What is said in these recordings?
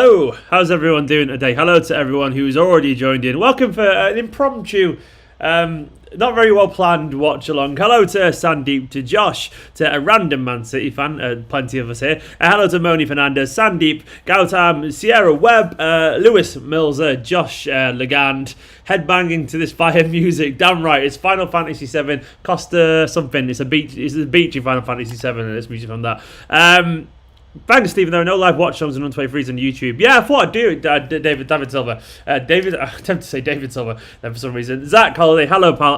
Hello, how's everyone doing today? Hello to everyone who's already joined in. Welcome for an impromptu, not very well planned watch along. Hello to Sandeep, to Josh, to a random Man City fan, plenty of us here. Hello to Moni Fernandez, Sandeep, Gautam, Sierra Webb, Lewis Milzer, Josh Legand, headbanging to this fire music. Damn right, it's Final Fantasy VII, Costa something. It's a beachy Final Fantasy VII, and it's music from that. Thanks, Stephen. There are no live watch-alongs and 123s on YouTube. Yeah, I thought I'd do it. David Silver. I'm tempted to say David Silver then for some reason. Zach Holiday. Hello, pal.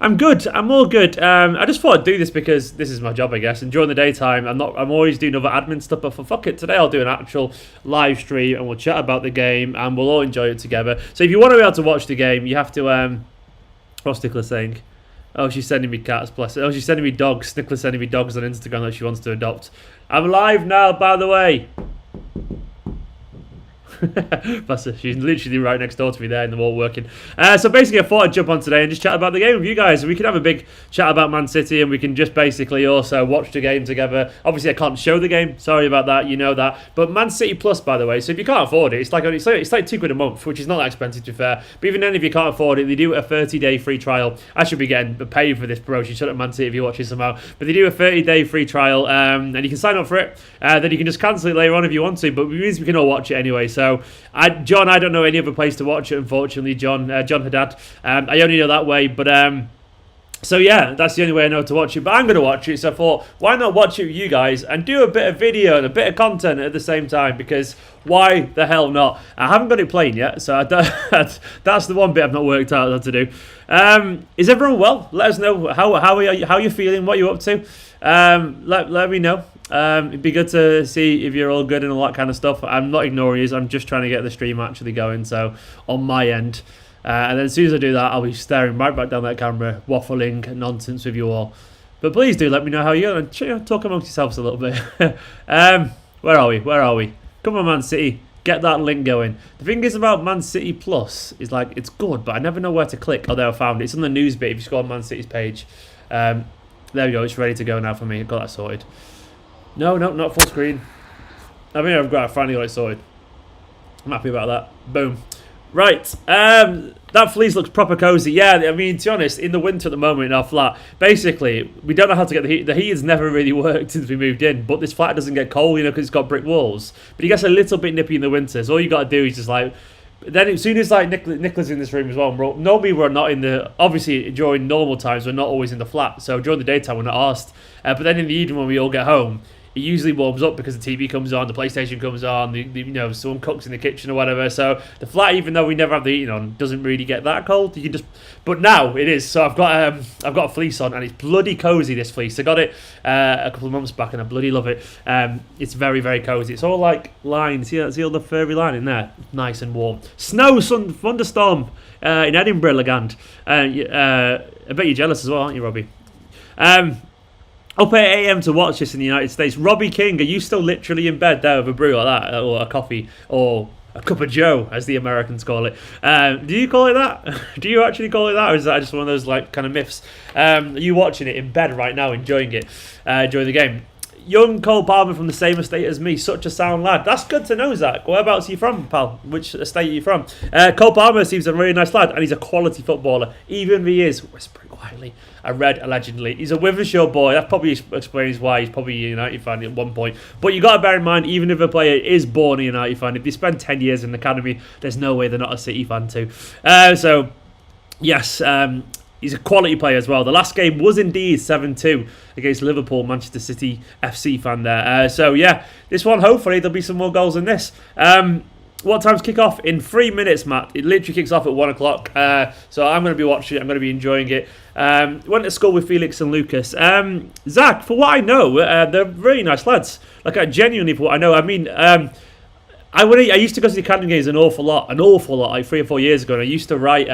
I'm good. I'm all good. I just thought I'd do this because this is my job, I guess. And during the daytime, I'm always doing other admin stuff. But for fuck it, today I'll do an actual live stream and we'll chat about the game and we'll all enjoy it together. So if you want to be able to watch the game, you have to. What's Nicola saying? Oh, she's sending me cats, bless her. Oh, she's sending me dogs. Nicola's sending me dogs on Instagram that she wants to adopt. I'm live now, by the way. Bless her. She's literally right next door to me there and they're all working. So basically, I thought I'd jump on today and just chat about the game with you guys. We can have a big chat about Man City and we can just basically also watch the game together. Obviously, I can't show the game. Sorry about that. You know that. But Man City Plus, by the way. So if you can't afford it, it's like £2 a month, which is not that expensive to be fair. But even then, if you can't afford it, they do a 30-day free trial. I should be getting paid for this promotion. Shut up, Man City, if you're watching somehow. But they do a 30-day free trial and you can sign up for it. Then you can just cancel it later on if you want to. But it means we can all watch it anyway. So John, I don't know any other place to watch it, unfortunately, John Haddad. I only know that way, but so yeah, that's the only way I know to watch it. But I'm going to watch it, so I thought, why not watch it with you guys and do a bit of video and a bit of content at the same time? Because why the hell not? I haven't got it playing yet, so that's the one bit I've not worked out how to do. Is everyone well? Let us know how you're feeling, what you're up to. Let me know. It'd be good to see if you're all good and all that kind of stuff. I'm not ignoring you. I'm just trying to get the stream actually going. So on my end, and then as soon as I do that, I'll be staring right back down that camera, waffling nonsense with you all. But please do let me know how you're and talk amongst yourselves a little bit. Where are we? Come on, Man City. Get that link going. The thing is about Man City Plus is like it's good, but I never know where to click. Oh, there I found it. It's on the news bit. If you scroll on Man City's page, there we go. It's ready to go now for me. Got that sorted. No, not full screen. I mean, I've finally got it sorted. I'm happy about that. Boom. Right. That fleece looks proper cozy. Yeah, I mean, to be honest, in the winter at the moment in our flat, basically, we don't know how to get the heat. The heat has never really worked since we moved in, but this flat doesn't get cold, because it's got brick walls. But it gets a little bit nippy in the winter, so all you got to do is just like... Then as soon as like Nicola's in this room as well, normally we're not in the... Obviously, during normal times, we're not always in the flat, so during the daytime, we're not asked. But then in the evening when we all get home, it usually warms up because the TV comes on, the PlayStation comes on, someone cooks in the kitchen or whatever. So the flat, even though we never have the heating on, doesn't really get that cold. You can just, but now it is. So I've got a fleece on, and it's bloody cozy. This fleece, I got it a couple of months back, and I bloody love it. It's very, very cozy. It's all like lines. See all the furry line in there, nice and warm. Snow, sun, thunderstorm in Edinburgh, Legand. I bet you're jealous as well, aren't you, Robbie? Up at 8 AM to watch this in the United States. Robbie King, are you still literally in bed there with a brew like that? Or a coffee? Or a cup of joe, as the Americans call it. Do you call it that? Do you actually call it that? Or is that just one of those like kind of myths? Are you watching it in bed right now, enjoying it, during the game? Young Cole Palmer from the same estate as me. Such a sound lad. That's good to know, Zach. Whereabouts are you from, pal? Which estate are you from? Cole Palmer seems a really nice lad, and he's a quality footballer. Even if he is whispering quietly, I read allegedly, he's a Withershire boy. That probably explains why he's probably a United fan at one point. But you got to bear in mind, even if a player is born a United fan, if they spend 10 years in the academy, there's no way they're not a City fan too. So, yes, he's a quality player as well. The last game was indeed 7-2 against Liverpool, Manchester City FC fan there. So, yeah, this one, hopefully, there'll be some more goals in this. What time's kick off? In 3 minutes, Matt. It literally kicks off at 1 o'clock. So I'm going to be watching it. I'm going to be enjoying it. Went to school with Felix and Lucas. Zach, for what I know, they're really nice lads. Like, genuinely, for what I know. I mean, I used to go to the academy games an awful lot, like 3 or 4 years ago. And I used to write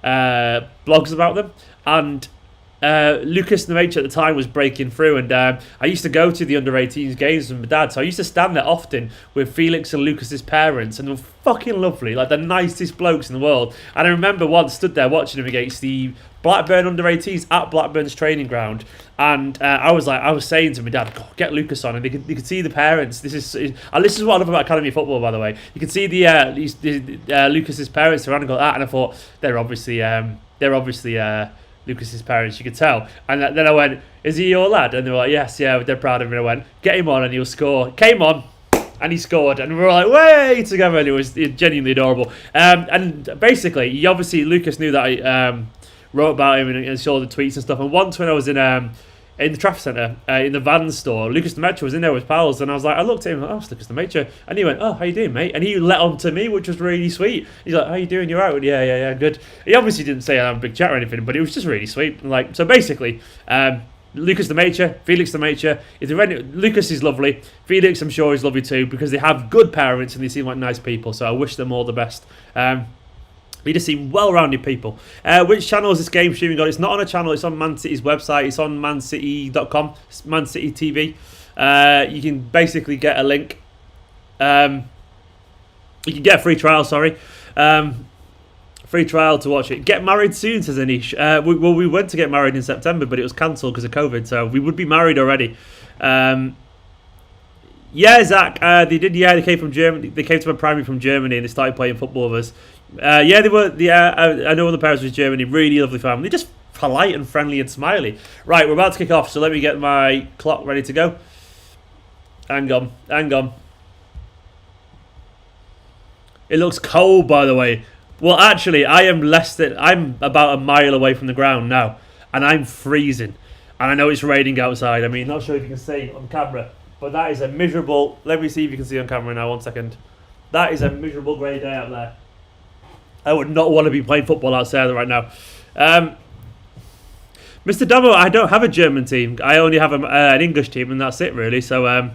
blogs about them. And Lucas Nemacha at the time was breaking through, and I used to go to the under-18s games with my dad, so I used to stand there often with Felix and Lucas's parents, and they were fucking lovely, like the nicest blokes in the world. And I remember once stood there watching them against the Blackburn under-18s at Blackburn's training ground, and I was saying to my dad, "God, get Lucas on," and you could see the parents. This is what I love about academy football, by the way. You could see the Lucas's parents around and go that, and I thought they're obviously Lucas's parents, you could tell. And then I went, "Is he your lad?" And they were like, "Yes, yeah, they're proud of him." And I went, "Get him on and he'll score." Came on and he scored, and we were like, "Way!" together, and it was genuinely adorable. And basically, Lucas knew that I wrote about him and saw the tweets and stuff. And once when I was in the Trafford Centre, in the van store, Lucas Nemacha was in there with pals, and I looked at him, like, "Oh, it's Lucas Nemacha," and he went, "Oh, how you doing, mate?" And he let on to me, which was really sweet. He's like, "How you doing? You're right?" Yeah, good. He obviously didn't say I'm a big chat or anything, but it was just really sweet. Like, so basically, Lucas Nemacha, Felix Nemacha. Lucas is lovely. Felix, I'm sure, is lovely too, because they have good parents and they seem like nice people. So I wish them all the best. They just seem well-rounded people. Which channel is this game streaming on? It's not on a channel. It's on Man City's website. It's on mancity.com. It's Man City TV. You can basically get a link. You can get a free trial, free trial to watch it. Get married soon, says Anish. We went to get married in September, but it was cancelled because of COVID, so we would be married already. Yeah, Zach, they did. Yeah, they came from Germany. They came to my primary from Germany, and they started playing football with us. Yeah, they were. Yeah, I know one of the parents was Germany. Really lovely family. Just polite and friendly and smiley. Right, we're about to kick off, so let me get my clock ready to go. Hang on. It looks cold, by the way. Well, actually, I'm about a mile away from the ground now, and I'm freezing. And I know it's raining outside. I mean, not sure if you can see on camera, but that is a miserable. Let me see if you can see on camera now. 1 second. That is a miserable grey day out there. I would not want to be playing football outside right now. Mr. Damo, I don't have a German team. I only have an English team, and that's it, really. So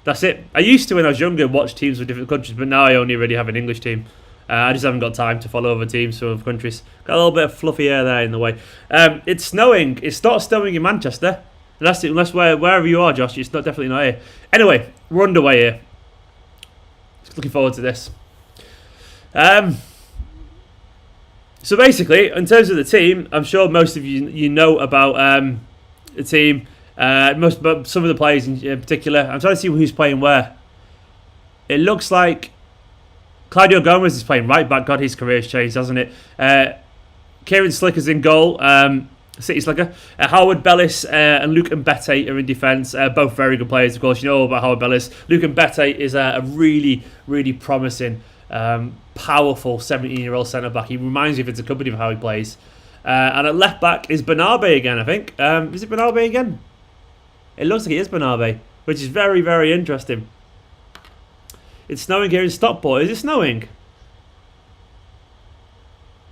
that's it. I used to, when I was younger, watch teams from different countries, but now I only really have an English team. I just haven't got time to follow other teams from other countries. Got a little bit of fluffy air there in the way. It's snowing. It's not snowing in Manchester. Unless wherever you are, Josh, it's definitely not here. Anyway, we're underway here. Looking forward to this. So basically, in terms of the team, I'm sure most of you know about the team. But some of the players in particular. I'm trying to see who's playing where. It looks like Claudio Gomez is playing right back. God, his career's changed, hasn't it? Kieran Slicker's in goal. City Slicker. Howard Bellis and Luke Mbete are in defence. Both very good players, of course. You know all about Howard Bellis. Luke Mbete is a really, really promising, powerful 17-year-old centre-back. He reminds me of Esteemed Kompany of how he plays. And at left-back is Bernabe again, I think. Is it Bernabe again? It looks like it is Bernabe, which is very, very interesting. It's snowing here in Stockport. Is it snowing?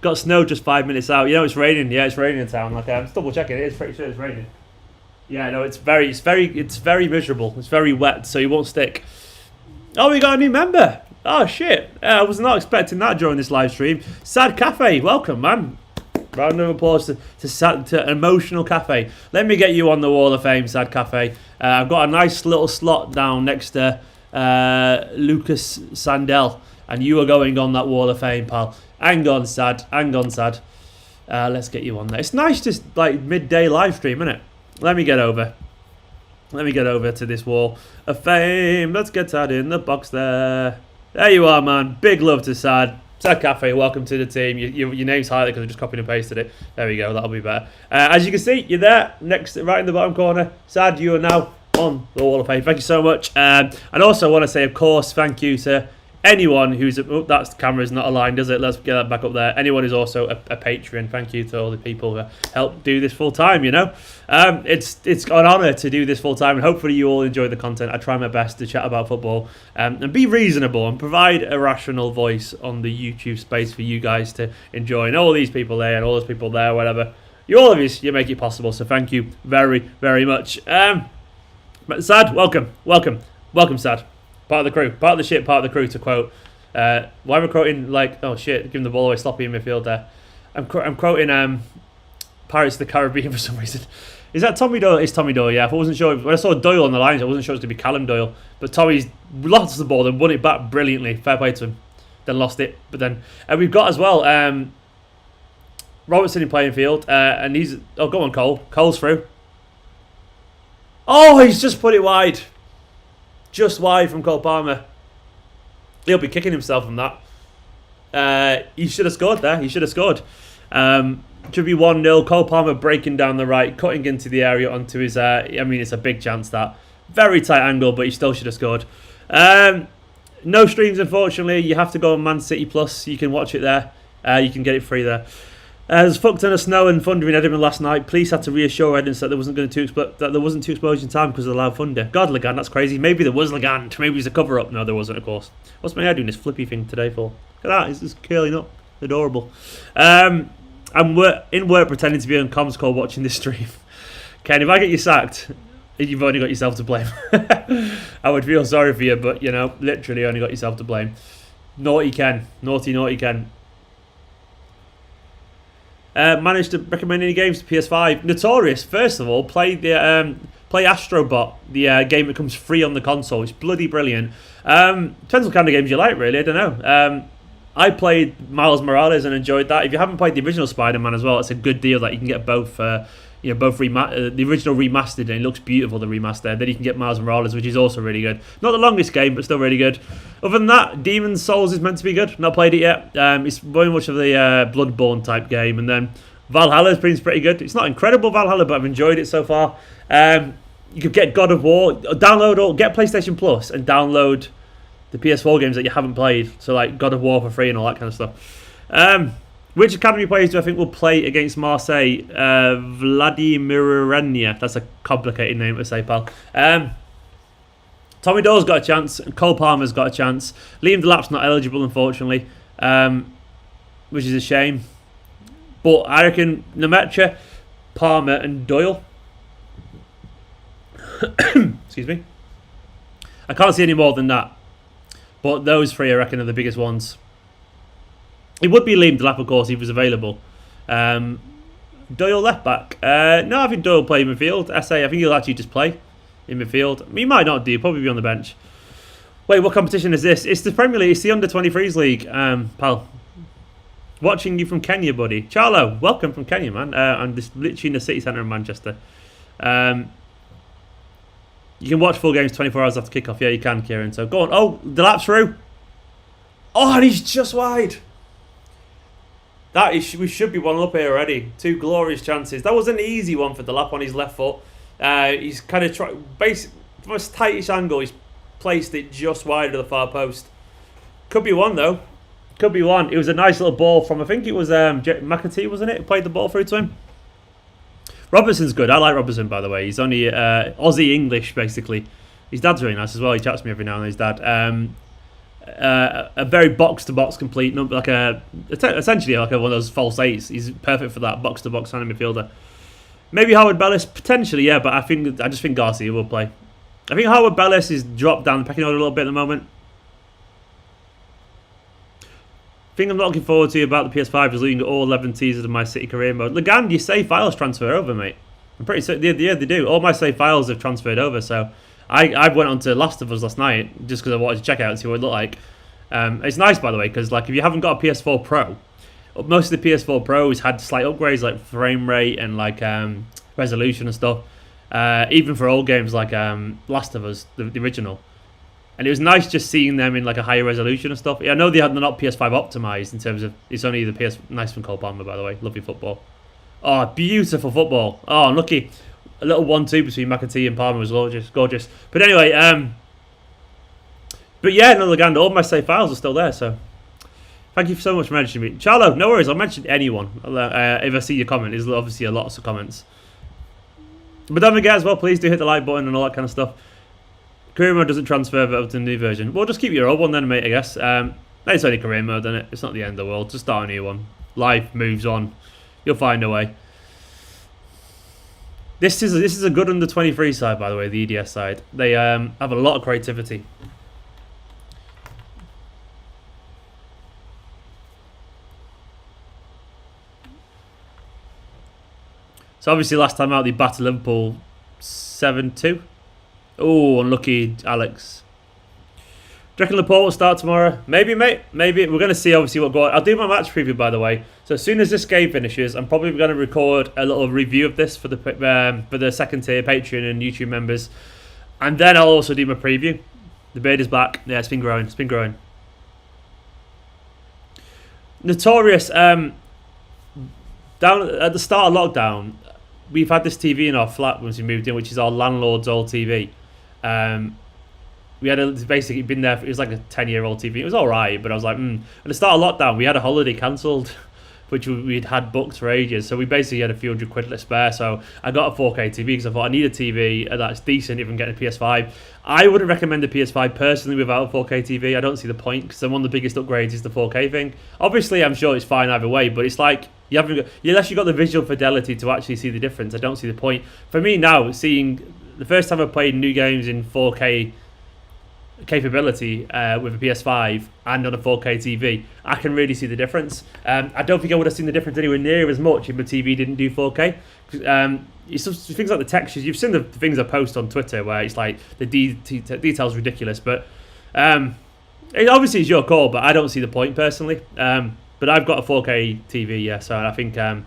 Got snow just 5 minutes out. You know it's raining. Yeah, it's raining in town. Like I'm just double checking. It is pretty sure it's raining. Yeah, no, it's very miserable. It's very wet, so you won't stick. Oh, we got a new member. Oh shit! I was not expecting that during this live stream. Sad Cafe, welcome, man. Round of applause to Emotional Cafe. Let me get you on the Wall of Fame, Sad Cafe. I've got a nice little slot down next to Lucas Sandell, and you are going on that Wall of Fame, pal. Hang on, Sad. Let's get you on there. It's nice, just like midday live stream, isn't it? Let me get over to this Wall of Fame. Let's get Sad in the box there. There you are, man. Big love to Sad. Sad Cafe, welcome to the team. Your name's highlighted because I just copied and pasted it. There we go, that'll be better. As you can see, you're there, next, right in the bottom corner. Sad, you are now on the Wall of Fame. Thank you so much. And also I want to say, of course, thank you to anyone who's... Oh, that camera's not aligned, does it? Let's get that back up there. Anyone who's also a patron. Thank you to all the people who help do this full time, you know. It's an honour to do this full time, and hopefully you all enjoy the content. I try my best to chat about football and be reasonable and provide a rational voice on the YouTube space for you guys to enjoy. And all these people there and all those people there, whatever. All of you make it possible, so thank you very, very much. But Sad, welcome, Sad. Part of the crew, part of the shit, part of the crew, to quote. Why am I quoting, like, oh shit, giving the ball away sloppy in midfield there. I'm quoting Pirates of the Caribbean for some reason. Is that Tommy Doyle? It's Tommy Doyle, yeah. I wasn't sure. When I saw Doyle on the lines, I wasn't sure it was going to be Callum Doyle. But Tommy's lost the ball and won it back brilliantly. Fair play to him. Then lost it. But then we've got as well Robertson in playing field. And he's... Oh, go on, Cole. Cole's through. Oh, he's just put it wide. Just wide from Cole Palmer. He'll be kicking himself from that. He should have scored there. He should have scored. Should be 1-0. Cole Palmer breaking down the right, cutting into the area onto his... I mean, it's a big chance that. Very tight angle, but he still should have scored. No streams, unfortunately. You have to go on Man City Plus. You can watch it there. You can get it free there. There's fuck ton of snow and thunder in Edinburgh last night. Police had to reassure Edinburgh that there wasn't too explosion time because of the loud thunder. God, Legand, that's crazy. Maybe there was Legand. Maybe it was a cover-up. No, there wasn't, of course. What's my hair doing this flippy thing today for? Look at that. It's just curling up. Adorable. I'm in work pretending to be on comms call watching this stream. Ken, if I get you sacked, you've only got yourself to blame. I would feel sorry for you, but, you know, literally only got yourself to blame. Naughty Ken. Naughty, naughty Ken. Managed to recommend any games to PS5. Notorious, first of all, play Astrobot, the game that comes free on the console. It's bloody brilliant. Depends what kind of games you like, really. I don't know. I played Miles Morales and enjoyed that. If you haven't played the original Spider-Man as well, it's a good deal that you can get both. Both the original remastered, and it looks beautiful, the remaster. Then you can get Miles Morales, which is also really good. Not the longest game, but still really good. Other than that, Demon's Souls is meant to be good. Not played it yet. It's very much of the Bloodborne type game. And then Valhalla's been pretty good. It's not incredible, Valhalla, but I've enjoyed it so far. You could get God of War, get PlayStation Plus and download the PS4 games that you haven't played. So like God of War for free and all that kind of stuff. Which academy players do I think will play against Marseille? Vladimirenia. That's a complicated name to say, pal. Tommy Doyle's got a chance. Cole Palmer's got a chance. Liam Delap's not eligible, unfortunately, which is a shame. But I reckon Lemaitre, Palmer and Doyle. Excuse me. I can't see any more than that. But those three, I reckon, are the biggest ones. It would be Liam Delap, of course, if he was available. Doyle left back. No, I think Doyle will play in midfield. I think he'll actually just play in midfield. He might not do. He'll probably be on the bench. Wait, what competition is this? It's the Premier League. It's the Under-23s League, pal. Watching you from Kenya, buddy. Charlo, welcome from Kenya, man. I'm just literally in the city centre of Manchester. You can watch full games 24 hours after kickoff. Yeah, you can, Kieran. So go on. Oh, Delap's through. Oh, and he's just wide. We should be 1 up here already. 2 glorious chances. That was an easy one for Delap on his left foot. He's kind of from a tightish angle. He's placed it just wide of the far post. Could be one though. Could be one. It was a nice little ball from, I think it was McAtee, wasn't it? Who played the ball through to him. Robertson's good. I like Robertson, by the way. He's only Aussie English, basically. His dad's really nice as well. He chats to me every now and then, his dad. A very box-to-box complete, essentially like one of those false eights. He's perfect for that box-to-box centre midfielder. Maybe Howard Bellis, potentially, yeah, but I just think Garcia will play. I think Howard Bellis is dropped down the pecking order a little bit at the moment. Thing I'm not looking forward to about the PS5 is losing all 11 teasers of my City career mode. Legand, your save files transfer over, mate. I'm pretty certain. Yeah, they do. All my save files have transferred over, so I went on to Last of Us last night just because I wanted to check out and see what it looked like. It's nice, by the way, because like if you haven't got a PS4 Pro, most of the PS4 Pros had slight upgrades like frame rate and like resolution and stuff. Even for old games like Last of Us, the original. And it was nice just seeing them in like a higher resolution and stuff. I know they're not PS5 optimized in terms of it's only the PS. Nice from Cole Palmer, by the way. Lovely football. Oh, beautiful football. Oh, lucky. A little 1-2 between McAtee and Palmer was gorgeous. But anyway, but yeah, no, Legand, all my save files are still there. So thank you so much for mentioning me, Charlo. No worries, I'll mention anyone if I see your comment. There's obviously a lot of comments. But don't forget as well, please do hit the like button and all that kind of stuff. Career mode doesn't transfer over to the new version. Well, just keep your old one then, mate, I guess. It's only career mode, isn't it? It's not the end of the world. Just start a new one. Life moves on. You'll find a way. This is a good under 23 side, by the way, the EDS side. They have a lot of creativity. So obviously last time out they battered Liverpool 7-2. Oh, unlucky Alex. Do you reckon Laporte will start tomorrow? Maybe, mate. Maybe. We're going to see, obviously, what goes on. I'll do my match preview, by the way. So as soon as this game finishes, I'm probably going to record a little review of this for the second tier Patreon and YouTube members. And then I'll also do my preview. The beard is back. Yeah, it's been growing. It's been growing. Notorious. Down at the start of lockdown, we've had this TV in our flat once we moved in, which is our landlord's old TV. We had basically been there. It was like a 10-year-old TV. It was all right, but I was like, At the start of lockdown, we had a holiday cancelled, which we'd had booked for ages. So we basically had a few hundred quid left spare. So I got a 4K TV because I thought I need a TV that's decent if I'm getting a PS5. I wouldn't recommend a PS5 personally without a 4K TV. I don't see the point because one of the biggest upgrades is the 4K thing. Obviously, I'm sure it's fine either way, but it's like unless you've got the visual fidelity to actually see the difference, I don't see the point. For me now, seeing the first time I played new games in 4K capability with a PS5 and on a 4K TV, I can really see the difference. I don't think I would have seen the difference anywhere near as much if the TV didn't do 4K. It's just things like the textures. You've seen the things I post on Twitter where it's like the details ridiculous, but it obviously is your call, but I don't see the point personally. But I've got a 4K TV, yeah, so I think I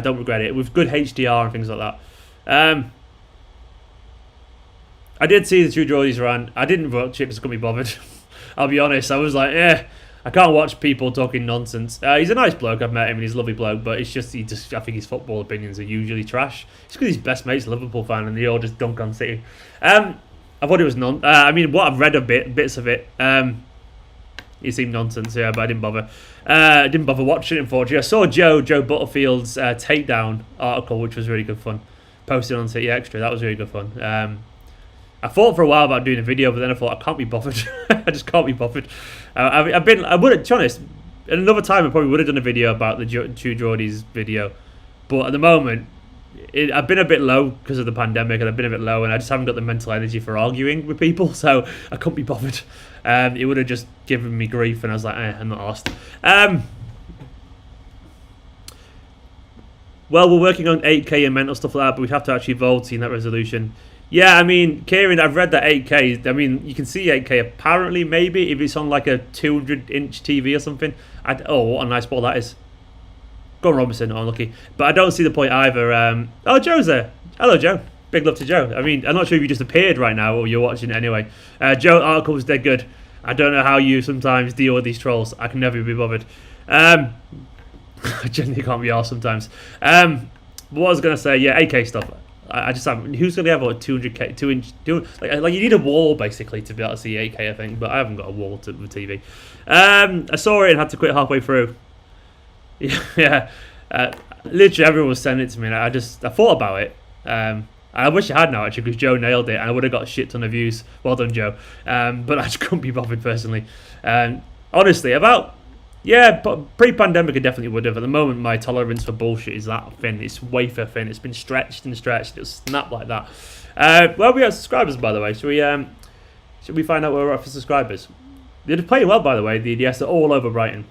don't regret it with good HDR and things like that. I did see the True Geordies run. I didn't watch it because I couldn't be bothered. I'll be honest. I was like, I can't watch people talking nonsense. He's a nice bloke. I've met him and he's a lovely bloke. But it's just, I think his football opinions are usually trash. It's because his best mate's a Liverpool fan and they all just dunk on City. I thought it was what I've read bits of it. It seemed nonsense, yeah, but I didn't bother. I didn't bother watching it, unfortunately. I saw Joe Butterfield's takedown article, which was really good fun. Posted on City Extra. That was really good fun. I thought for a while about doing a video, but then I thought I can't be bothered. I just can't be bothered. I would have, to be honest, at another time I probably would have done a video about the True Geordies video, but at the moment I've been a bit low because of the pandemic, and I've been a bit low, and I just haven't got the mental energy for arguing with people, so I couldn't be bothered. It would have just given me grief, and I was like, I'm not arsed. Well, we're working on 8K and mental stuff like that, but we'd have to actually vote in that resolution. Yeah, I mean, Kieran, I've read that 8K. I mean, you can see 8K apparently, maybe, if it's on like a 200-inch TV or something. What a nice ball that is. Go on, Robinson, unlucky. But I don't see the point either. Joe's there. Hello, Joe. Big love to Joe. I mean, I'm not sure if you just appeared right now or you're watching it anyway. Joe, article was dead good. I don't know how you sometimes deal with these trolls. I can never be bothered. I genuinely can't be arsed sometimes. What I was going to say, yeah, 8K stuff. I just haven't. Who's going to have a 200K, 2-inch? Like you need a wall basically to be able to see 8K, I think. But I haven't got a wall to the TV. I saw it and had to quit halfway through. Yeah. Literally everyone was sending it to me. And I thought about it. I wish I had now actually because Joe nailed it and I would have got a shit ton of views. Well done, Joe. But I just couldn't be bothered personally. Honestly, but pre-pandemic I definitely would have. At the moment, my tolerance for bullshit is that thin. It's wafer thin. It's been stretched and stretched. It'll snap like that. We have subscribers, by the way. Should we find out where we're at for subscribers? They're playing well, by the way. The EDS are all over Brighton.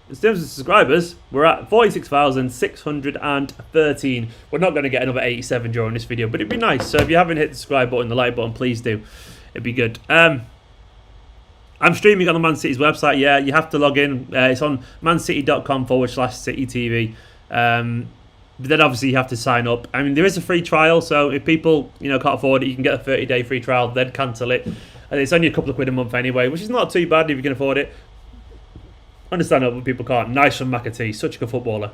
In terms of subscribers, we're at 46,613. We're not going to get another 87 during this video, but it'd be nice. So if you haven't hit the subscribe button, the like button, please do. It'd be good. I'm streaming on the Man City's website. Yeah, you have to log in. It's on mancity.com/CityTV. But then obviously you have to sign up. I mean, there is a free trial, so if people can't afford it, you can get a 30-day free trial, then cancel it. And it's only a couple of quid a month anyway, which is not too bad if you can afford it. Understand that people can't. Nice from McAtee, such a good footballer.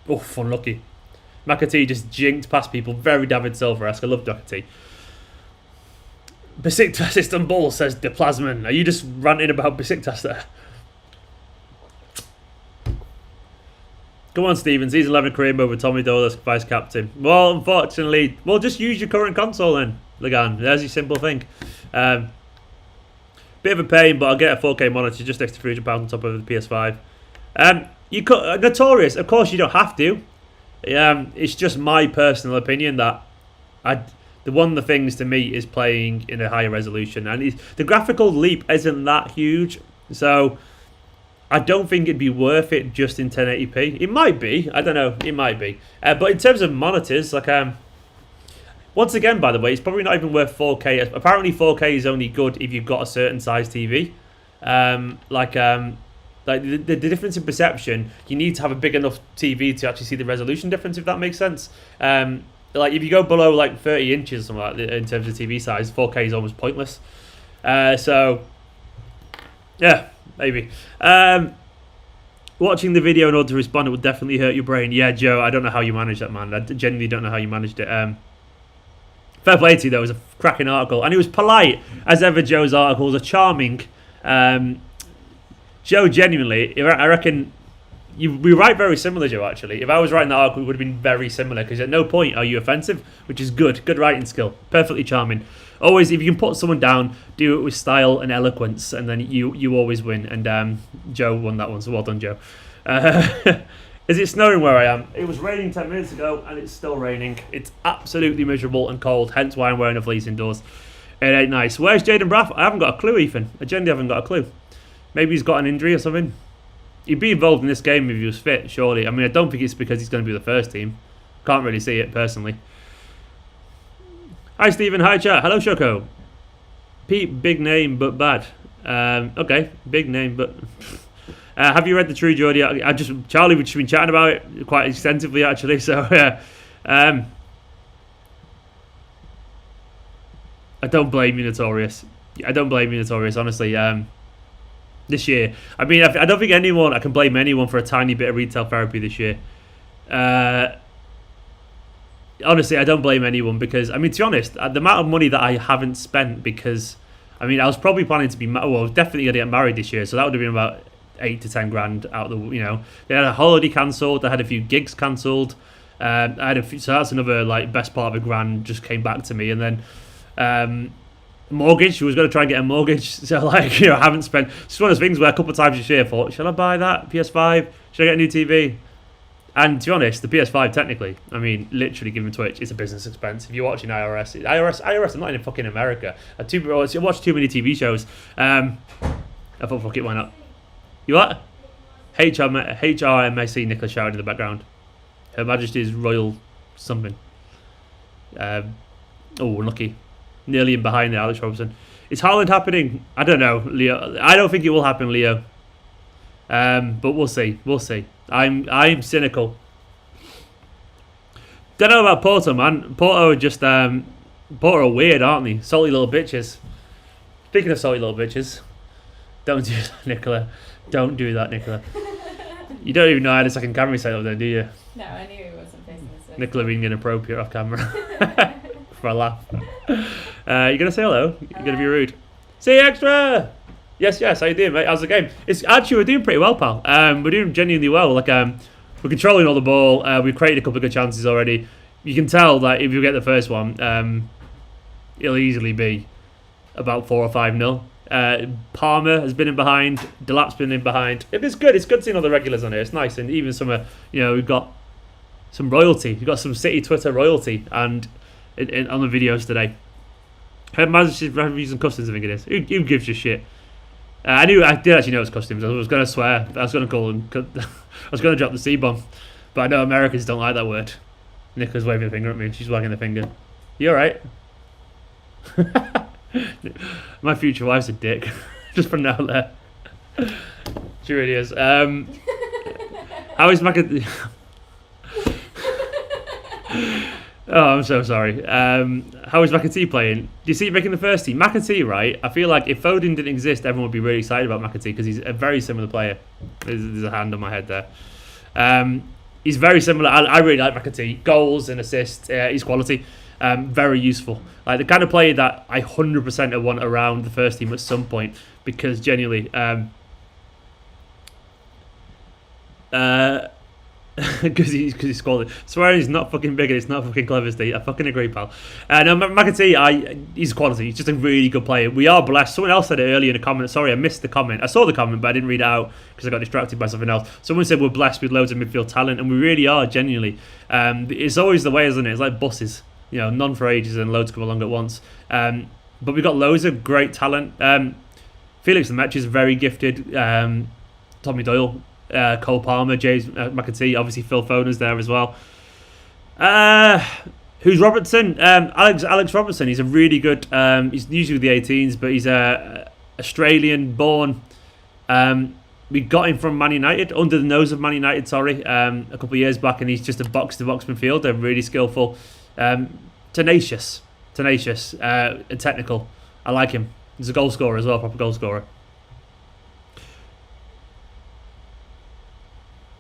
Unlucky. McAtee just jinked past people. Very David Silver-esque. I love McAtee. Besiktas Istanbul, says the Plasman. Are you just ranting about Besiktas there? Come on, Stephen. Season 11 career mode with Tommy Doyle as vice captain. Well, unfortunately, just use your current console then, Lagan. There's your simple thing. Bit of a pain, but I'll get a 4K monitor, just extra £300 on top of the PS5. Notorious. Of course, you don't have to. It's just my personal opinion that one of the things to me is playing in a higher resolution, and the graphical leap isn't that huge. So I don't think it'd be worth it just in 1080p. It might be. I don't know. It might be. But in terms of monitors, like once again, by the way, it's probably not even worth 4K. Apparently, 4K is only good if you've got a certain size TV. Like the difference in perception, you need to have a big enough TV to actually see the resolution difference, if that makes sense. Like if you go below like 30 inches or something like that, in terms of TV size, 4K is almost pointless. So yeah, maybe. Watching the video in order to respond, it would definitely hurt your brain. Yeah, Joe, I don't know how you managed that, man. I genuinely don't know how you managed it. Fair play to you, though. It was a cracking article, and it was polite as ever. Joe's articles are charming. Joe, genuinely, I reckon we write very similar, Joe, actually. If I was writing that article, it would have been very similar, because at no point are you offensive, which is good. Good writing skill. Perfectly charming. Always, if you can put someone down, do it with style and eloquence, and then you always win. And Joe won that one, so well done, Joe. Is it snowing where I am? It was raining 10 minutes ago, and it's still raining. It's absolutely miserable and cold, hence why I'm wearing a fleece indoors. It ain't nice. Where's Jaden Braff? I haven't got a clue, Ethan. I genuinely haven't got a clue. Maybe he's got an injury or something. He'd be involved in this game if he was fit, surely. I mean, I don't think it's because he's going to be the first team. Can't really see it, personally. Hi, Stephen. Hi, chat. Hello, Shoko. Pete, big name, but bad. Okay, big name, but... have you read the True Geordie? Charlie, we've just been chatting about it quite extensively, actually, so, yeah. I don't blame you, Notorious. I don't blame you, Notorious, honestly. This year, I mean, I don't think I can blame anyone for a tiny bit of retail therapy this year. Honestly, I don't blame anyone because, I mean, to be honest, the amount of money that I haven't spent because, I mean, I was probably planning to I was definitely going to get married this year, so that would have been about 8 to 10 grand out of the, they had a holiday cancelled, they had a few gigs cancelled, I had a few, so that's another, like, best part of a grand just came back to me, and then, mortgage, she was going to try and get a mortgage, so, like, I haven't spent, it's one of those things where a couple of times this year I thought, shall I buy that PS5, should I get a new TV? And to be honest, the PS5 technically, I mean, literally given Twitch, it's a business expense. If you're watching IRS, I'm not in fucking America. I watch too many TV shows. I thought, fuck it, why not? You what? HRMAC, Nicholas shouted in the background. Her Majesty's Royal something. Unlucky. Nearly in behind there, Alex Robertson. Is Haaland happening? I don't know, Leo. I don't think it will happen, Leo. But we'll see. We'll see. I'm cynical. Don't know about Porto, man. Porto are just Porto are weird, aren't they? Salty little bitches. Speaking of salty little bitches, don't do that, Nicola. Don't do that, Nicola. You don't even know how the second camera set up there, do you? No, I knew he wasn't facing this way. Nicola being inappropriate off camera for a laugh. You gonna say hello? You're gonna be rude. See you extra. Yes, how you doing, mate? How's the game? We're doing pretty well, pal. We're doing genuinely well. Like, we're controlling all the ball. We've created a couple of good chances already. You can tell that if you get the first one, it'll easily be about 4 or 5-0. Palmer has been in behind. Delap's been in behind. It's good. It's good seeing all the regulars on here. It's nice, and even some, we've got some royalty. We've got some City Twitter royalty, and on the videos today. Her Majesty's Revenues and Customs, I think it is. Who gives a shit? I did actually know it was customs. I was going to swear. I was going to call them. I was going to drop the C-bomb. But I know Americans don't like that word. Nico's waving a finger at me. She's wagging the finger. You alright? My future wife's a dick. Just for now there. She really is. How is McAtee? Oh, I'm so sorry. How is McAtee playing? Do you see him making the first team? McAtee, right? I feel like if Foden didn't exist, everyone would be really excited about McAtee because he's a very similar player. There's a hand on my head there. He's very similar. I really like McAtee. Goals and assists. He's quality. Very useful. Like the kind of player that I 100% want around the first team at some point because genuinely... Because he's quality. Swearing is not fucking big and it's not fucking clever, Steve. I fucking agree, pal. No, McAtee, he's quality. He's just a really good player. We are blessed. Someone else said it earlier in a comment. Sorry, I missed the comment. I saw the comment, but I didn't read it out because I got distracted by something else. Someone said we're blessed with loads of midfield talent, and we really are, genuinely. It's always the way, isn't it? It's like buses. None for ages and loads come along at once. But we've got loads of great talent. Felix Lemaitre is very gifted. Tommy Doyle, Cole Palmer, James McAtee, obviously Phil Foden's there as well. Who's Robertson? Alex Robertson. He's a really good. He's usually with the 18s, but he's Australian born. We got him from Man United, under the nose of Man United, a couple of years back, and he's just a box-to-box midfielder, really skillful, tenacious, and technical. I like him. He's a goal scorer as well, proper goal scorer.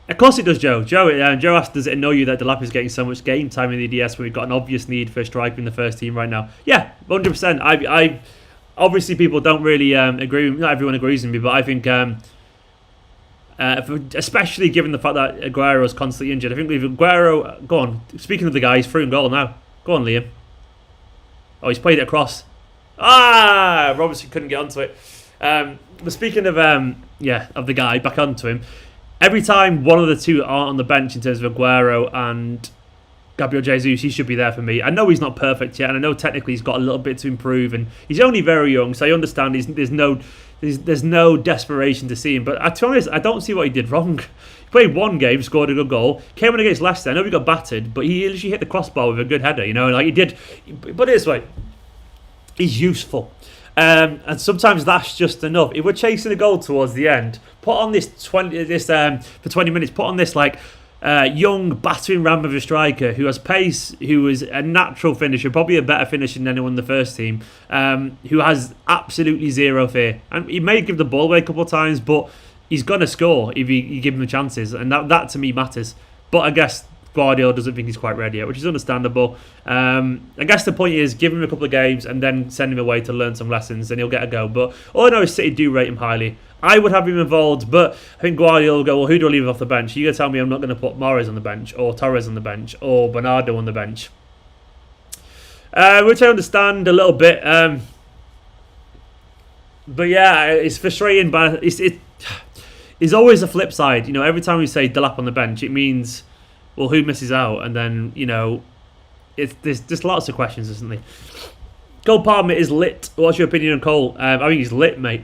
Of course it does, Joe. Joe asked, does it annoy you that Delap is getting so much game time in the EDS when we've got an obvious need for a striker in the first team right now? Yeah, 100%. I obviously people don't really agree. Not everyone agrees with me, but I think, especially given the fact that Aguero is constantly injured, I think if Aguero, go on. Speaking of the guy, he's through in goal now. Go on, Liam. Oh, he's played it across. Robertson couldn't get onto it. But speaking of of the guy, back onto him. Every time one of the two are on the bench in terms of Aguero and Gabriel Jesus, he should be there for me. I know he's not perfect yet, and I know technically he's got a little bit to improve, and he's only very young, so I understand there's no desperation to see him. But to be honest, I don't see what he did wrong. He played one game, scored a good goal, came in against Leicester. I know he got battered, but he literally hit the crossbar with a good header. Like he did. Put it this way, he's useful. And sometimes that's just enough. If we're chasing a goal towards the end, put on for 20 minutes. Put on this young battering ram of a striker who has pace, who is a natural finisher, probably a better finisher than anyone in the first team, who has absolutely zero fear. And he may give the ball away a couple of times, but he's gonna score if you give him chances, and that to me matters. But I guess Guardiola doesn't think he's quite ready yet, which is understandable. I guess the point is give him a couple of games and then send him away to learn some lessons and he'll get a go. But all I know is City do rate him highly. I would have him involved, but I think Guardiola will go, well, who do I leave off the bench? You're going to tell me I'm not going to put Mahrez on the bench or Torres on the bench or Bernardo on the bench. Which I understand a little bit. But yeah, it's frustrating, but it's always a flip side. Every time we say Delap on the bench, it means... well, who misses out? And then, there's just lots of questions, isn't there? Cole Palmer is lit. What's your opinion on Cole? I think he's lit, mate.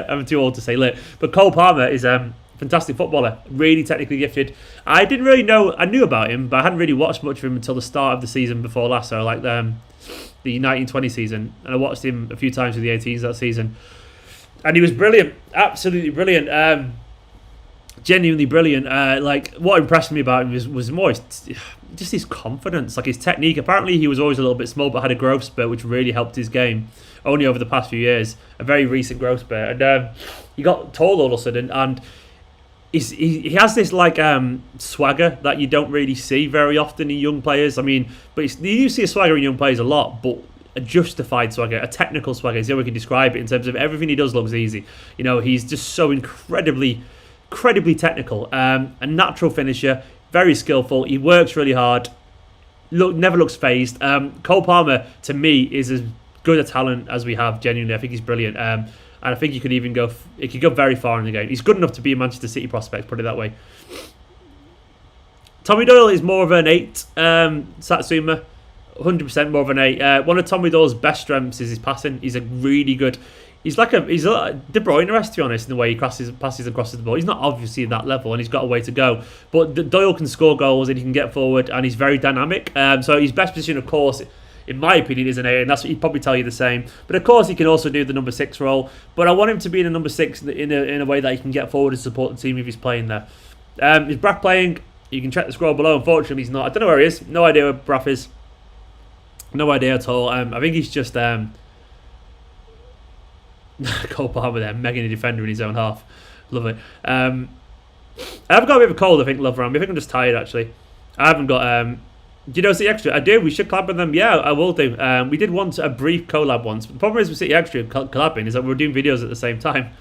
I'm too old to say lit. But Cole Palmer is a fantastic footballer. Really technically gifted. I didn't really know... I knew about him, but I hadn't really watched much of him until the start of the season before last. So, like the 1920 season. And I watched him a few times with the 18s that season. And he was brilliant. Absolutely brilliant. Genuinely brilliant. What impressed me about him was more just his confidence, like his technique. Apparently he was always a little bit small but had a growth spurt which really helped his game only over the past few years, a very recent growth spurt, and he got tall all of a sudden, and he has this swagger that you don't really see very often in young players. I mean, but you see a swagger in young players a lot, but a justified swagger, a technical swagger is the way we can describe it in terms of everything he does looks easy. He's just so incredibly technical, a natural finisher, very skillful. He works really hard. Never looks phased. Cole Palmer to me is as good a talent as we have. Genuinely, I think he's brilliant, and I think he could even go. He could go very far in the game. He's good enough to be a Manchester City prospect. Put it that way. Tommy Doyle is more of an 8. Satsuma, 100% more of an 8. One of Tommy Doyle's best strengths is his passing. He's a really good. He's like De Bruyne, to be honest, in the way he passes and crosses the ball. He's not obviously at that level, and he's got a way to go. But Doyle can score goals, and he can get forward, and he's very dynamic. So his best position, of course, in my opinion, is an 8, and that's what he'd probably tell you the same. But of course, he can also do the number 6 role. But I want him to be in a number 6 in a way that he can get forward and support the team if he's playing there. Is Braff playing? You can check the scroll below. Unfortunately, he's not. I don't know where he is. No idea where Braff is. No idea at all. I think he's just... Cole Palmer there, megging a defender in his own half. Love it. I've got a bit of a cold, I think, love around me. I think I'm just tired, actually. I haven't got... do you know City Extra? I do. We should collab with them. Yeah, I will do. We did want a brief collab once. But the problem is with City Extra collabing is that we're doing videos at the same time.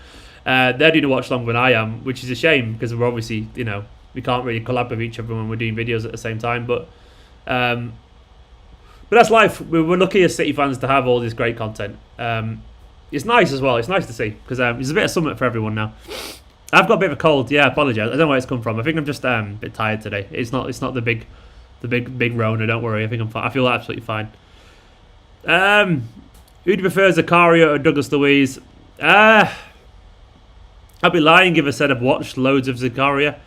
They're doing a watch long when I am, which is a shame because we're obviously, we can't really collab with each other when we're doing videos at the same time. But that's life. We're lucky as City fans to have all this great content. It's nice as well. It's nice to see because there's a bit of something for everyone now. I've got a bit of a cold. Yeah, I apologise. I don't know where it's come from. I think I'm just a bit tired today. It's not the big Rona. Don't worry. I think I'm fine. I feel absolutely fine. Who do you prefer, Zakaria or Douglas Luiz? I'd be lying if I said I've watched loads of Zakaria.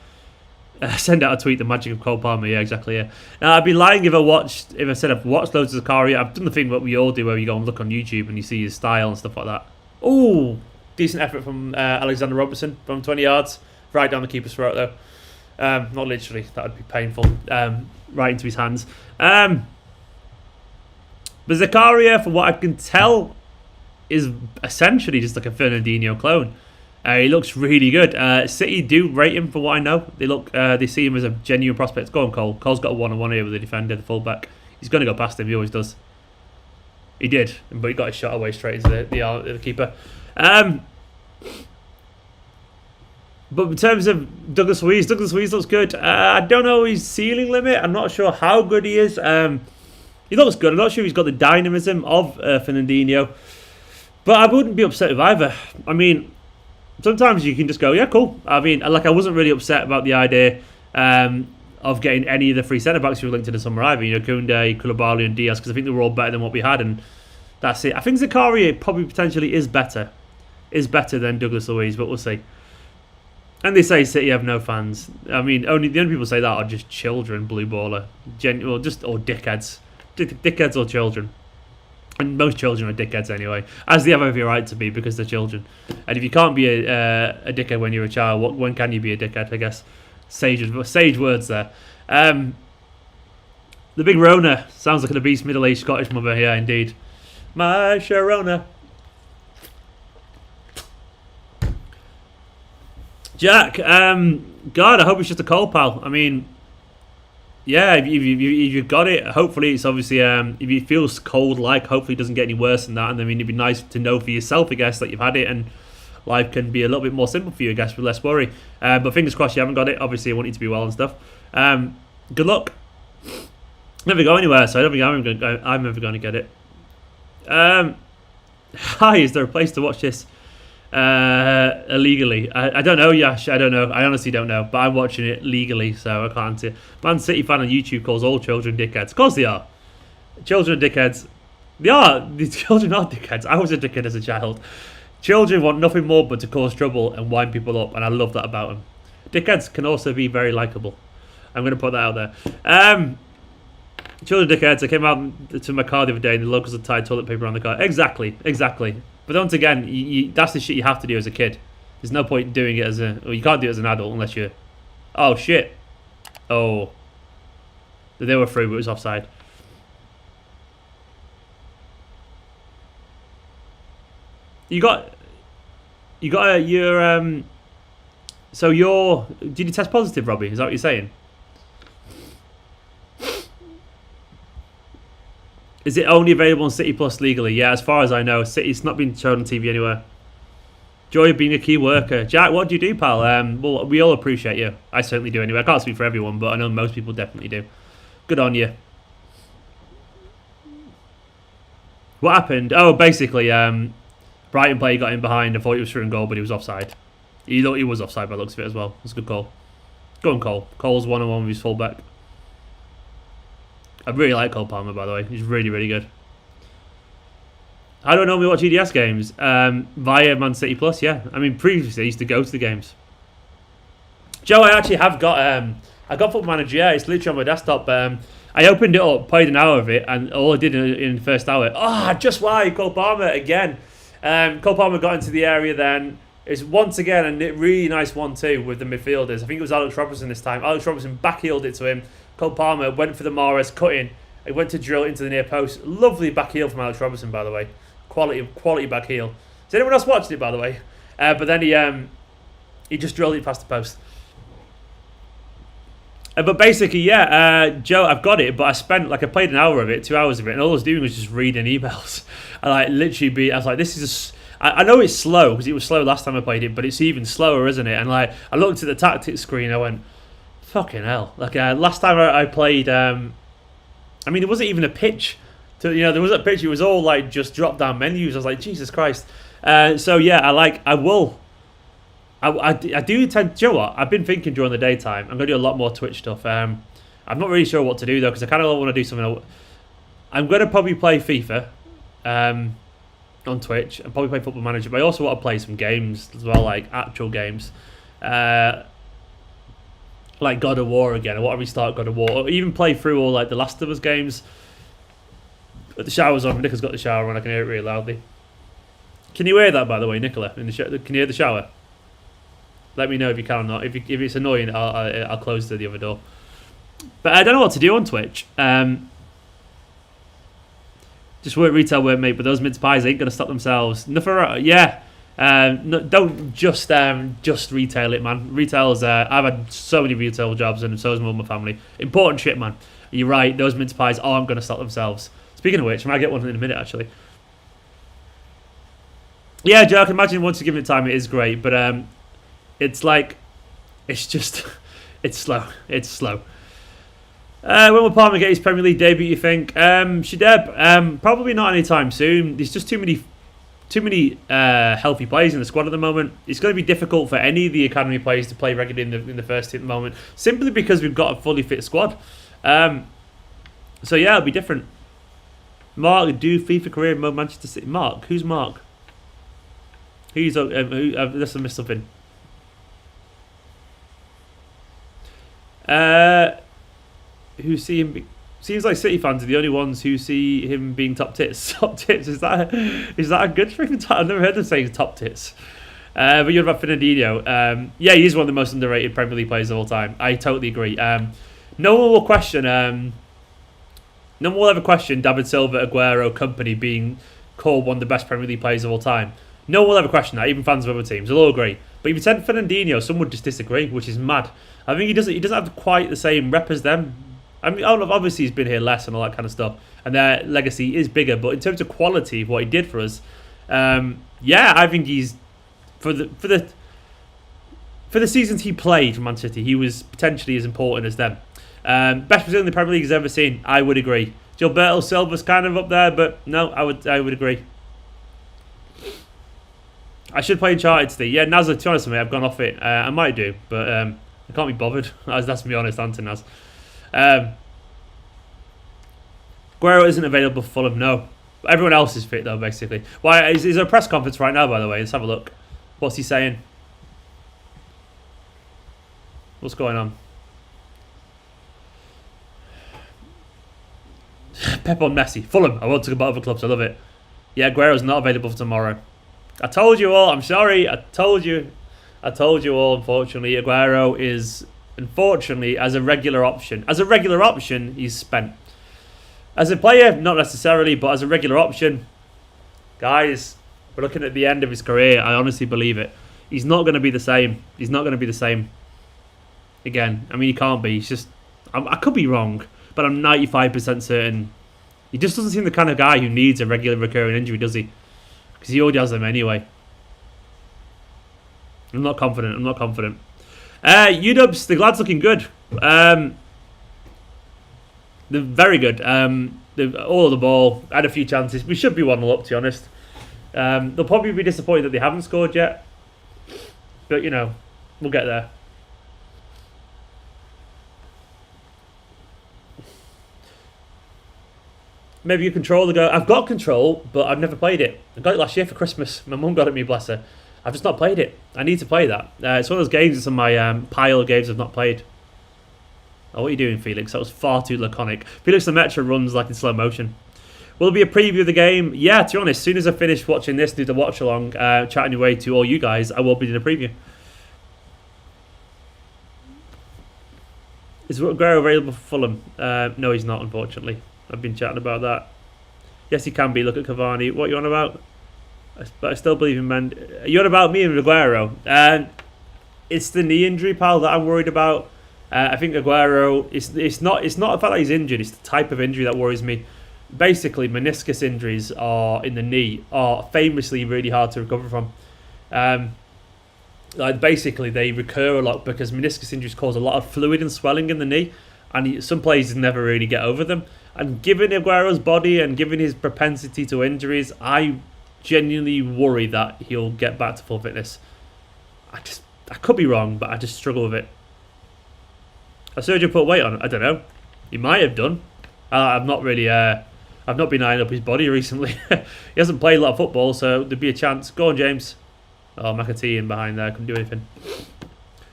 Send out a tweet, the magic of Cole Palmer. Yeah, exactly. Yeah. Now, I'd be lying if I said I've watched loads of Zakaria. I've done the thing that we all do, where you go and look on YouTube and you see his style and stuff like that. Oh, decent effort from Alexander Robertson from 20 yards, right down the keeper's throat though. Not literally, that would be painful. Right into his hands. But Zakaria, from what I can tell, is essentially just like a Fernandinho clone. He looks really good. City do rate him, for what I know. They see him as a genuine prospect. Go on, Cole. Cole's got a one-on-one here with the defender, the fullback. He's going to go past him. He always does. He did, but he got his shot away straight into the keeper. But in terms of Douglas Luiz looks good. I don't know his ceiling limit. I'm not sure how good he is. He looks good. I'm not sure he's got the dynamism of Fernandinho. But I wouldn't be upset with either. I mean, sometimes you can just go, yeah, cool. I mean, like, I wasn't really upset about the idea of getting any of the three centre-backs who were linked to the summer either. You know, Koundé, Koulibaly and Diaz, because I think they were all better than what we had, and that's it. I think Zakaria probably potentially is better than Douglas Luiz, but we'll see. And they say City have no fans. I mean, the only people say that are just children, blue baller, or dickheads. Dickheads or children. And most children are dickheads anyway, as they have every right to be, because they're children. And if you can't be a dickhead when you're a child, when can you be a dickhead, I guess? Sage words there. The big Rona sounds like an obese middle-aged Scottish mother. Yeah, indeed. My Sharona. Jack, God, I hope it's just a cold, pal. I mean, yeah, if you've got it, hopefully it's obviously, if it feels cold, hopefully it doesn't get any worse than that. And I mean, it'd be nice to know for yourself, I guess, that you've had it and life can be a little bit more simple for you, I guess, with less worry. But fingers crossed you haven't got it. Obviously, I want you to be well and stuff. Good luck. Never go anywhere, so I don't think I'm ever going to get it. Hi, is there a place to watch this illegally? I don't know, Yash. I don't know. I honestly don't know. But I'm watching it legally, so I can't see it. Man City fan on YouTube calls all children dickheads. Of course they are. Children are dickheads. They are. The children are dickheads. I was a dickhead as a child. Children want nothing more but to cause trouble and wind people up, and I love that about them. Dickheads can also be very likeable. I'm going to put that out there. Children dickheads. I came out to my car the other day and the locals had tied toilet paper on the car. Exactly. But once again, that's the shit you have to do as a kid. There's no point doing it you can't do it as an adult unless you're... Oh, shit. Oh. They were through, but it was offside. Did you test positive, Robbie? Is that what you're saying? Is it only available on City Plus legally? Yeah, as far as I know, City's not been shown on TV anywhere. Joy of being a key worker. Jack, what do you do, pal? Well, we all appreciate you. I certainly do anyway. I can't speak for everyone, but I know most people definitely do. Good on you. What happened? Oh, basically, Brighton player got in behind. I thought he was through in goal, but he was offside. He was offside by the looks of it as well. That's a good call. Go on, Cole. Cole's one-on-one with his fullback. I really like Cole Palmer, by the way. He's really, really good. How do I normally watch EDS games? Via Man City Plus, yeah. I mean, previously I used to go to the games. Joe, I actually have got... I got Football Manager, yeah. It's literally on my desktop. I opened it up, played an hour of it, and all I did in the first hour... just why? Cole Palmer again. Cole Palmer got into the area then. It's once again a really nice 1-2 with the midfielders. I think it was Alex Robertson this time. Alex Robertson backheeled it to him. Cole Palmer went for the Maresca, cut in. He went to drill into the near post. Lovely back heel from Alex Robertson, by the way. Quality back heel. Has anyone else watched it, by the way? But then he just drilled it past the post. But basically, yeah, Joe, I've got it, but I played an hour of it, 2 hours of it, and all I was doing was just reading emails. I I was like, this is I know it's slow, because it was slow last time I played it, but it's even slower, isn't it? And I looked at the tactics screen, and I went, fucking hell. Last time I played, there wasn't even a pitch. There was a pitch, it was all just drop down menus. I was like, Jesus Christ. So yeah, I do tend, do you know what? I've been thinking during the daytime, I'm going to do a lot more Twitch stuff. I'm not really sure what to do though, because I kind of want to do something. I'm going to probably play FIFA. on Twitch and probably play Football Manager. But I also want to play some games as well, like actual games. Like God of War again. I want to restart God of War. Or even play through all like the Last of Us games. But the shower's on. Nico's got the shower on. I can hear it really loudly. Can you hear that, by the way, Nicola? In the can you hear the shower? Let me know if you can or not. If it's annoying, I'll close the other door. But I don't know what to do on Twitch. Just retail work, mate. But those mince pies ain't gonna stop themselves. Nothing. Yeah. No, don't just retail it, man. Retail's. I've had so many retail jobs, and so has my family. Important shit, man. You're right. Those mince pies aren't gonna stop themselves. Speaking of which, I might get one in a minute, actually. Yeah, Joe, I can imagine once you give it time, it is great. But it's like, it's just, it's slow. It's slow. When will Palmer get his Premier League debut, you think? Shadeb, probably not anytime soon. There's just too many healthy players in the squad at the moment. It's going to be difficult for any of the academy players to play regularly in the first team at the moment, simply because we've got a fully fit squad. So yeah, it'll be different. Mark, do FIFA career mode Manchester City. Mark, who's Mark? Who's unless I missed something. Who see him? Seems like City fans are the only ones who see him being top tits. Top tits, is that a good thing? I've never heard them saying top tits. But you're about Fernandinho. Yeah, he is one of the most underrated Premier League players of all time. I totally agree. No one will question. No one will ever question David Silva, Aguero, Kompany being called one of the best Premier League players of all time. No one will ever question that. Even fans of other teams, they'll all agree. But if you said Fernandinho, some would just disagree, which is mad. I think he doesn't have quite the same rep as them. I mean, obviously he's been here less and all that kind of stuff, and their legacy is bigger. But in terms of quality of what he did for us, yeah, I think he's for the seasons he played for Man City, he was potentially as important as them. Best Brazilian the Premier League has ever seen. I would agree. Gilberto Silva's kind of up there, but no, I would agree. I should play Uncharted today. Yeah, Nazza, to be honest with me, I've gone off it. I might do, but I can't be bothered. That's my honest answer, Naz. Aguero isn't available for Fulham, no. Everyone else is fit, though, basically. Why is there a press conference right now, by the way? Let's have a look. What's he saying? What's going on? Pep on Messi. Fulham. I won't talk about other clubs. I love it. Yeah, Aguero's not available for tomorrow. I told you all. I'm sorry. I told you all, unfortunately. Aguero is, unfortunately, as a regular option. As a regular option, he's spent. As a player, not necessarily, but as a regular option, guys, we're looking at the end of his career. I honestly believe it. He's not going to be the same. He's not going to be the same again. I mean, he can't be. He's just, I could be wrong, but I'm 95% certain. He just doesn't seem the kind of guy who needs a regular recurring injury, does he? Because he already has them anyway. I'm not confident. UWs, the lad's looking good. They're very good. All of the ball. Had a few chances. We should be 1-0 up, to be honest. They'll probably be disappointed that they haven't scored yet. But, you know, we'll get there. Maybe you control the go. I've got control, but I've never played it. I got it last year for Christmas. My mum got it me, bless her. I've just not played it. I need to play that. It's one of those games that's on my pile of games I've not played. Oh, what are you doing, Felix? That was far too laconic. Felix the Metro runs like in slow motion. Will there be a preview of the game? Yeah, to be honest, as soon as I finish watching this, do the watch along, chatting away to all you guys, I will be doing a preview. Is Aguero available for Fulham? No, he's not, unfortunately. I've been chatting about that. Yes, he can be. Look at Cavani. What are you on about? But I still believe in man. Are you on about me and Aguero? It's the knee injury, pal, that I'm worried about. I think Aguero, it's not the fact that he's injured, it's the type of injury that worries me. Basically, meniscus injuries in the knee are famously really hard to recover from. Basically, they recur a lot because meniscus injuries cause a lot of fluid and swelling in the knee, and some players never really get over them. And given Aguero's body and given his propensity to injuries, I genuinely worry that he'll get back to full fitness. I could be wrong, but I just struggle with it. Has Sergio put weight on? I don't know. He might have done. I've not really I've not been eyeing up his body recently. He hasn't played a lot of football, so there'd be a chance. Go on, James. Oh, McAtee in behind there. Couldn't do anything.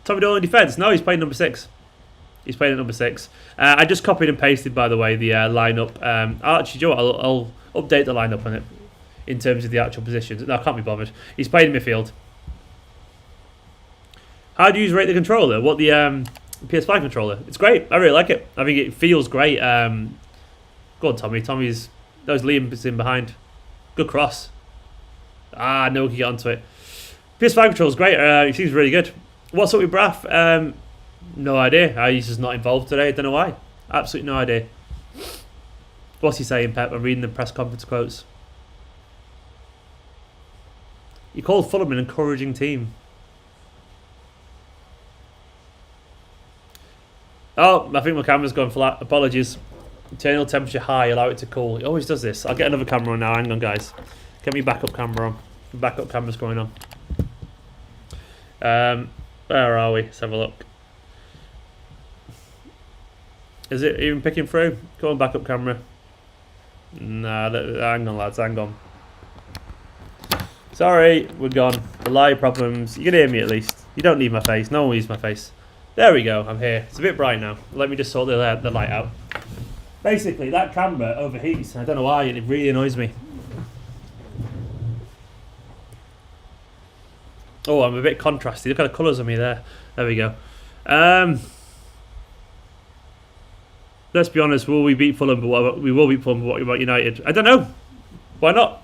Tommy Doyle in defence. No, he's playing number 6. He's playing at number 6. I just copied and pasted, by the way, the lineup. Actually, Joe, I'll update the lineup on it in terms of the actual positions. No, I can't be bothered. He's playing in midfield. How do you rate the controller? What the PS5 controller? It's great. I really like it. I think it feels great. Go on, Tommy. Those Liam's in behind. Good cross. No one can get onto it. PS5 controller's great. It seems really good. What's up with Braff? No idea. He's just not involved today. I don't know why. Absolutely no idea. What's he saying, Pep? I'm reading the press conference quotes. You called Fulham an encouraging team. Oh, I think my camera's gone flat. Apologies. Internal temperature high, allow it to cool. It always does this. I'll get another camera on now. Hang on, guys. Get me backup camera on. Backup camera's going on. Where are we? Let's have a look. Is it even picking through? Go on, backup camera. Nah, hang on, lads. Hang on. Sorry, we're gone. The live problems. You can hear me at least. You don't need my face. No one needs my face. There we go. I'm here. It's a bit bright now. Let me just sort the light out. Basically, that camera overheats. I don't know why. It really annoys me. Oh, I'm a bit contrasty. Look at the colours on me there. There we go. Let's be honest. Will we beat Fulham? But we will beat Fulham. But what about United? I don't know. Why not?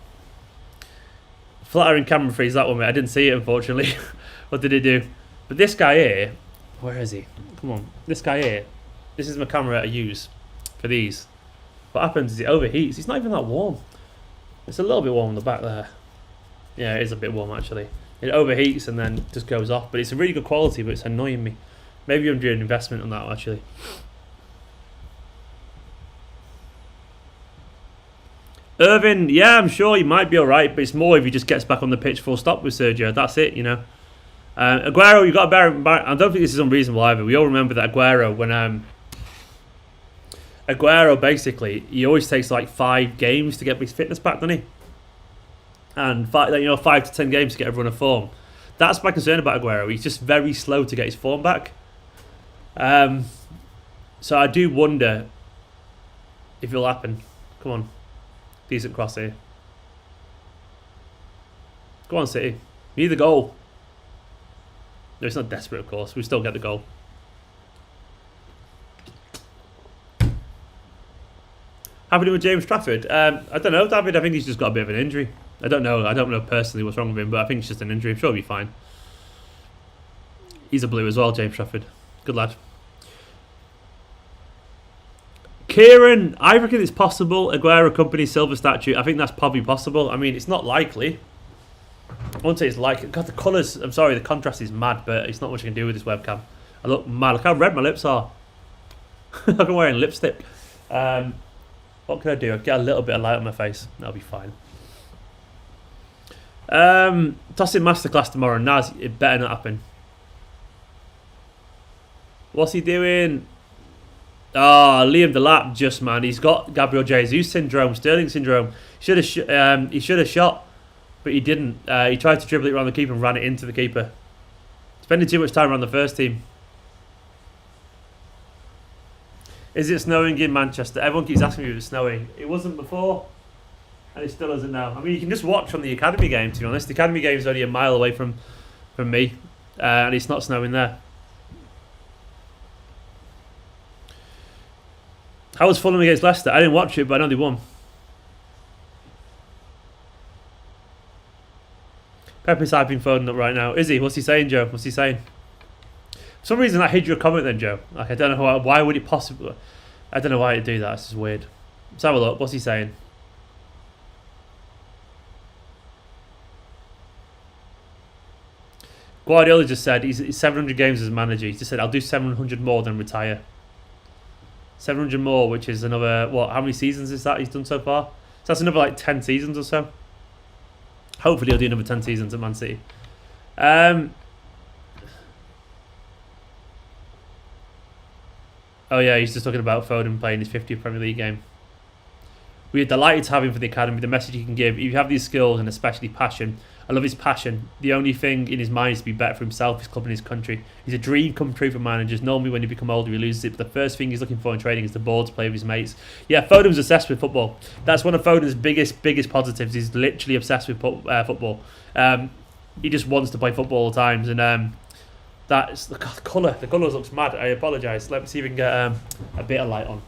Flattering camera freeze that one, mate. I didn't see it, unfortunately. What did it do? But this guy here, where is he? Come on. This guy here. This is my camera I use for these. What happens is it overheats. It's not even that warm. It's a little bit warm on the back there. Yeah, it is a bit warm actually. It overheats and then just goes off. But it's a really good quality, but it's annoying me. Maybe I'm doing an investment on that actually. Irvin, yeah, I'm sure he might be alright, but it's more if he just gets back on the pitch full stop with Sergio. That's it, you know. Aguero, you've got to bear in mind, I don't think this is unreasonable either. We all remember that Aguero, when Aguero basically, he always takes like 5 games to get his fitness back, doesn't he? And 5 to 10 games to get everyone a form. That's my concern about Aguero. He's just very slow to get his form back. So I do wonder if it'll happen. Come on. Decent cross here. Go on, City. We need the goal. No, it's not desperate, of course. We still get the goal. Happening with James Trafford? I don't know, David. I think he's just got a bit of an injury. I don't know. I don't know personally what's wrong with him, but I think it's just an injury. I'm sure he'll be fine. He's a blue as well, James Trafford. Good lad. Kieran, I reckon it's possible. Aguero Kompany silver statue. I think that's probably possible. I mean, it's not likely. I won't say it's likely. God, the colours. I'm sorry, the contrast is mad, but it's not much I can do with this webcam. I look mad. Look how red my lips are. Like I'm wearing lipstick. What can I do? I'll get a little bit of light on my face. That'll be fine. Tossing masterclass tomorrow. Naz, it better not happen. What's he doing? Liam Delap, just man, he's got Gabriel Jesus syndrome, Sterling syndrome. He should have shot, but he didn't. He tried to dribble it around the keeper and ran it into the keeper. Spending too much time around the first team. Is it snowing in Manchester? Everyone keeps asking me if it's snowing. It wasn't before, and it still isn't now. I mean, you can just watch from the academy game. To be honest, the academy game is only a mile away from me, and it's not snowing there. How was Fulham against Leicester? I didn't watch it, but I know they won. Pepper's hyping phone up right now. Is he? What's he saying, Joe? What's he saying? For some reason, I hid your comment then, Joe. Like, I don't know why would it possibly... I don't know why it'd do that. It's just weird. Let's have a look. What's he saying? Guardiola just said he's 700 games as manager. He just said, I'll do 700 more than retire. 700 more, which is another, what, how many seasons is that he's done so far? So that's another like 10 seasons or so. Hopefully he'll do another 10 seasons at Man City. Oh yeah, he's just talking about Foden playing his 50th Premier League game. We are delighted to have him for the academy. The message he can give, if you have these skills and especially passion. I love his passion. The only thing in his mind is to be better for himself, his club and his country. He's a dream come true for managers. Normally when you become older he loses it, but the first thing he's looking for in training is the ball to play with his mates. Yeah, Foden's obsessed with football. That's one of Foden's biggest positives. He's literally obsessed with football. He just wants to play football all the times, and that's the colour. The colours looks mad. I apologise. Let me see if we can get a bit of light on.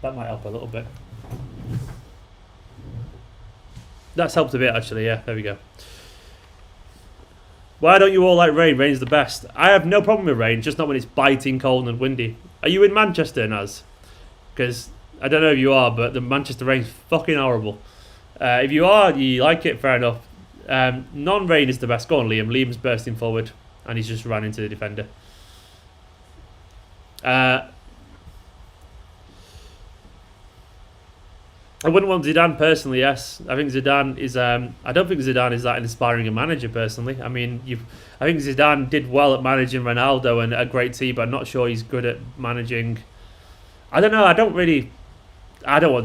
That might help a little bit. That's helped a bit actually, yeah, there we go. Why don't you all like rain? Rain's the best. I have no problem with rain, just not when it's biting cold and windy. Are you in Manchester, Naz? Because I don't know if you are, but the Manchester rain's fucking horrible. If you are, you like it, fair enough. Non-rain is the best. Go on, Liam. Liam's bursting forward and he's just ran into the defender. I wouldn't want Zidane personally. Yes, I think Zidane is. I don't think Zidane is that inspiring a manager personally. I mean, I think Zidane did well at managing Ronaldo and a great team, but I'm not sure he's good at managing. I don't know. I don't want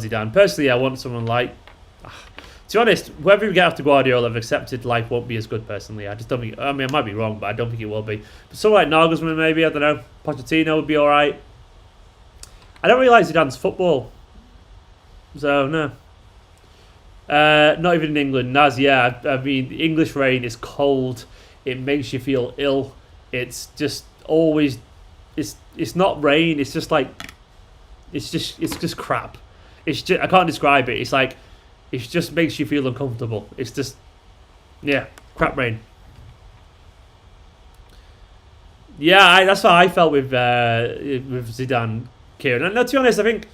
Zidane personally. I want someone like. To be honest, whoever we get after Guardiola, I've accepted life won't be as good personally. I just don't think. I mean, I might be wrong, but I don't think it will be. But someone like Nagelsmann, maybe, I don't know. Pochettino would be all right. I don't really like Zidane's football. So, no. Not even in England. Naz, yeah. I mean, the English rain is cold. It makes you feel ill. It's just always... It's not rain. It's just like... It's just crap. It's just... I can't describe it. It's like... It just makes you feel uncomfortable. It's just... Yeah. Crap rain. Yeah, that's how I felt with Zidane, Kieran. And to be honest, I think...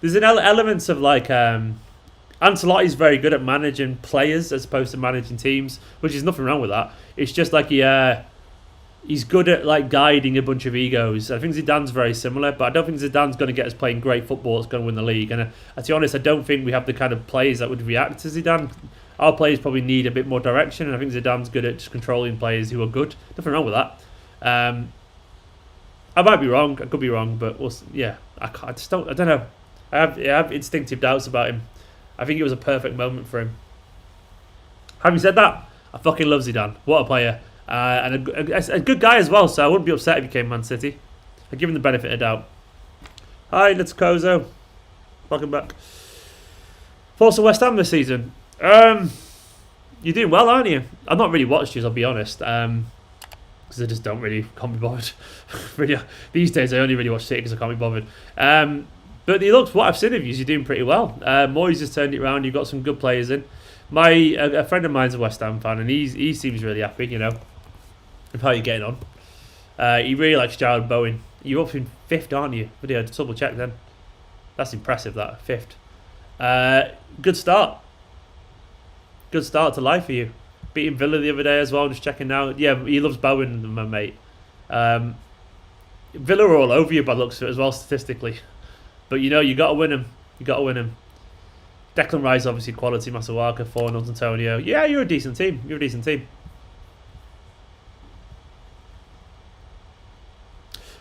There's an elements of like Ancelotti's very good at managing players as opposed to managing teams, which is nothing wrong with that. It's just like he's good at like guiding a bunch of egos. I think Zidane's very similar, but I don't think Zidane's going to get us playing great football that's going to win the league. And to be honest, I don't think we have the kind of players that would react to Zidane. Our players probably need a bit more direction, and I think Zidane's good at just controlling players who are good. Nothing wrong with that. I might be wrong. I could be wrong, but yeah, I don't know. I have instinctive doubts about him. I think it was a perfect moment for him. Having said that, I fucking love Zidane. What a player. And a good guy as well, so I wouldn't be upset if he came Man City. I give him the benefit of doubt. Hi, Little Kozo. Welcome back. Thoughts of West Ham this season? You're doing well, aren't you? I've not really watched you, I'll be honest. Because I just can't be bothered. Really, these days I only really watch City because I can't be bothered. But what I've seen of you, you're doing pretty well. Moyes has turned it around. You've got some good players in. A friend of mine's a West Ham fan, and he seems really happy, you know, with how you're getting on. He really likes Jared Bowen. You're up in 5th, aren't you? But yeah, double check then. That's impressive, that 5th. Good start. Good start to life for you. Beating Villa the other day as well. Just checking now. Yeah, he loves Bowen, my mate. Villa are all over you by the looks of it as well, statistically. But you know, you got to win him. Declan Rice, obviously, quality. Masuaka, Fornals, Antonio. Yeah, you're a decent team.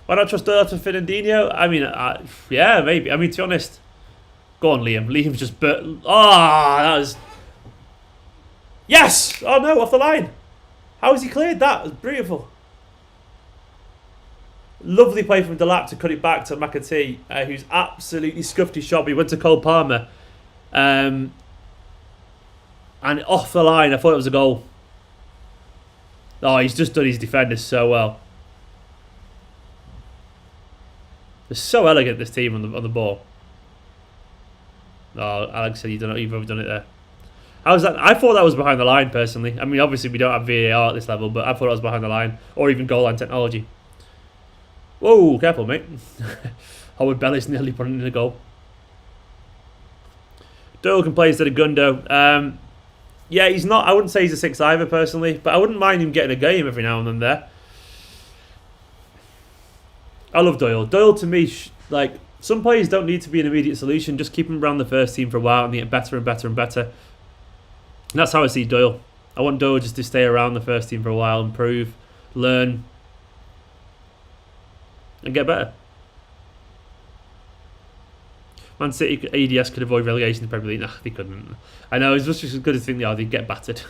Why not trust Doyle to Fernandinho? I mean, yeah, maybe. I mean, to be honest, go on, Liam. Liam's just that was... Yes! Oh no, off the line. How has he cleared that? It was beautiful. Lovely play from Delap to cut it back to McAtee, who's absolutely scuffed his shot. He went to Cole Palmer. And off the line, I thought it was a goal. Oh, he's just done his defenders so well. They're so elegant, this team, on the ball. Oh, Alex said you've overdone it there. How's that? I thought that was behind the line, personally. I mean, obviously we don't have VAR at this level, but I thought it was behind the line. Or even goal line technology. Whoa, careful, mate. Howard Bellis nearly put it in the goal. Doyle can play instead of Gundo. Yeah, he's not. I wouldn't say he's a 6 either, personally, but I wouldn't mind him getting a game every now and then there. I love Doyle. Doyle, to me, like, some players don't need to be an immediate solution. Just keep him around the first team for a while and get better and better and better. And that's how I see Doyle. I want Doyle just to stay around the first team for a while, improve, learn, and get better. Man City EDS could avoid relegation in the Premier League. Nah, they couldn't. I know, it's just as good as think they are. They'd get battered.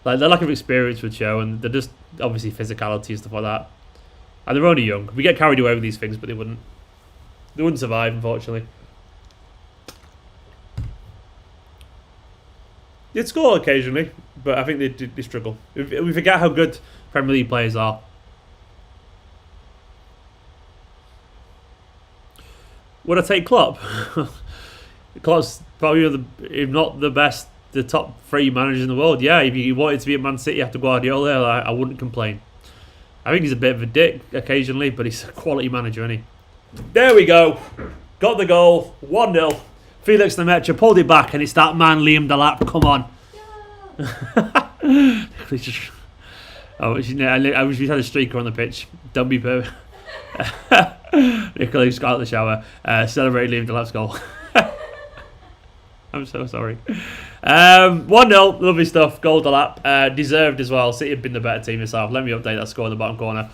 Like, their lack of experience would show, and they're just, obviously, physicality and stuff like that. And they're only young. We get carried away with these things, but they wouldn't. They wouldn't survive, unfortunately. They'd score occasionally, but I think they struggle. We forget how good Premier League players are. Would I take Klopp? Klopp's probably, if not the best, the top 3 managers in the world. Yeah, if you wanted to be at Man City after Guardiola, I wouldn't complain. I think he's a bit of a dick occasionally, but he's a quality manager, isn't he? There we go. Got the goal. 1-0. Felix Lemaitre pulled it back, and it's that man, Liam Delap. Come on. Yeah. I wish we had a streaker on the pitch. Don't be perfect. Nicola just got out of the shower, celebrated Liam Delap's goal. I'm so sorry. 1-0, lovely stuff. Goal Delap, deserved as well. City have been the better team yourself. Let me update that score in the bottom corner.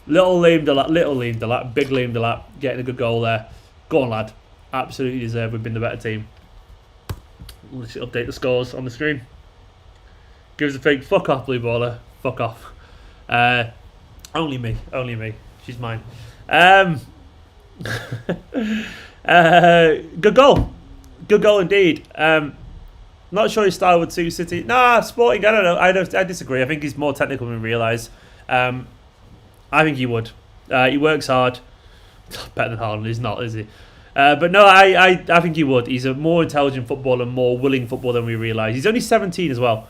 Little Liam Delap, big Liam Delap, getting a good goal there. Go on, lad. Absolutely deserved. We've been the better team. Let's update the scores on the screen. Give us a fake. Fuck off, blue baller. Fuck off. Only me. She's mine. Good goal. Good goal indeed. Not sure his style would suit City. Nah, Sporting, I don't know. I disagree. I think he's more technical than we realise. I think he would. He works hard. Better than Haaland. He's not, is he? But no, I think he would. He's a more intelligent footballer, more willing footballer than we realise. He's only 17 as well.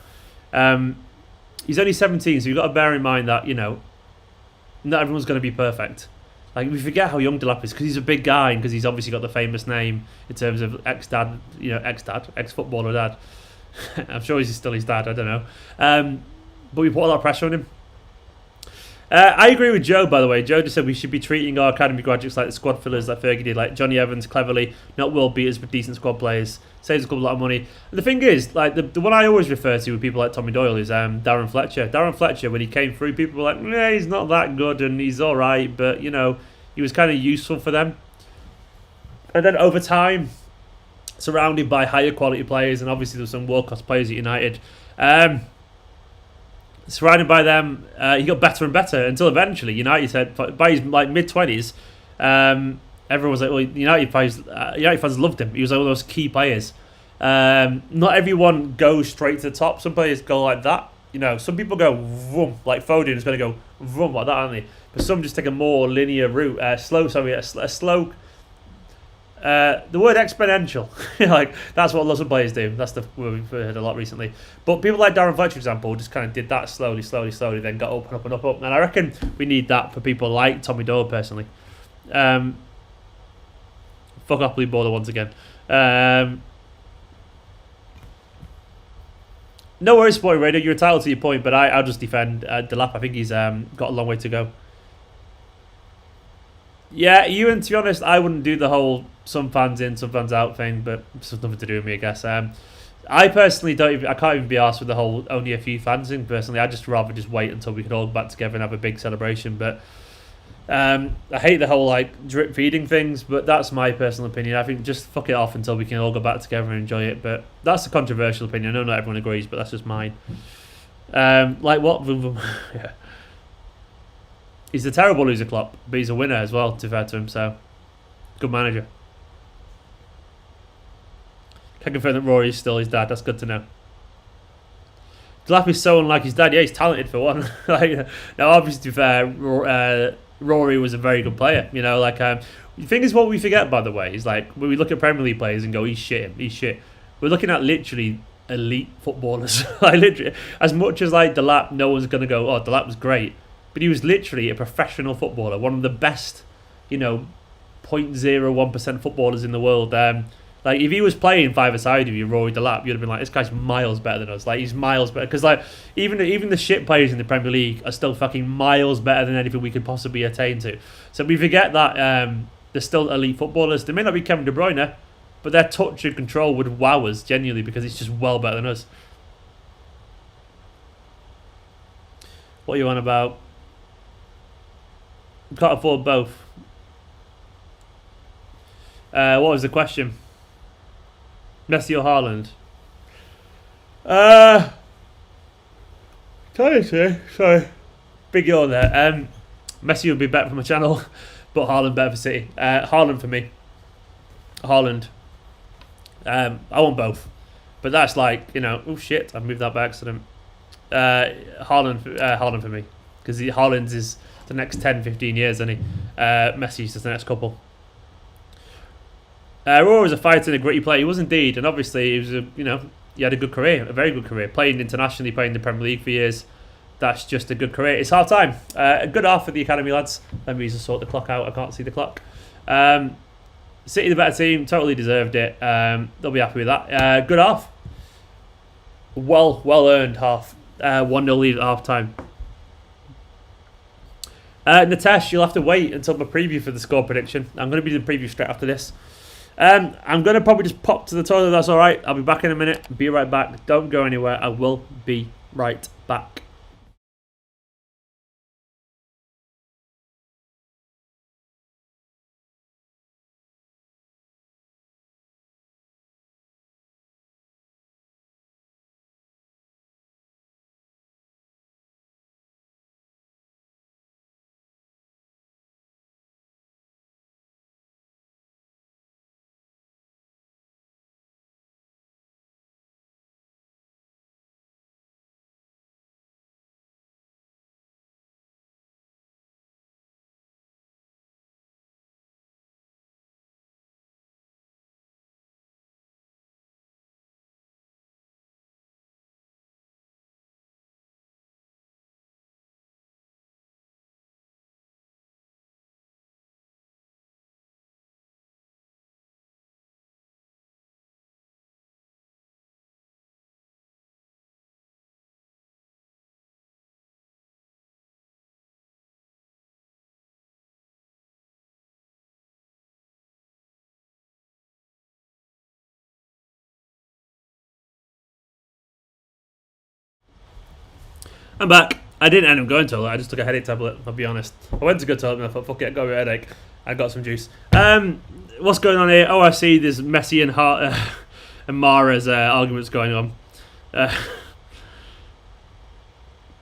He's only 17, so you've got to bear in mind that, not everyone's going to be perfect. Like, we forget how young Delap is because he's a big guy and because he's obviously got the famous name in terms of ex-footballer dad. I'm sure he's still his dad, I don't know. But we put a lot of pressure on him. I agree with Joe, by the way. Joe just said we should be treating our academy graduates like the squad fillers like Fergie did, like Johnny Evans, cleverly, not world beaters but decent squad players. Saves a couple lot of money. And the thing is, like the one I always refer to with people like Tommy Doyle is Darren Fletcher. Darren Fletcher, when he came through, people were like, nah, he's not that good and he's all right, but he was kind of useful for them. And then over time, surrounded by higher quality players, and obviously there's some world class players at United. Surrounded by them, he got better and better until eventually United said by his mid-20s, everyone was like, well, United fans loved him. He was like one of those key players. Not everyone goes straight to the top. Some players go like that. Some people go vroom, like Foden is going to go vroom like that, aren't they? But some just take a more linear route, a slow. The word exponential, that's what lots of players do. That's the word we've heard a lot recently. But people like Darren Fletcher, for example, just kind of did that slowly, then got up and up and up. And I reckon we need that for people like Tommy Doyle, personally. Fuck off, blue baller once again. No worries, Sporting Radio. You're entitled to your point, but I'll just defend Delap. I think he's got a long way to go. Yeah, to be honest, I wouldn't do the whole some fans in, some fans out thing, but it's nothing to do with me, I guess. I personally I can't even be arsed with the whole only a few fans in. Personally, I'd just rather just wait until we could all get back together and have a big celebration. But I hate the whole drip feeding things, but that's my personal opinion. I think just fuck it off until we can all go back together and enjoy it. But that's a controversial opinion. I know not everyone agrees, but that's just mine. What? Yeah. He's a terrible loser, Klopp, but he's a winner as well, to be fair to him, so good manager. Can confirm that Rory is still his dad. That's good to know. Delap is so unlike his dad. Yeah, he's talented for one. Now, obviously, to be fair, Rory was a very good player. The thing is, what we forget, by the way, is when we look at Premier League players and go, he's shit. We're looking at literally elite footballers. Literally, as much as Delap, no one's gonna go, oh, Delap was great. But he was literally a professional footballer, one of the best, 0.01% footballers in the world. If he was playing five-a-side with you, Rory Delap, you'd have been like, this guy's miles better than us. He's miles better. Because, even the shit players in the Premier League are still fucking miles better than anything we could possibly attain to. So we forget that they're still elite footballers. They may not be Kevin De Bruyne, but their touch and control would wow us, genuinely, because it's just well better than us. What are you on about? Can't afford both. What was the question? Messi or Haaland? Can I say? Sorry. Big yawn there. Messi would be better for my channel, but Haaland better for City. Haaland for me. Haaland. I want both. But that's like, you know, oh shit, I moved that by accident. Haaland for me. Because Haaland is the next 10, 15 years, isn't he? Messi's just the next couple. Roar was a fighter and a gritty player. He was indeed, and obviously he was he had a good career, a very good career, playing internationally, playing in the Premier League for years. That's just a good career. It's half time. A good half for the academy lads. Let me just sort the clock out. I can't see the clock. City the better team, totally deserved it. They'll be happy with that. Good half. Well earned half. 1-0 lead at half time. Natesh, you'll have to wait until my preview for the score prediction. I'm going to be doing the preview straight after this. I'm going to probably just pop to the toilet, that's alright. I'll be back in a minute. Be right back. Don't go anywhere. I will be right back. I'm back. I didn't end up going to the toilet. I just took a headache tablet, I'll be honest. I went to go to the toilet and I thought, fuck it, I got a headache. I got some juice. What's going on here? Oh, I see there's Messi and Mara's arguments going on.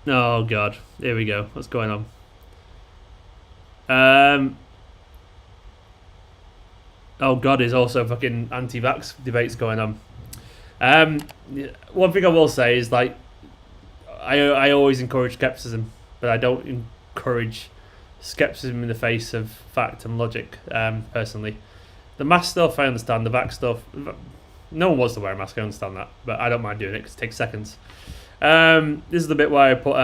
Oh, God. Here we go. What's going on? Oh, God, there's also fucking anti-vax debates going on. One thing I will say is, like, I always encourage skepticism, but I don't encourage skepticism in the face of fact and logic, personally. The mask stuff, I understand. The vax stuff, no one wants to wear a mask, I understand that, but I don't mind doing it because it takes seconds. This is the bit where I put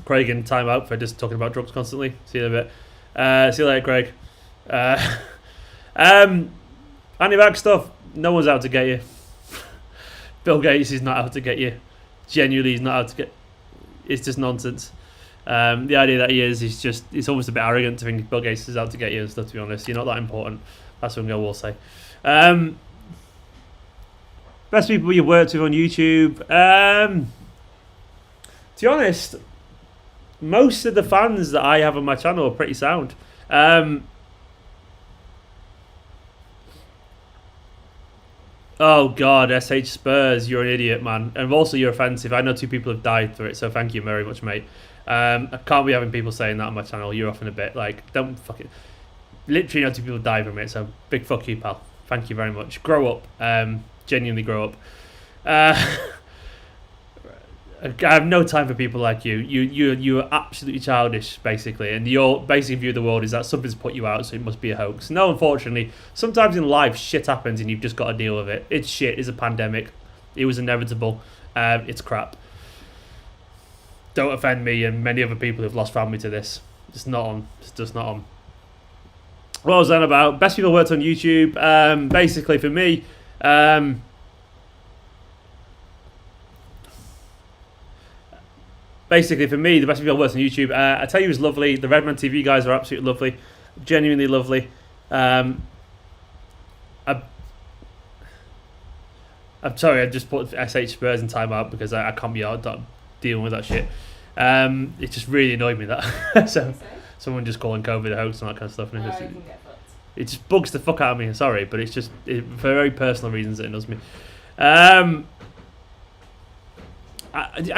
Craig in timeout for just talking about drugs constantly. See you in a bit. See you later, Craig. Anti-vax stuff, no one's out to get you. Bill Gates is not out to get you. Genuinely, he's not out to get. It's just nonsense. The idea that he is just, it's almost a bit arrogant to think Bill Gates is out to get you and stuff, to be honest. You're not that important. That's what I will say. Best people you've worked with on YouTube. To be honest, most of the fans that I have on my channel are pretty sound. Oh God, SH Spurs, you're an idiot, man. And also you're offensive. I know 2 people have died for it, so thank you very much, mate. I can't be having people saying that on my channel. You're off in a bit. Like, don't fucking... Literally know 2 people died from it, so big fuck you, pal. Thank you very much. Grow up. Genuinely grow up. I have no time for people like you. You are absolutely childish, basically, and your basic view of the world is that something's put you out, so it must be a hoax. No, unfortunately, sometimes in life shit happens and you've just got to deal with it. It's shit. It's a pandemic. It was inevitable. It's crap. Don't offend me and many other people who've lost family to this. It's not on. It's just not on. What was that about? Best people worked on YouTube. Basically, for me. Basically, for me, the best people works on YouTube. I tell you, it's lovely. The Redman TV guys are absolutely lovely, genuinely lovely. I'm sorry, I just put SH Spurs in timeout because I can't be out dealing with that shit. It just really annoyed me that. So someone just calling COVID a hoax and that kind of stuff. And It just bugs the fuck out of me. Sorry, but it's just for very personal reasons it annoys me. I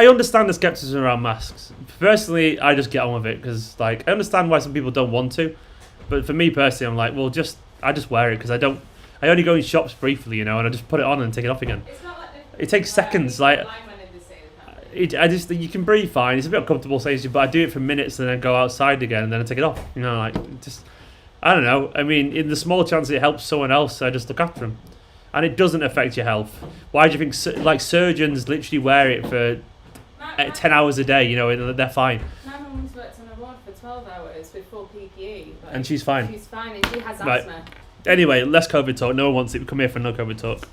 understand the skepticism around masks. Personally, I just get on with it because, like, I understand why some people don't want to, but for me personally, I'm like, well, I just wear it because I only go in shops briefly, you know, and I just put it on and take it off again. It's not like it takes seconds, like. You can breathe fine. It's a bit uncomfortable, says you, but I do it for minutes and then go outside again and then I take it off. You know, like just I don't know. I mean, in the small chance it helps someone else, I just look after them, and it doesn't affect your health. Why do you think like surgeons literally wear it for 10 hours a day? You know, and they're fine. My mum once worked on a ward for 12 hours with full PPE, and she's fine. She's fine, and she has asthma. Right. Anyway, less COVID talk. No one wants it. We come here for no COVID talk.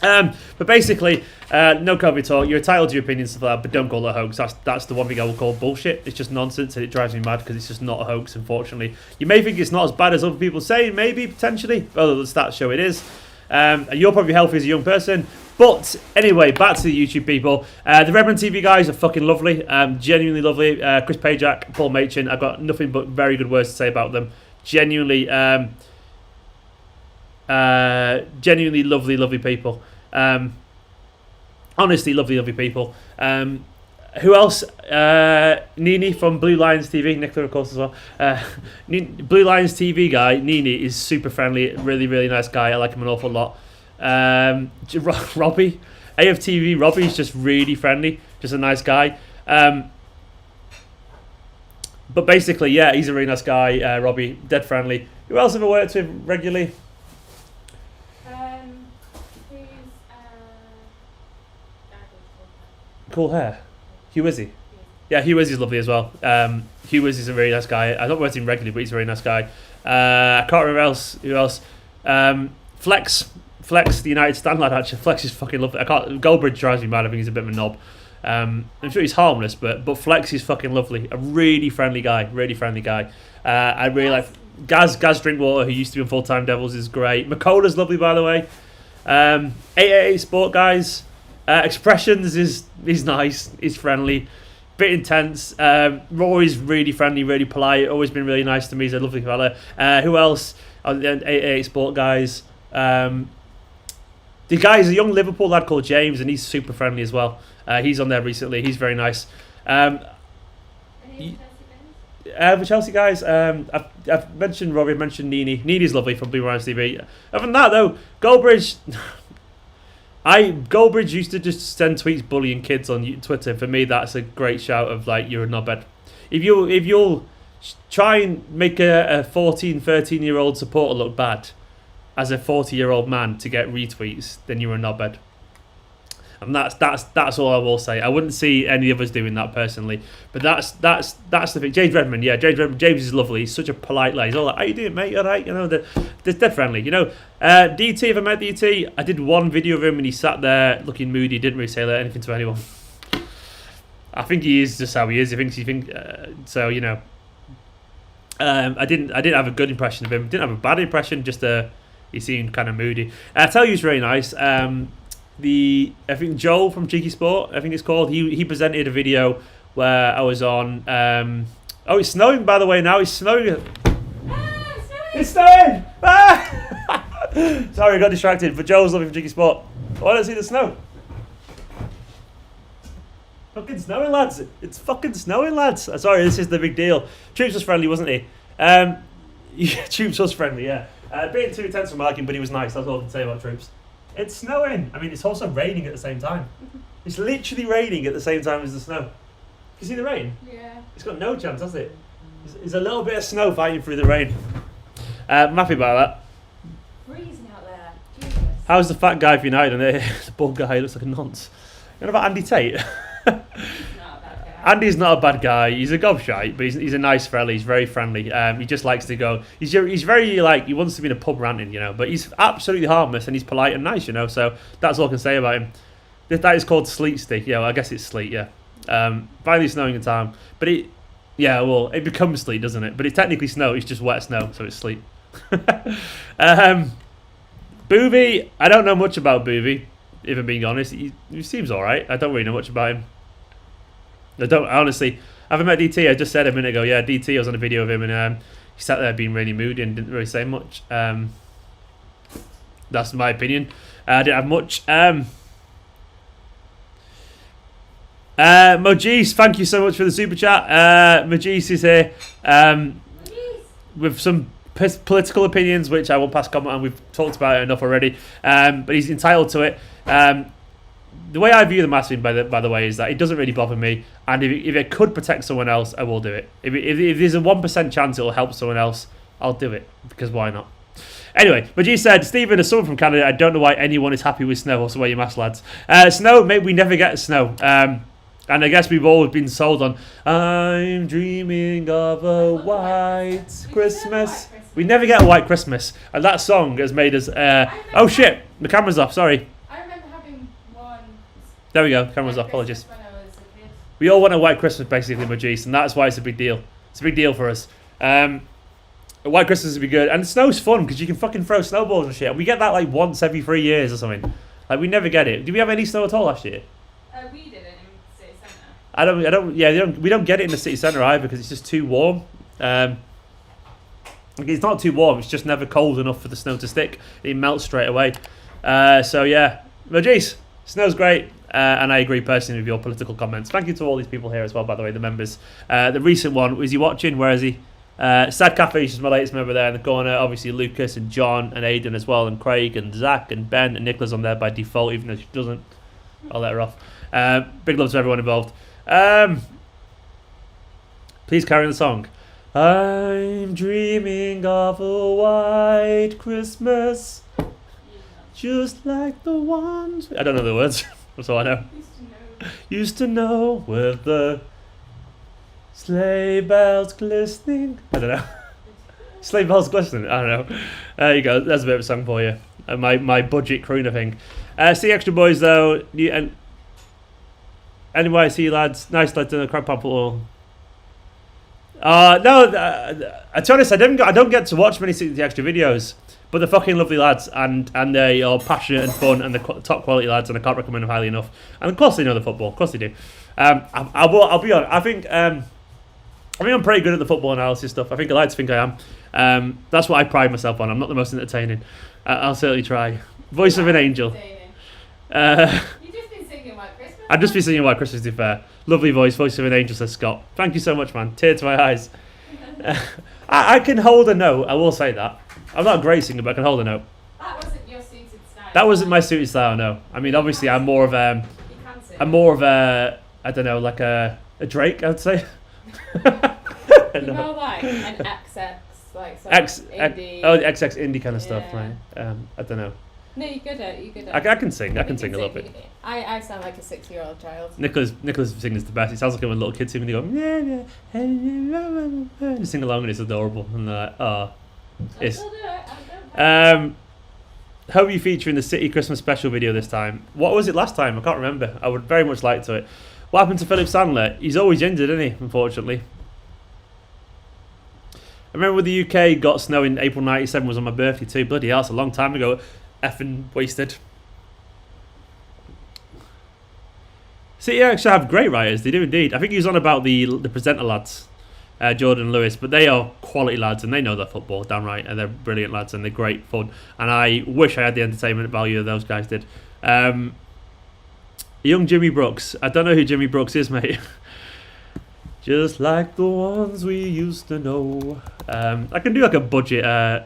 But basically, no COVID talk. You're entitled to your opinions, stuff like that, but don't call it a hoax. That's the one thing I will call bullshit. It's just nonsense, and it drives me mad because it's just not a hoax. Unfortunately, you may think it's not as bad as other people say. Maybe potentially, although the stats show it is. You're probably healthy as a young person. But anyway, back to the YouTube people. The Redmond TV guys are fucking lovely. Genuinely lovely. Chris Pajak, Paul Machin. I've got nothing but very good words to say about them. Genuinely lovely people. Honestly, lovely people. Who else? Nini from Blue Lions TV. Nicola, of course, as well. Blue Lions TV guy, Nini, is super friendly. Really nice guy. I like him an awful lot. Robbie, AFTV Robbie's just really friendly. Just a nice guy. But basically, yeah, he's a really nice guy. Robbie, dead friendly. Who else have I worked with regularly? Cool hair. Hugh Izzy. Yeah, Hugh Izzy's lovely as well. Hugh Izzy's a really nice guy. I'm not working him regularly, but he's a very nice guy. I can't remember who else. Flex, the United Stand lad, actually. Flex is fucking lovely. Goldbridge drives me mad. I think he's a bit of a knob. I'm sure he's harmless, but Flex is fucking lovely. A really friendly guy. I really like Gaz Drinkwater, who used to be on Full Time Devils, is great. Macola's lovely, by the way. 888 Sport guys. Expressions is nice. He's friendly. Bit intense. Rory's really friendly, really polite. Always been really nice to me. He's a lovely fella. Who else? The 888 Sport guys. The guy's a young Liverpool lad called James, and he's super friendly as well. He's on there recently. He's very nice. The Chelsea guys, I've mentioned Robbie, I've mentioned Nini. Nini's lovely from Blue Lions TV. Other than that, though, Goldbridge used to just send tweets bullying kids on Twitter. For me, that's a great shout of, like, you're a knobhead. If you'll try and make a 14, 13-year-old supporter look bad as a 40-year-old man to get retweets, then you're a knobhead. And that's all I will say. I wouldn't see any of us doing that personally, but that's the thing. James Redmond, James is lovely. He's such a polite lad. He's all like, "How you doing, mate? You all right?" You know, they're dead friendly. You know, DT. If I met DT, I did one video of him and he sat there looking moody. Didn't really say anything to anyone. I think he is just how he is. So you know. I didn't have a good impression of him. Didn't have a bad impression. Just he seemed kind of moody. I tell you, he's really nice. I think Joel from Cheeky Sport, I think it's called. He presented a video where I was on. It's snowing, by the way. Now it's snowing. It's snowing. Sorry, I got distracted. But Joel's loving from Cheeky Sport. Oh, I don't see the snow. Fucking snowing, lads. It's fucking snowing, lads. Sorry, this is the big deal. Troops was friendly, wasn't he? Troops was friendly, yeah. Being too intense for my liking, but he was nice. That's all I can say about Troops. It's snowing. I mean, it's also raining at the same time. It's literally raining at the same time as the snow. You see the rain? Yeah. It's got no chance, has it? There's a little bit of snow fighting through the rain. I'm happy about that. Freezing out there. Jesus. How's the fat guy for United? And the bald guy looks like a nonce. You know about Andy Tate? Andy's not a bad guy. He's a gobshite, but he's a nice fella. He's very friendly. He just likes to go. He's very, like, he wants to be in a pub ranting, you know. But he's absolutely harmless and he's polite and nice, you know. So that's all I can say about him. That is called sleet stick. Yeah, well, I guess it's sleet. Yeah. Finally snowing in time, but it becomes sleet, doesn't it? But it's technically snow. It's just wet snow, so it's sleet. Boovy, I don't know much about Boovy, if I'm being honest. He seems all right. I don't really know much about him. I haven't met DT. I just said a minute ago, yeah, DT, I was on a video of him, and he sat there being really moody and didn't really say much. That's my opinion. I didn't have much. Mojis, thank you so much for the super chat. Mojis is here with some political opinions, which I won't pass comment on. We've talked about it enough already, but he's entitled to it. The way I view the mask by the way, is that it doesn't really bother me, and if it could protect someone else, I will do it. If there's a 1% chance it will help someone else, I'll do it, because why not? Anyway, but you said, Stephen, as someone from Canada, I don't know why anyone is happy with snow. Also, wear your mask, lads. Snow, mate, we never get snow. And I guess we've always been sold on, I'm dreaming of a white Christmas. We never get a white Christmas. And that song has made us... oh, shit. The camera's off. Sorry. I remember having one... There we go. Camera's off. Apologies. When I was a kid. We all want a white Christmas, basically, Majis, and that's why it's a big deal. It's a big deal for us. A white Christmas would be good. And the snow's fun, because you can fucking throw snowballs and shit. And we get that, like, once every 3 years or something. Like, we never get it. Did we have any snow at all last year? We didn't in City Centre. We don't get it in the city centre either, because it's just too warm. It's not too warm, it's just never cold enough for the snow to stick. It melts straight away. So yeah, but geez, snow's great, and I agree personally with your political comments. Thank you to all these people here as well, by the way, the members. The recent one, is he watching? Where is he? Sad Cafe is my latest member there in the corner. Obviously Lucas and John and Aidan as well, and Craig and Zach and Ben and Nicola's on there by default, even though she doesn't. I'll let her off. Big love to everyone involved. Please carry on the song. I'm dreaming of a white Christmas, just like the ones... I don't know the words, that's all I know. Used to know with the sleigh bells glistening. I don't know. Sleigh bells glistening, I don't know. There you go, there's a bit of a song for you. My budget crooner thing. See Extra Boys though. Anyway, see you lads. Nice lads in the crab pamphlet. No, to be honest, I don't get to watch many City Extra videos, but they're fucking lovely lads, and they are passionate and fun, and they're top quality lads, and I can't recommend them highly enough. And of course they know the football, of course they do. I'll be honest. I think I'm pretty good at the football analysis stuff. I like to think I am. That's what I pride myself on. I'm not the most entertaining. I'll certainly try. Voice of an angel. I've just been singing White Christmas, to be fair. Lovely voice of an angel, says Scott. Thank you so much, man. Tear to my eyes. I can hold a note, I will say that. I'm not a great singer, but I can hold a note. That wasn't your suited style. That wasn't my suited style, no. I mean, obviously, I'm more of a, I don't know, like a Drake, I'd say. You're more like an XX, like some indie. Oh, the XX indie kind of stuff, like, I don't know. No, you're good at it. I can sing. I can sing a little bit. I sound like a 6-year-old child. Nicholas singing is the best. It sounds like when little kids sing and they go, yeah. They sing along and it's adorable. And they're like, oh. Hope you feature in the City Christmas special video this time. What was it last time? I can't remember. I would very much like to it. What happened to Philip Sandler? He's always injured, isn't he? Unfortunately. I remember when the UK got snow in April '97 was on my birthday too. Bloody hell, it's a long time ago. Effing wasted. City actually have great writers. They do indeed. I think he was on about the presenter lads, Jordan and Lewis, but they are quality lads and they know their football downright, and they're brilliant lads and they're great fun. And I wish I had the entertainment value that those guys did. Young Jimmy Brooks. I don't know who Jimmy Brooks is, mate. Just like the ones we used to know. I can do like a budget.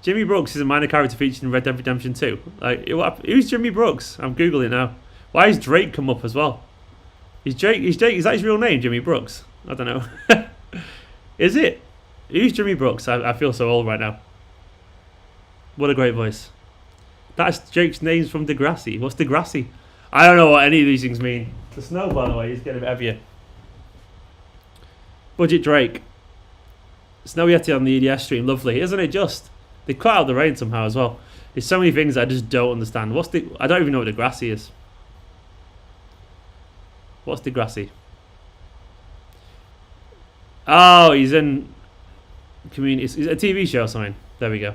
Jimmy Brooks is a minor character featured in Red Dead Redemption 2. Like, who's Jimmy Brooks? I'm googling it now. Why has Drake come up as well? Is Drake? Is that his real name, Jimmy Brooks? I don't know. Is it? Who's Jimmy Brooks? I feel so old right now. What a great voice. That's Drake's names from Degrassi. What's Degrassi? I don't know what any of these things mean. The snow, by the way, is getting a bit heavier. Budget Drake. Snow Yeti on the EDS stream. Lovely, isn't it just? They cut out the rain somehow as well. There's so many things I just don't understand. I don't even know what Degrassi is. What's Degrassi? Oh, he's in Community. It's a TV show or something. There we go.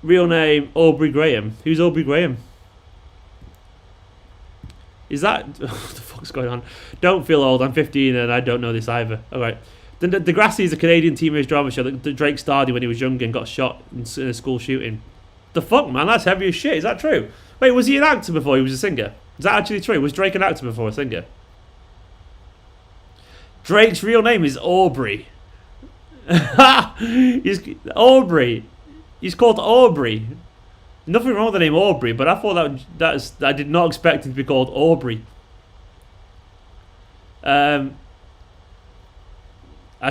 Real name, Aubrey Graham. Who's Aubrey Graham? Is that... what the fuck's going on? Don't feel old. I'm 15 and I don't know this either. All right. The Degrassi is a Canadian teenage drama show that Drake starred in when he was young and got shot in a school shooting. The fuck, man? That's heavy as shit. Is that true? Wait, was he an actor before he was a singer? Is that actually true? Was Drake an actor before a singer? Drake's real name is Aubrey. Aubrey. He's called Aubrey. Nothing wrong with the name Aubrey, but I thought I did not expect him to be called Aubrey. I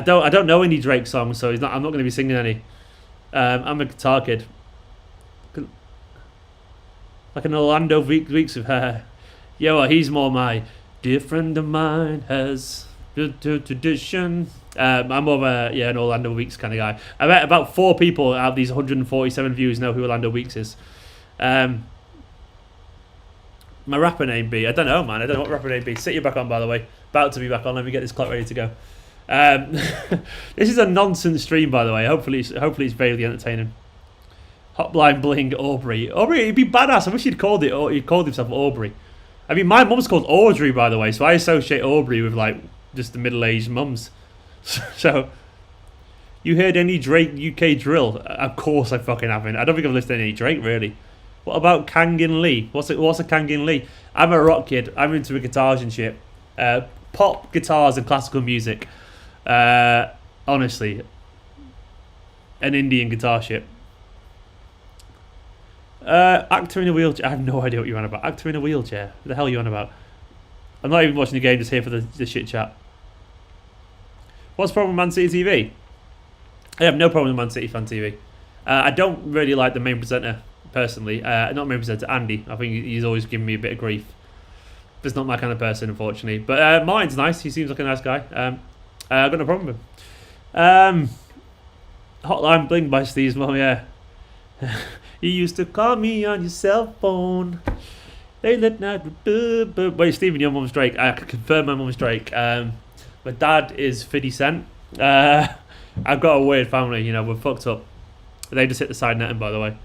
don't know any Drake songs, so I'm not going to be singing any. I'm a guitar kid. Like an Orlando Weeks of hair. Yeah, well, he's more my dear friend of mine has tradition. I'm more of an Orlando Weeks kind of guy. I bet about 4 people out of these 147 views know who Orlando Weeks is. My rapper name be? I don't know, man. I don't know what rapper name be. Sit you back on, by the way. About to be back on. Let me get this clock ready to go. This is a nonsense stream, by the way. Hopefully it's vaguely entertaining. Hotline Bling Aubrey. Aubrey, it'd be badass. I wish he'd called himself Aubrey. I mean, my mum's called Audrey, by the way, so I associate Aubrey with like just the middle-aged mums. So, you heard any Drake UK drill? Of course I fucking haven't. I don't think I've listened to any Drake, really. What about Kangin Lee? What's a Kangin Lee? I'm a rock kid. I'm into guitars and shit. Pop, guitars, and classical music. Honestly. An Indian guitar shit. Actor in a wheelchair. I have no idea what you're on about. Actor in a wheelchair. What the hell are you on about? I'm not even watching the game, just here for the shit chat. What's the problem with Man City TV? I have no problem with Man City Fan TV. I don't really like the main presenter, personally. Not main presenter, Andy. I think he's always giving me a bit of grief. He's not my kind of person, unfortunately. But Martin's nice. He seems like a nice guy. I've got no problem with him. Hotline Bling by Steve's mum, yeah. You used to call me on your cell phone. They let not. Wait, Stephen, your mum's Drake. I can confirm my mum's Drake. My dad is 50 Cent. I've got a weird family, you know, we're fucked up. They just hit the side netting, by the way.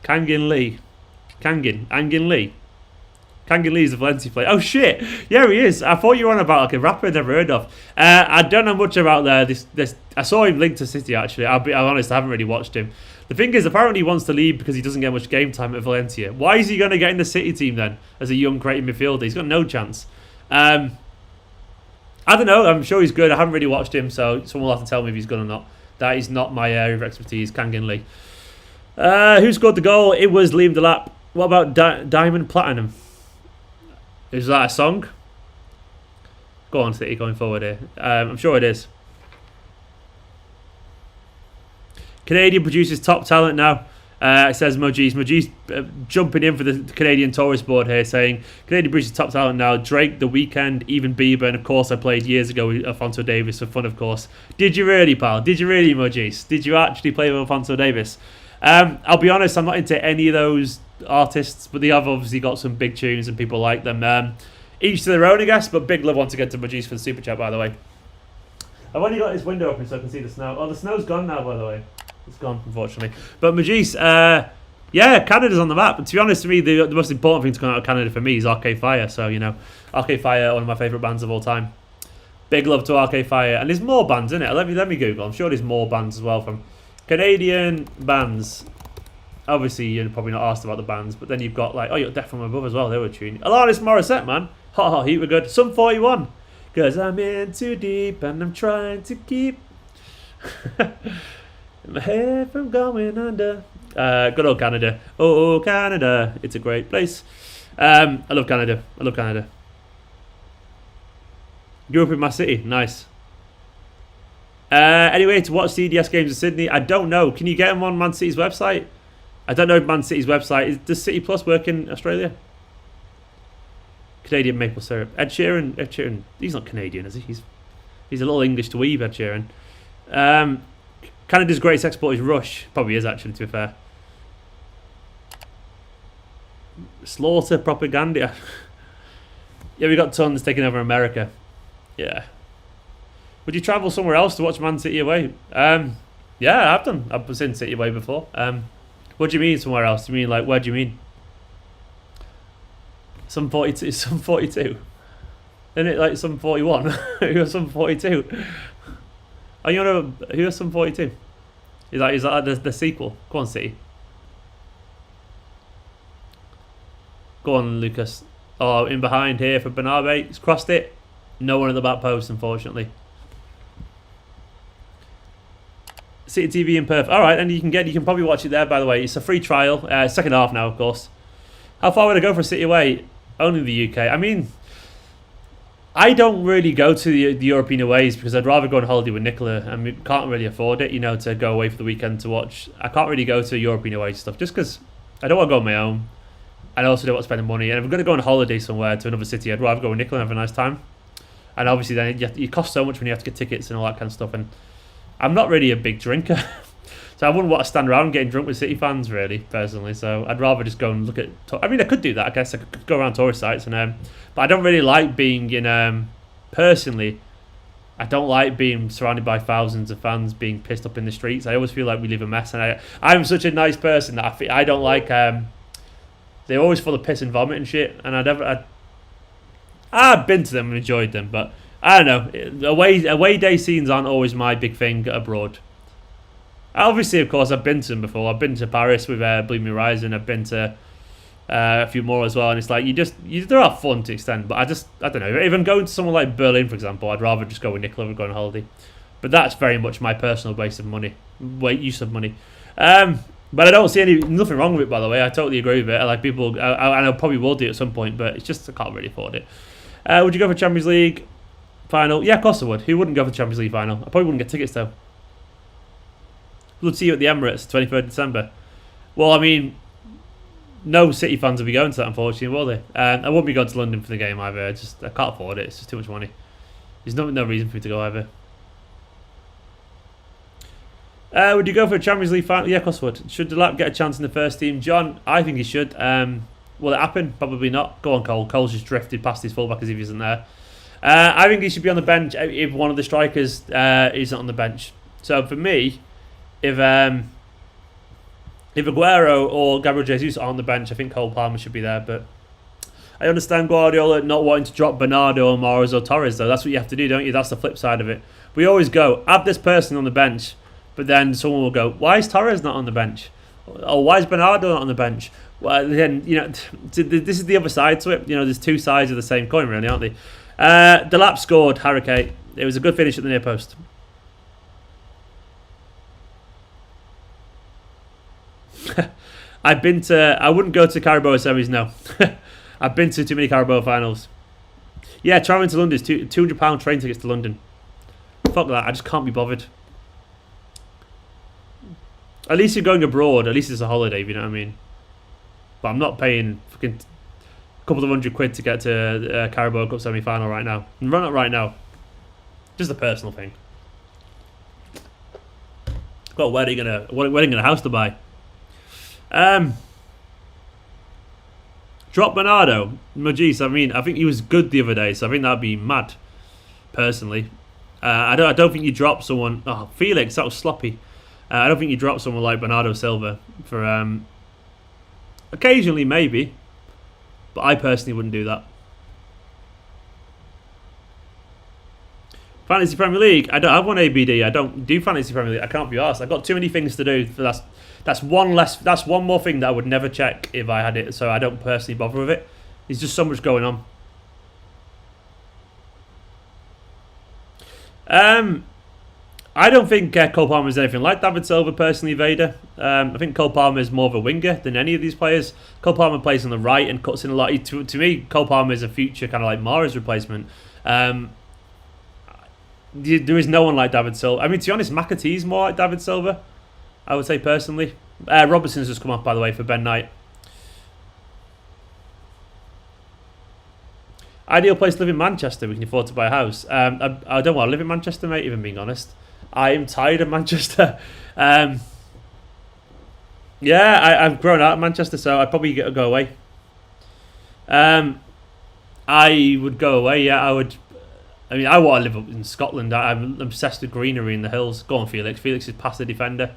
Angin Lee. Kangin Lee's a Valencia player. Oh shit! Yeah, he is. I thought you were on about like a rapper I'd never heard of. I don't know much about this. I saw him linked to City actually. I'm honest, I haven't really watched him. The thing is, apparently he wants to leave because he doesn't get much game time at Valencia. Why is he going to get in the City team then as a young creative midfielder? He's got no chance. I don't know. I'm sure he's good. I haven't really watched him, so someone will have to tell me if he's good or not. That is not my area of expertise. Kangin Lee. Who scored the goal? It was Liam Delap. What about Diamond Platinum? Is that a song? Go on, City, going forward here. I'm sure it is. Canadian produces top talent now. It says Mojis. Mojis jumping in for the Canadian Tourist Board here, saying Canadian produces top talent now. Drake, The Weeknd, even Bieber, and of course I played years ago with Alphonso Davies for fun, of course. Did you really, pal? Did you really, Mojis? Did you actually play with Alphonso Davies? I'll be honest, I'm not into any of those artists, but they have obviously got some big tunes and people like them. Each to their own, I guess, but big love once again to Mojis for the super chat, by the way. I've only got this window open so I can see the snow. Oh, the snow's gone now, by the way. It's gone, unfortunately. But Mojis, yeah, Canada's on the map. And to be honest, to me, the most important thing to come out of Canada for me is Arcade Fire. So, you know, Arcade Fire, one of my favourite bands of all time. Big love to Arcade Fire. And there's more bands, isn't it? Let me Google. I'm sure there's more bands as well from Canadian bands. Obviously, you're probably not asked about the bands, but then you've got like, oh, you've got Death From Above as well. They were tuning. Alanis Morissette, man. Hot, heat were good. Sum 41. Because I'm in too deep and I'm trying to keep my head from going under. Good old Canada. Oh, Canada. It's a great place. I love Canada. Grew up in my city. Nice. Anyway, to watch the EDS games in Sydney, I don't know. Can you get them on Man City's website? I don't know if Man City's website. Does City Plus work in Australia? Canadian maple syrup. Ed Sheeran. He's not Canadian, is he? He's a little English to weave, Ed Sheeran. Canada's greatest export is Rush. Probably is, actually, to be fair. Slaughter propaganda. Yeah, we got tons taking over America. Yeah. Would you travel somewhere else to watch Man City away? Yeah, I've done. I've seen City away before. What do you mean somewhere else? Do you mean like, where do you mean? Some 42. Some 42. Isn't it like some 41? Who has some 42? Oh, you know who has some 42? Is that the sequel? Go on, City. Go on, Lucas. Oh, in behind here for Bernabé. He's crossed it. No one at the back post, unfortunately. City TV in Perth. All right, and you can probably watch it there. By the way, it's a free trial. Second half now, of course. How far would I go for a City away? Only the UK. I mean, I don't really go to the European aways because I'd rather go on holiday with Nicola, and we can't really afford it, to go away for the weekend to watch. I can't really go to European away stuff just because I don't want to go on my own. I also don't want to spend money. And if I'm going to go on holiday somewhere to another city, I'd rather go with Nicola and have a nice time. And obviously then you cost so much when you have to get tickets and all that kind of stuff. And I'm not really a big drinker. So I wouldn't want to stand around getting drunk with City fans, really, personally. So I'd rather just go and look at... I mean, I could do that, I guess. I could go around tourist sites. But I don't really like being in... personally, I don't like being surrounded by thousands of fans being pissed up in the streets. I always feel like we leave a mess. And I'm such a nice person that I don't like... they're always full of piss and vomit and shit. And I've been to them and enjoyed them. But I don't know. Away day scenes aren't always my big thing abroad. Obviously, of course, I've been to them before. I've been to Paris with Bleed Me Rising. I've been to a few more as well. And it's like, they're all fun to extent. But I don't know. If I'm going to somewhere like Berlin, for example, I'd rather just go with Nicola and go on holiday. But that's very much my personal use of money. But I don't see nothing wrong with it, by the way. I totally agree with it. I like people, and I probably will do it at some point, but it's just I can't really afford it. Would you go for Champions League final? Yeah, of course I would. Who wouldn't go for Champions League final? I probably wouldn't get tickets though. We'll see you at the Emirates, 23rd December. Well, I mean, no City fans will be going to that, unfortunately, will they? I won't be going to London for the game either. I can't afford it. It's just too much money. There's no reason for me to go either. Would you go for a Champions League final? Yeah, of course I would. Should Delap get a chance in the first team? John, I think he should. Will it happen? Probably not. Go on, Cole. Cole's just drifted past his fullback as if he isn't there. I think he should be on the bench if one of the strikers isn't on the bench. So for me, if Aguero or Gabriel Jesus are on the bench, I think Cole Palmer should be there. But I understand Guardiola not wanting to drop Bernardo or Mares or Torres, though. That's what you have to do, don't you? That's the flip side of it. We always go, have this person on the bench, but then someone will go, why is Torres not on the bench? Or why is Bernardo not on the bench? Well, then, this is the other side to it. There's two sides of the same coin, really, aren't they? Delap scored, Harricane. It was a good finish at the near post. I wouldn't go to Carabao semis, no. I've been to too many Carabao finals. Yeah, travelling to London is £200 train tickets to London. Fuck that, I just can't be bothered. At least you're going abroad, at least it's a holiday, if you know what I mean. But I'm not paying fucking a couple of £100 to get to Carabao Cup semi-final right now. Not right now. Just a personal thing. Got a wedding and a house to buy. Drop Bernardo. Jeez, I mean, I think he was good the other day, so I think that'd be mad. Personally, I don't think you drop someone. Oh, Felix, that was sloppy. I don't think you drop someone like Bernardo Silva for. Occasionally, maybe, but I personally wouldn't do that. Fantasy Premier League. I've won ABD. I don't do Fantasy Premier League. I can't be arsed. I've got too many things to do. That's one less. That's one more thing that I would never check if I had it. So I don't personally bother with it. There's just so much going on. I don't think Cole Palmer is anything like David Silva, personally, Vader. I think Cole Palmer is more of a winger than any of these players. Cole Palmer plays on the right and cuts in a lot. To me, Cole Palmer is a future kind of like Mares replacement. There is no one like David Silva. I mean, to be honest, McAtee is more like David Silva, I would say, personally. Robertson's just come off, by the way, for Ben Knight. Ideal place to live in Manchester. We can afford to buy a house. I don't want to live in Manchester, mate, even being honest. I am tired of Manchester. Yeah, I've grown out of Manchester, so I'd probably go away. I would go away, yeah, I would. I mean, I want to live up in Scotland. I'm obsessed with greenery in the hills. Go on, Felix. Felix is past the defender.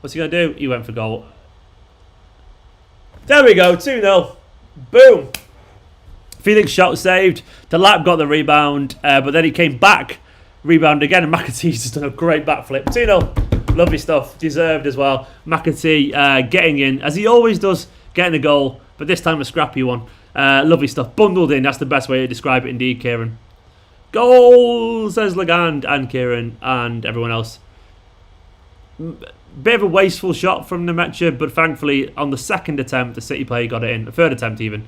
What's he going to do? He went for goal. There we go, 2-0. Boom. Felix shot saved. Delap got the rebound, but then he came back, rebound again, and McAtee's just done a great backflip. 2-0. Lovely stuff. Deserved as well. McAtee getting in, as he always does, getting a goal, but this time a scrappy one. Lovely stuff. Bundled in, that's the best way to describe it indeed, Kieran. Goal, says Legand and Kieran and everyone else. Bit of a wasteful shot from Nemecha, but thankfully on the second attempt, the City player got it in. The third attempt even.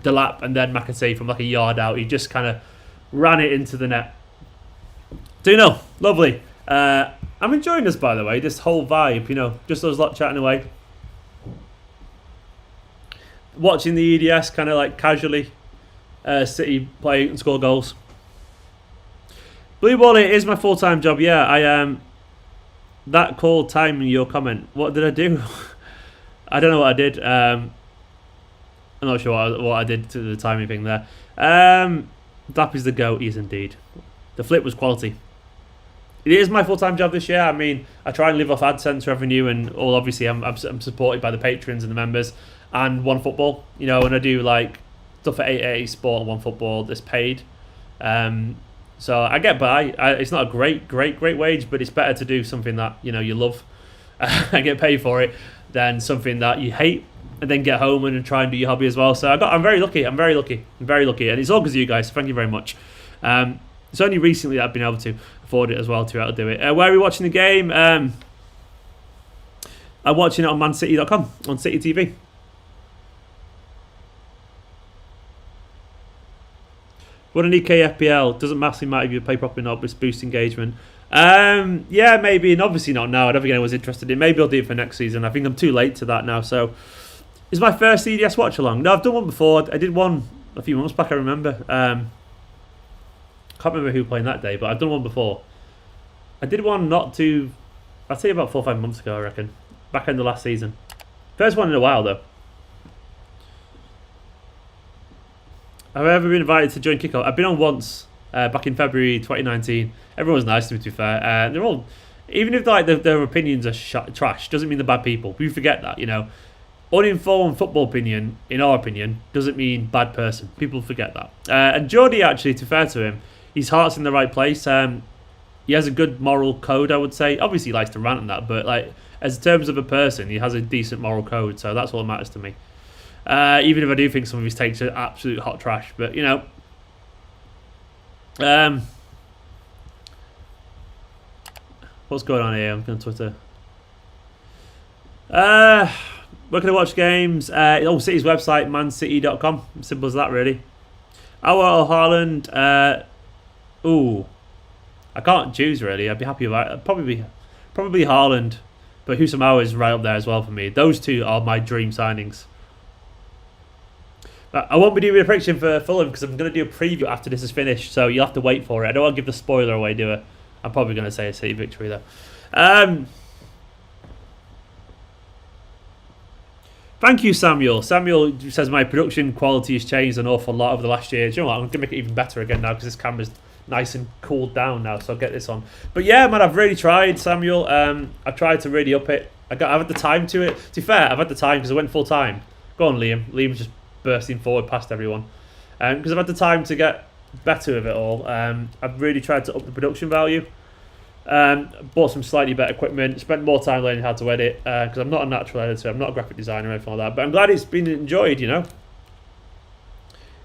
Delap and then McAtee from like a yard out. He just kind of ran it into the net. 2-0. Lovely. I'm enjoying this, by the way, this whole vibe, you know, just us lot chatting away. Watching the EDS kind of like casually. City play and score goals. Blue Ball, it is my full-time job. Yeah, I that called timing your comment. What did I do? I don't know what I did. I'm not sure what I did to the timing thing there. That is the goat. He is indeed. The flip was quality. It is my full-time job this year. I mean, I try and live off AdSense revenue, and all obviously I'm supported by the patrons and the members and OneFootball. You know, and I do like stuff at 880 Sport and OneFootball that's paid. So I get by. It's not a great wage, but it's better to do something that, you know, you love and get paid for it than something that you hate and then get home and try and do your hobby as well. So I'm very lucky. I'm very lucky, and it's all because of you guys. Thank you very much. It's only recently that I've been able to afford it as well to be able to do it. Where are we watching the game? I'm watching it on mancity.com on City TV. What an EKFPL doesn't massively matter if you play properly or not, but it's boost engagement. Yeah, maybe, and obviously not now. I don't think anyone's interested in. Maybe I'll do it for next season. I think I'm too late to that now. So, it's my first EDS watch along. No, I've done one before. I did one a few months back. I remember. Can't remember who playing that day, but I've done one before. I did one I'd say about 4 or 5 months ago. I reckon, back in the last season. First one in a while though. Have I ever been invited to join Kickoff? I've been on once, back in February 2019. Everyone's nice to me, to be fair. They're all, even if like their opinions are trash, doesn't mean they're bad people. We forget that, you know. Uninformed football opinion, in our opinion, doesn't mean bad person. People forget that. And Geordie, actually, to be fair to him, his heart's in the right place. He has a good moral code, I would say. Obviously, he likes to rant and that, but like as in terms of a person, he has a decent moral code. So that's all that matters to me. Even if I do think some of his takes are absolute hot trash, but you know, what's going on here? I'm going to Twitter. We're going to watch games. City's website, mancity.com. Simple as that, really. Our Haaland. I can't choose really. I'd be happy with that. Probably Haaland, but Husam is right up there as well for me. Those two are my dream signings. I won't be doing a prediction for Fulham because I'm going to do a preview after this is finished, so you'll have to wait for it. I don't want to give the spoiler away, do I? I'm probably going to say a City victory, though. Thank you, Samuel. Samuel says my production quality has changed an awful lot over the last year. Do you know what? I'm going to make it even better again now because this camera's nice and cooled down now, so I'll get this on. But yeah, man, I've really tried, Samuel. I've tried to really up it. I've had the time to it. To be fair, I've had the time because I went full time. Go on, Liam. Liam's just bursting forward past everyone. Because I've had the time to get better with it all. I've really tried to up the production value. Bought some slightly better equipment. Spent more time learning how to edit because I'm not a natural editor. I'm not a graphic designer or anything like that. But I'm glad it's been enjoyed, you know.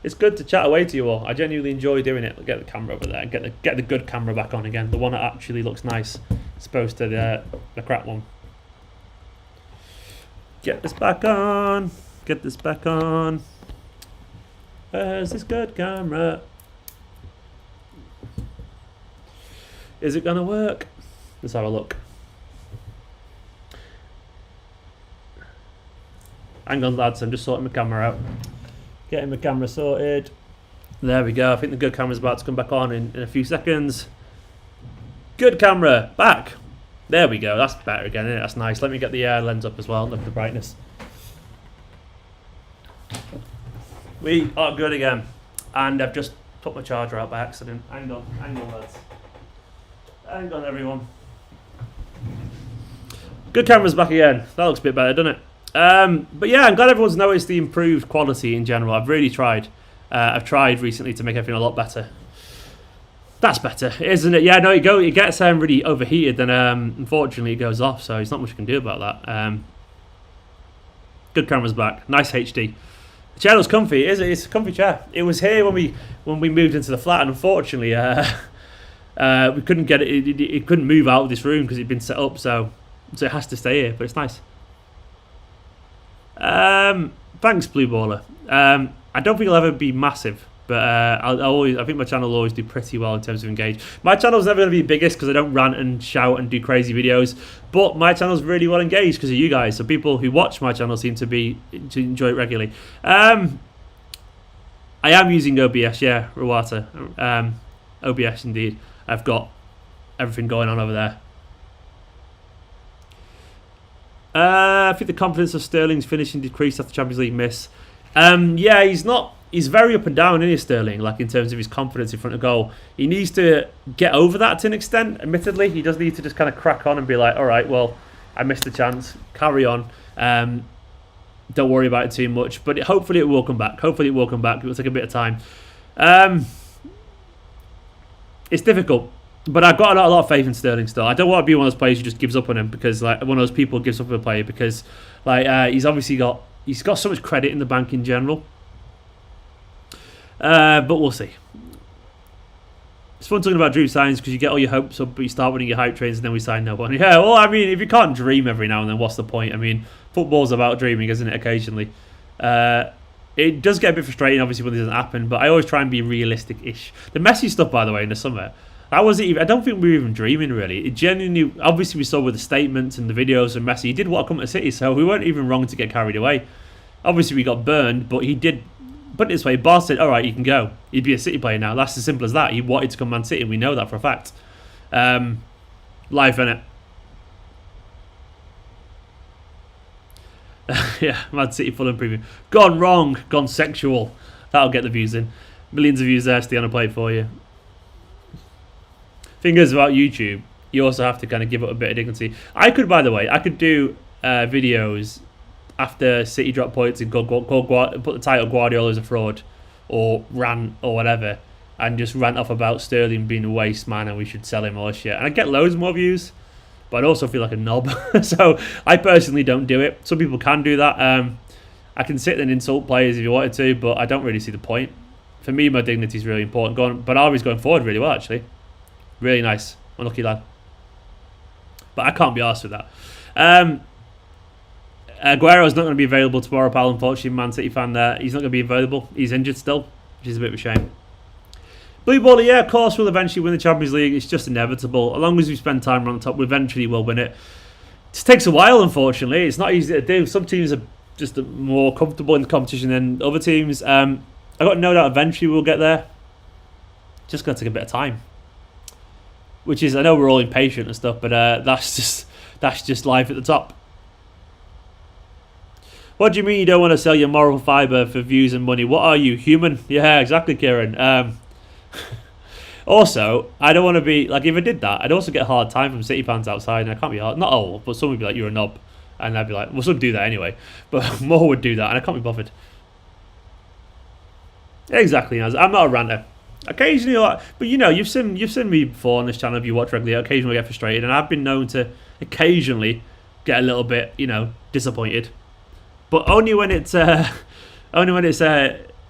It's good to chat away to you all. I genuinely enjoy doing it. Get the camera over there. Get the good camera back on again. The one that actually looks nice, as opposed to the crap one. Get this back on. Get this back on. Where's this good camera? Is it gonna work? Let's have a look. Hang on, lads. I'm just sorting my camera out. Getting my camera sorted. There we go. I think the good camera's about to come back on in a few seconds. Good camera, back. There we go. That's better again, isn't it? That's nice. Let me get the lens up as well. Look at the brightness. We are good again. And I've just put my charger out by accident. Hang on, lads. Hang on, everyone. Good camera's back again. That looks a bit better, doesn't it? But yeah, I'm glad everyone's noticed the improved quality in general. I've really tried. I've tried recently to make everything a lot better. That's better, isn't it? Yeah, no, it gets really overheated, then unfortunately it goes off, so there's not much you can do about that. Good camera's back. Nice HD. The chair was comfy. It's a comfy chair. It was here when we moved into the flat, and unfortunately we couldn't get it. It couldn't move out of this room because it'd been set up, so it has to stay here, but it's nice. Thanks, Blue Baller. I don't think it'll ever be massive, but I think my channel will always do pretty well in terms of engage. My channel's never going to be biggest because I don't rant and shout and do crazy videos, but my channel's really well engaged because of you guys. So people who watch my channel seem to enjoy it regularly. I am using OBS, yeah, Rawata. OBS indeed. I've got everything going on over there. I think the confidence of Sterling's finishing decreased after Champions League miss. Yeah, he's very up and down, isn't he, Sterling? Like in terms of his confidence in front of goal. He needs to get over that to an extent, admittedly. He does need to just kind of crack on and be like, all right, well, I missed the chance. Carry on. Don't worry about it too much. But hopefully it will come back. Hopefully it will come back. It will take a bit of time. It's difficult. But I've got a lot of faith in Sterling still. I don't want to be one of those players who just gives up on him because, like, one of those people gives up on a player because, like, he's obviously got so much credit in the bank in general. But we'll see. It's fun talking about dream signs because you get all your hopes up, but you start winning your hype trains and then we sign no one. Yeah, well, I mean, if you can't dream every now and then, what's the point? I mean, football's about dreaming, isn't it? Occasionally, it does get a bit frustrating, obviously, when it doesn't happen. But I always try and be realistic-ish. The Messi stuff, by the way, in the summer. That wasn't even, I don't think we were even dreaming, really. It genuinely, obviously, we saw with the statements and the videos of Messi, he did want to come to City, so we weren't even wrong to get carried away. Obviously, we got burned, but he did, put it this way, Bar said, all right, you can go. He'd be a City player now. That's as simple as that. He wanted to come Man City, and we know that for a fact. Life, innit? Yeah, Man City full improvement. Gone wrong, gone sexual. That'll get the views in. Millions of views there, Stiana played for you. Thing is about YouTube, you also have to kind of give it a bit of dignity. I could, by the way, do videos after City drop points and put the title Guardiola's a fraud or rant or whatever and just rant off about Sterling being a waste man and we should sell him or shit. And I get loads more views, but I'd also feel like a knob. So I personally don't do it. Some people can do that. I can sit and insult players if you wanted to, but I don't really see the point. For me, my dignity is really important. But Arby's going forward really well, actually. Really nice. Unlucky lad. But I can't be arsed with that. Aguero's not going to be available tomorrow, pal. Unfortunately, Man City fan there. He's not going to be available. He's injured still, which is a bit of a shame. Blue Baller, yeah, of course we'll eventually win the Champions League. It's just inevitable. As long as we spend time on top, we eventually will win it. It just takes a while, unfortunately. It's not easy to do. Some teams are just more comfortable in the competition than other teams. I've got no doubt eventually we'll get there. Just going to take a bit of time. Which is, I know we're all impatient and stuff, but that's just life at the top. What do you mean you don't want to sell your moral fibre for views and money? What are you, human? Yeah, exactly, Kieran. Also, I don't want to be, like, if I did that, I'd also get a hard time from City fans outside, and I can't be hard, not all, but some would be like, you're a knob. And I'd be like, well, some do that anyway, but more would do that, and I can't be bothered. Exactly, I'm not a ranter. Occasionally, but you know, you've seen me before on this channel. If you watch regularly, occasionally I get frustrated, and I've been known to occasionally get a little bit, you know, disappointed. But only when it's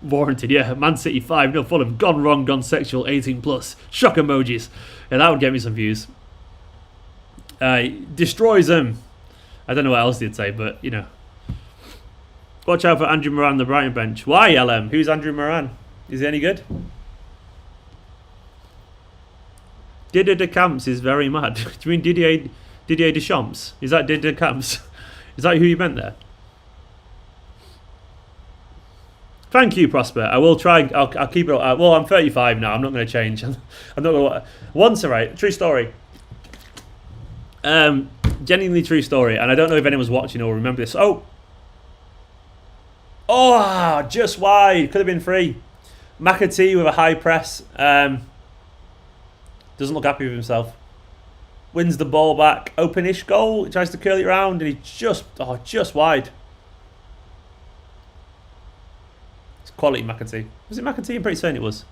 warranted. Yeah, Man City 5-0 Fulham, gone wrong, gone sexual, 18+, shock emojis. Yeah, that would get me some views. Destroys them. I don't know what else he'd say, but you know. Watch out for Andrew Moran, the Brighton bench. Why, LM? Who's Andrew Moran? Is he any good? Didier Deschamps is very mad. Do you mean Didier Deschamps? Is that Didier Deschamps? Is that who you meant there? Thank you, Prosper. I will try. I'll keep it. Well, I'm 35 now. I'm not going to change. I'm not going to. Once, alright. True story. Genuinely true story. And I don't know if anyone's watching or remember this. Oh, just wide. Could have been free. McAtee with a high press. Doesn't look happy with himself. Wins the ball back. Open-ish goal. He tries to curl it around and he just wide. It's quality McAtee. Was it McAtee? I'm pretty certain it was.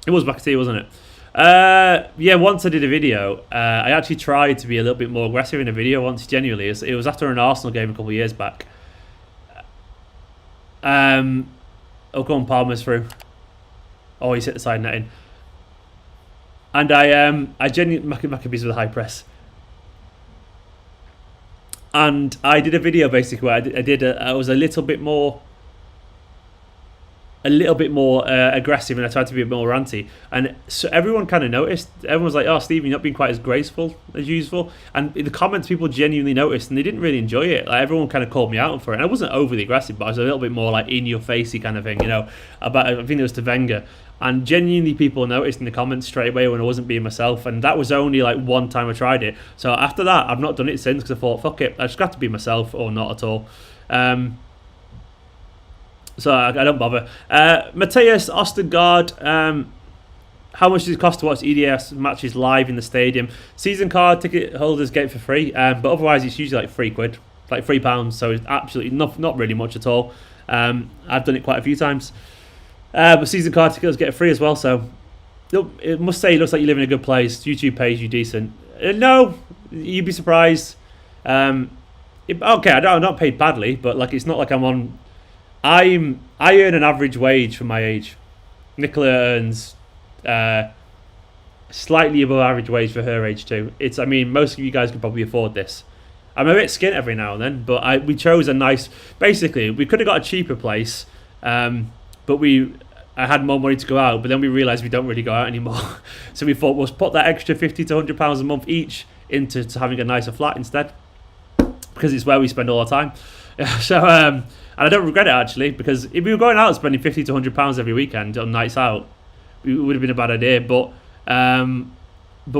It was McAtee, wasn't it? Yeah, once I did a video, I actually tried to be a little bit more aggressive in a video once, genuinely. It was after an Arsenal game a couple of years back. Oh, go on, Palmer's through. Oh, he's hit the side netting. And I genuinely, Maccabees with a high press. And I did a video basically where I was a little bit more aggressive, and I tried to be a bit more ranty, and so everyone kind of noticed. Everyone was like, "Oh, Steve, you're not being quite as graceful as usual." And in the comments, people genuinely noticed, and they didn't really enjoy it. Like, everyone kind of called me out for it. And I wasn't overly aggressive, but I was a little bit more like in your facey kind of thing, you know. I think it was to Wenger, and genuinely people noticed in the comments straight away when I wasn't being myself. And that was only like one time I tried it. So after that, I've not done it since, because I thought, fuck it, I just got to be myself or not at all. So I don't bother. Matthias Ostergaard, how much does it cost to watch EDS matches live in the stadium? Season card ticket holders get it for free, but otherwise it's usually like £3, like £3. So it's absolutely not really much at all. I've done it quite a few times, but season card tickets get it free as well. So it must say it looks like you live in a good place. YouTube pays you decent. No, you'd be surprised. Okay, I'm not paid badly, but like it's not like I'm on. I earn an average wage for my age. Nicola earns slightly above average wage for her age too. I mean, most of you guys could probably afford this. I'm a bit skint every now and then, but we chose a nice. Basically, we could have got a cheaper place, but I had more money to go out. But then we realised we don't really go out anymore, so we thought we'll put that extra £50 to £100 a month each into having a nicer flat instead, because it's where we spend all our time. So. And I don't regret it, actually, because if we were going out spending £50 to £100 every weekend on nights out, it would have been a bad idea. But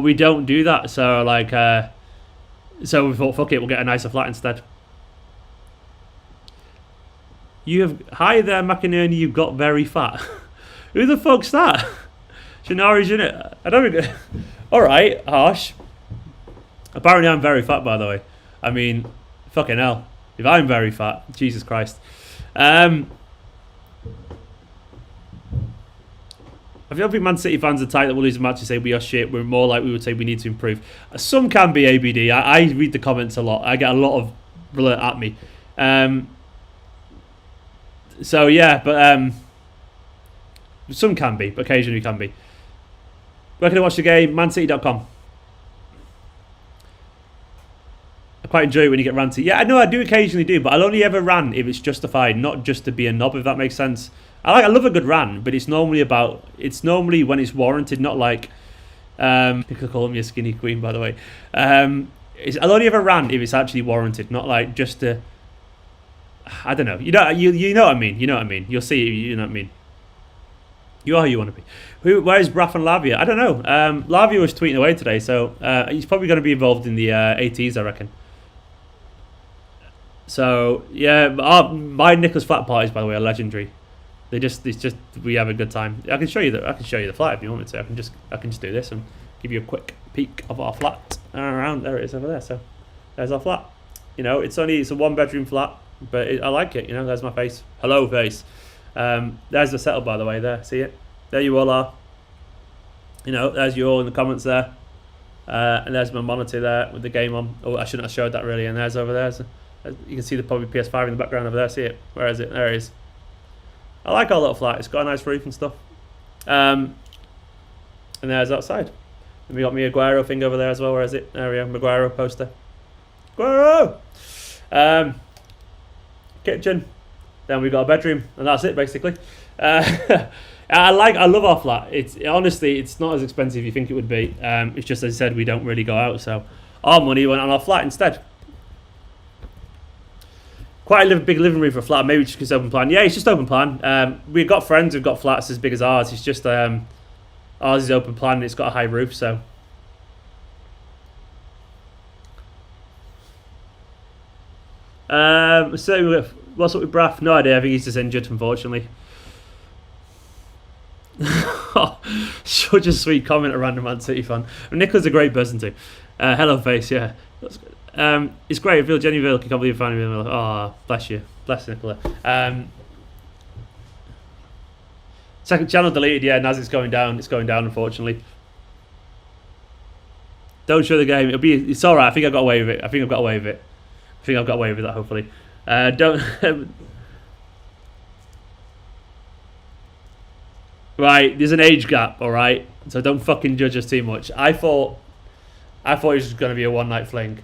we don't do that. So so we thought, fuck it, we'll get a nicer flat instead. Hi there, McInerney. You got very fat. Who the fuck's that? Shinari's in it. I don't think. All right, harsh. Apparently, I'm very fat, by the way. I mean, fucking hell. If I'm very fat, Jesus Christ. I don't think Man City fans are tight that will lose a match and say we are shit. We're more like we would say we need to improve. Some can be ABD. I read the comments a lot. I get a lot of blurt at me. So yeah, but some can be. Occasionally can be. Where can I watch the game? mancity.com. I quite enjoy it when you get ranty. Yeah, I know I do occasionally do, but I'll only ever rant if it's justified, not just to be a knob, if that makes sense. I love a good rant, but it's normally when it's warranted, not like people call me a skinny queen, by the way. I'll only ever rant if it's actually warranted, not like just to. I don't know. You know what I mean. You know what I mean. You'll see. You know what I mean. You are who you want to be. Where's Braff and Lavia? I don't know. Lavia was tweeting away today, so he's probably going to be involved in the ATs, I reckon. So yeah, my Nicholas flat parties, by the way, are legendary. We have a good time. I can show you the flat if you want me to. I can just do this and give you a quick peek of our flat around. There it is over there. So there's our flat. You know, it's a 1-bedroom flat, but I like it. You know, there's my face. Hello, face. There's the setup, by the way. There, see it? There you all are. You know, there's you all in the comments there. And there's my monitor there with the game on. Oh, I shouldn't have showed that really. And there's over there. So you can see the probably PS5 in the background over there. See it? Where is it? There it is. I like our little flat. It's got a nice roof and stuff. And there's outside. And we got me Aguero thing over there as well. Where is it? There we go. Aguero poster. Aguero! Kitchen. Then we got a bedroom, and that's it basically. I love our flat. Honestly, it's not as expensive as you think it would be. It's just, as I said, we don't really go out, so our money went on our flat instead. Quite a big living room for a flat. Maybe just because open plan. Yeah, it's just open plan. We've got friends who've got flats as big as ours. It's just ours is open plan and it's got a high roof, so. So what's up with Braff? No idea. I think he's just injured, unfortunately. Such a sweet comment, a random Man City fan. Nicola's a great person too. Hello, face. Yeah. It's great. I feel genuinely I can't believe you're finding me. Oh, bless you. Bless you, Nicola. Second channel deleted, yeah, and as it's going down, unfortunately. Don't show the game. It's alright. I think I've got away with it. I think I've got away with that, hopefully. Don't... Right, there's an age gap, alright? So don't fucking judge us too much. I thought it was just going to be a one-night fling.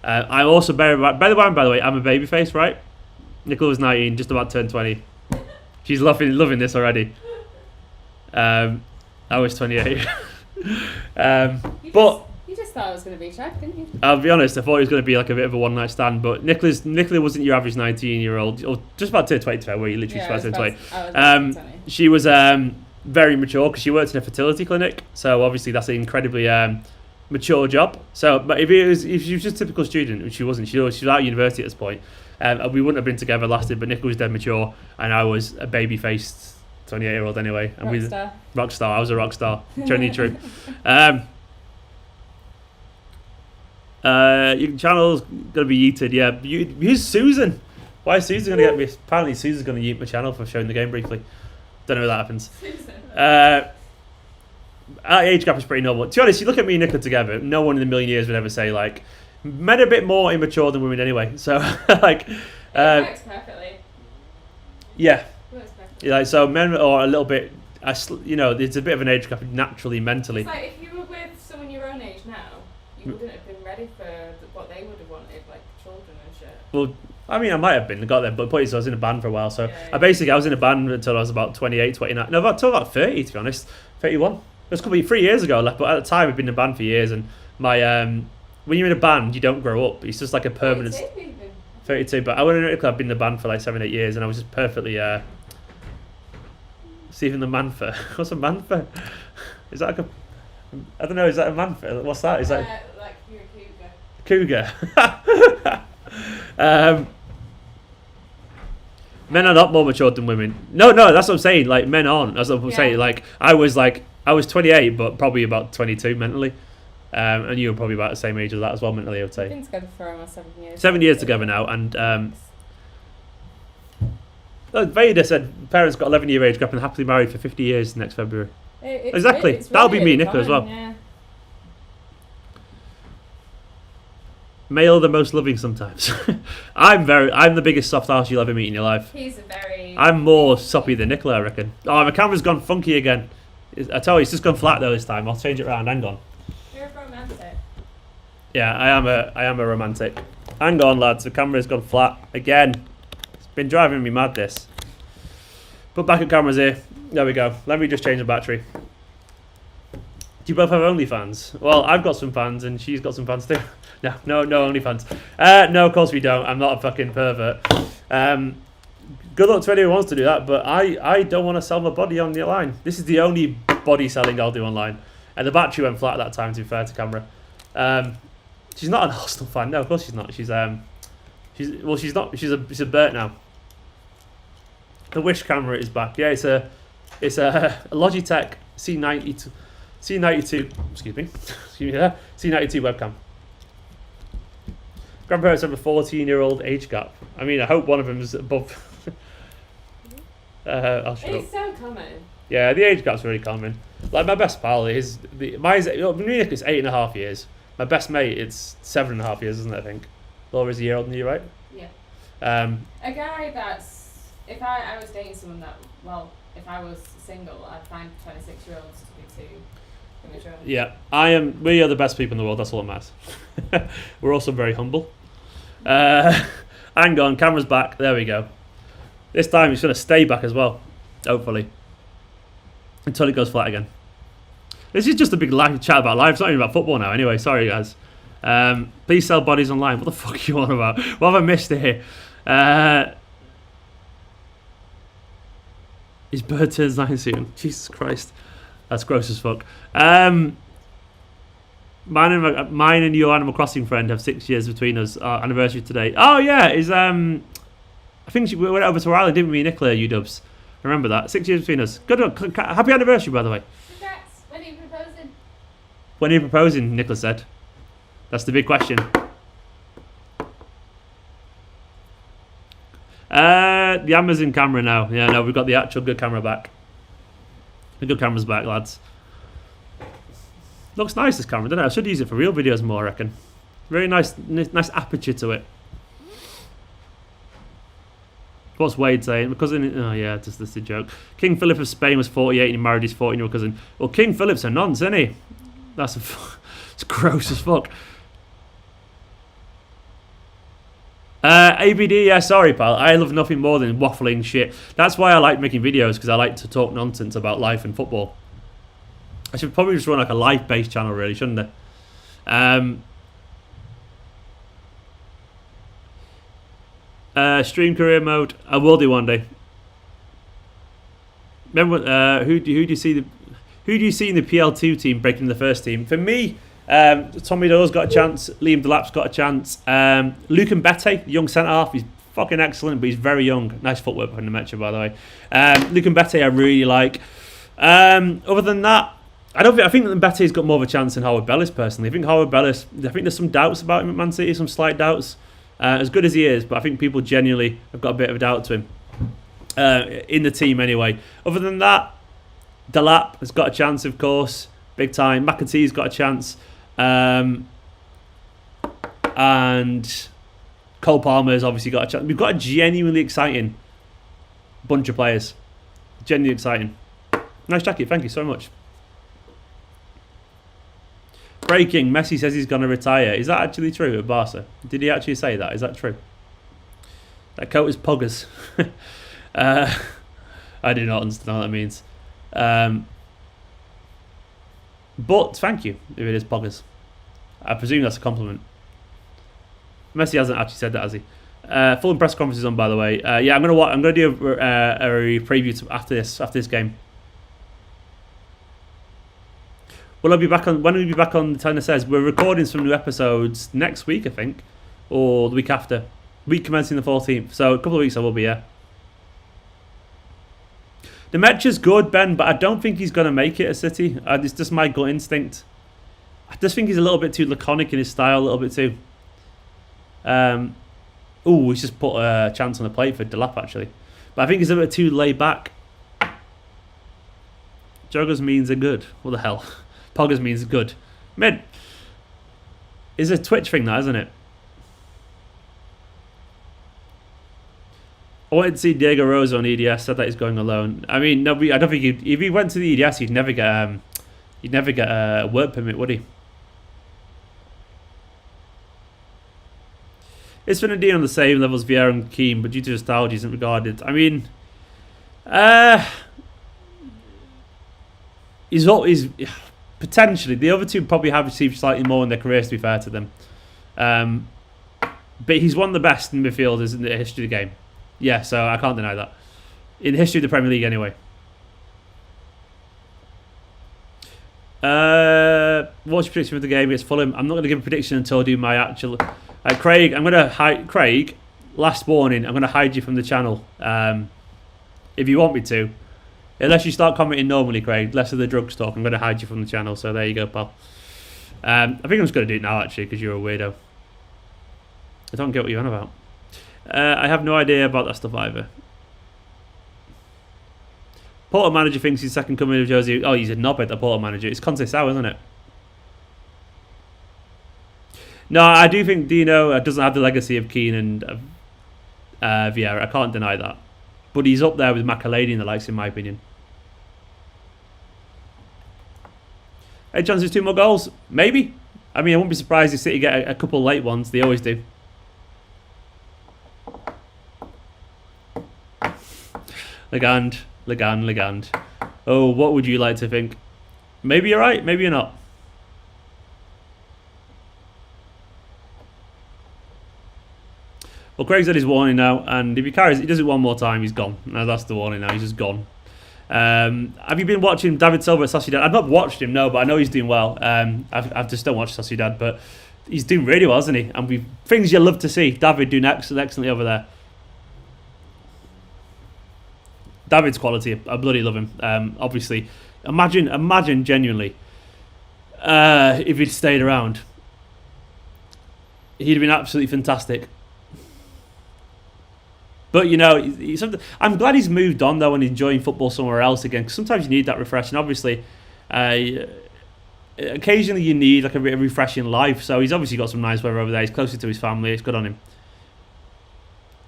I'm also... By the way, I'm a babyface, right? Nicola was 19, just about turned 20. She's loving this already. I was 28. But... You just thought it was going to be Shaq, didn't you? I'll be honest, I thought it was going to be like a bit of a one-night stand, but Nicola wasn't your average 19-year-old, or just about to 20, where you literally just about to 20. She was very mature because she worked in a fertility clinic, so obviously that's an incredibly mature job. So, but if she was just a typical student, which she wasn't, she was out of university at this point, we wouldn't have been together lasted, but Nicola was dead mature, and I was a baby-faced 28-year-old anyway. And rock star. I was a rock star. True. Your channel's gonna be yeeted, yeah. Who's Susan? Why is Susan gonna get me? Apparently Susan's gonna yeet my channel for showing the game briefly. Don't know if that happens. Susan. Our age gap is pretty normal. To be honest, you look at me and Nicola together, no one in a million years would ever say, like, men are a bit more immature than women anyway. So, like... it works perfectly. Yeah. It works perfectly. Like, so men are a little bit... You know, there's a bit of an age gap naturally, mentally. It's like, if you were with someone your own age now, you wouldn't have been ready for what they would have wanted, like children and shit. Well, I mean, I might have been. I got there, but the point is I was in a band for a while. So yeah. I was in a band until I was about 28, 29. No, until about 30, to be honest. 31. It was probably 3 years ago I left, but at the time I'd been in a band for years. And my when you're in a band, you don't grow up. It's just like a permanent... 32, but I wouldn't know. I've been in a band for like 7-8 years, and I was just perfectly... Stephen the Manfer. What's a Manfer? Is that like a... I don't know, is that a Manfer? What's that? Is that... like you're a cougar. Men are not more mature than women. No, that's what I'm saying. Like, men aren't. That's what I'm saying. Like, I was 28, but probably about 22 mentally. And you were probably about the same age as that as well mentally, I would say. We've been together for almost 7 years. 7 years together now, and Vader said parents got 11-year age gap and happily married for 50 years next February. Exactly. That'll be me and Nicola as well. Yeah. Male the most loving sometimes. I'm the biggest soft arse you'll ever meet in your life. I'm more soppy than Nicola, I reckon. Oh, my camera's gone funky again. I tell you, it's just gone flat though this time. I'll change it around. Hang on. You're a romantic. Yeah, I am a romantic. Hang on, lads. The camera's gone flat again. It's been driving me mad, this. Put backup cameras here. There we go. Let me just change the battery. Do you both have OnlyFans? Well, I've got some fans and she's got some fans too. No OnlyFans. No, of course we don't. I'm not a fucking pervert. Good luck to anyone who wants to do that, but I don't want to sell my body on the line. This is the only body selling I'll do online. And the battery went flat at that time, to be fair to camera. She's not an Arsenal fan. No, of course she's not. She's not. She's a Bert now. The Wish camera is back. Yeah, it's a Logitech C92. Excuse me there. C92 webcam. Grandparents have a 14-year-old age gap. I mean, I hope one of them is above. I'll shut up. It's so common. Yeah, the age gap's really common. Like my best pal is mine's Munich is 8.5 years. My best mate, it's 7.5 years, isn't it? I think. Laura's a year older than you, right? Yeah. A guy that's if I was dating someone that if I was single, I'd find 26-year-olds to be too immature. Yeah, we are the best people in the world. That's all that matters. We're also very humble. Hang on, camera's back. There we go. This time it's going to stay back as well, hopefully, until it goes flat again. This is just a big chat about life. It's not even about football now. Anyway, sorry guys. Please sell bodies online. What the fuck are you on about? What have I missed here? His bird turns 9 soon. Jesus Christ. That's gross as fuck. Mine and your Animal Crossing friend have 6 years between us. Our anniversary today. Oh yeah, I think we went over to Ireland, didn't we, Nicola, UW? Remember that? 6 years between us. Good luck. Happy anniversary, by the way. Congrats. When are you proposing? When are you proposing, Nicola said. That's the big question. The Amazon camera now. Yeah, no, we've got the actual good camera back. The good camera's back, lads. Looks nice, this camera, doesn't it? I should use it for real videos more, I reckon. Very nice aperture to it. What's Wade saying? My cousin... Oh, yeah, just this is a joke. King Philip of Spain was 48 and he married his 14-year-old cousin. Well, King Philip's a nonce, isn't he? That's it's gross as fuck. ABD, yeah, sorry, pal. I love nothing more than waffling shit. That's why I like making videos, because I like to talk nonsense about life and football. I should probably just run like a life-based channel, really, shouldn't I? Stream career mode. I will do one day. Remember, who do you see in the PL2 team breaking the first team? For me, Tommy Doyle's got a chance. Liam Delap's got a chance. Luke Mbete, the young centre half, he's fucking excellent, but he's very young. Nice footwork behind the Metro, by the way. Luke Mbete, I really like. Other than that, I think that Mbette's got more of a chance than Howard Bellis personally. I think there's some doubts about him at Man City, some slight doubts. As good as he is, but I think people genuinely have got a bit of a doubt to him. In the team anyway. Other than that, Delap has got a chance, of course, big time. McAtee's got a chance, and Cole Palmer has obviously got a chance. We've got a genuinely exciting bunch of players. Genuinely exciting. Nice jacket, thank you so much. Breaking, Messi says he's going to retire. Is that actually true at Barca? Did he actually say that? Is that true? That coat is poggers. I do not understand what that means. But thank you if it is poggers. I presume that's a compliment. Messi hasn't actually said that, has he? Full press conference is on, by the way. Yeah, I'm gonna do a preview after this game. When will we be back on the Tenor Says? We're recording some new episodes next week, I think, or the week after. Week commencing the 14th. So a couple of weeks I will be, yeah. The match is good, Ben, but I don't think he's going to make it at City. It's just my gut instinct. I just think he's a little bit too laconic in his style, a little bit too. He's just put a chance on the plate for Delap, actually. But I think he's a bit too laid back. Joggers means are good. What the hell? Poggers means good. Mid. It's a Twitch thing, that, isn't it? I wanted to see Diego Rosa on EDS. Said that he's going alone. I mean, no, I don't think if he went to the EDS, he'd never get a work permit, would he? Is Fernandinho on the same level as Vieira and Keane, but due to nostalgia, isn't regarded? I mean, he's potentially, the other two probably have received slightly more in their careers, to be fair to them. But he's one of the best in midfielders in the history of the game. Yeah, so I can't deny that. In the history of the Premier League, anyway. What's your prediction for the game against Fulham? I'm not going to give a prediction until I do my actual... Craig, I'm going to hide... Craig, last warning, I'm going to hide you from the channel. If you want me to. Unless you start commenting normally, Craig. Less of the drugs talk. I'm going to hide you from the channel. So there you go, pal. I think I'm just going to do it now, actually, because you're a weirdo. I don't get what you're on about. I have no idea about that stuff either. Porto manager thinks he's second coming of Josie. Oh, he's a knobhead, the Porto manager. It's Conte Sao, isn't it? No, I do think Dino doesn't have the legacy of Keane and Vieira. I can't deny that. But he's up there with McAlady and the likes, in my opinion. Any chances 2 more goals? Maybe. I mean, I wouldn't be surprised if City get a couple late ones. They always do. Legand. Oh, what would you like to think? Maybe you're right, maybe you're not. Well, Craig's had his warning now, and if he does it one more time, he's gone. Now that's the warning now, he's just gone. Have you been watching David Silva at Sociedad? I've not watched him, no, but I know he's doing well. I've just don't watch Sociedad, but he's doing really well, isn't he? And things you love to see. David doing excellently over there. David's quality, I bloody love him. Obviously, imagine genuinely if he'd stayed around. He'd have been absolutely fantastic. But, you know, I'm glad he's moved on, though, and enjoying football somewhere else again. Because sometimes you need that refreshing. Obviously, occasionally you need like a refreshing life. So he's obviously got some nice weather over there. He's closer to his family. It's good on him.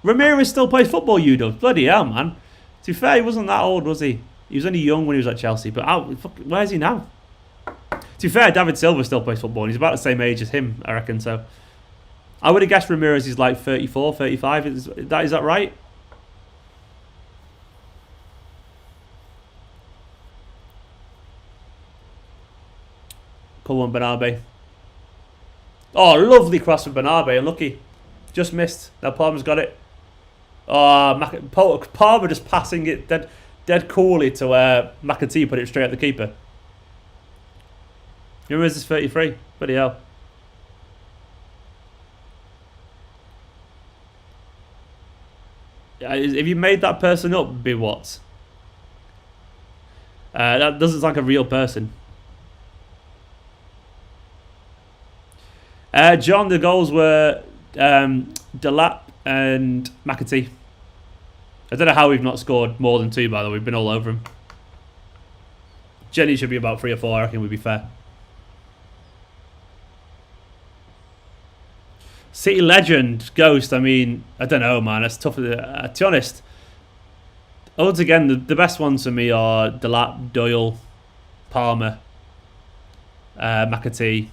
Ramirez still plays football, you do. Bloody hell, man. To be fair, he wasn't that old, was he? He was only young when he was at Chelsea. But where's he now? To be fair, David Silva still plays football. And he's about the same age as him, I reckon. So I would have guessed Ramirez is like 34, 35. Is that right? Come on, Bernabé. Oh, lovely cross from Bernabé. Unlucky. Just missed. Now Palmer's got it. Oh, Palmer just passing it dead coolly to McAtee, put it straight at the keeper. Ramirez is 33. Bloody hell. If you made that person up, be what? That doesn't sound like a real person. John, the goals were Delap and McAtee. I don't know how we've not scored more than 2, by the way. We've been all over him. Jenny should be about 3 or 4, I reckon would be fair. City legend, Ghost, I mean, I don't know, man. It's tough. To be honest, once again, the best ones for me are Delap, Doyle, Palmer, McAtee.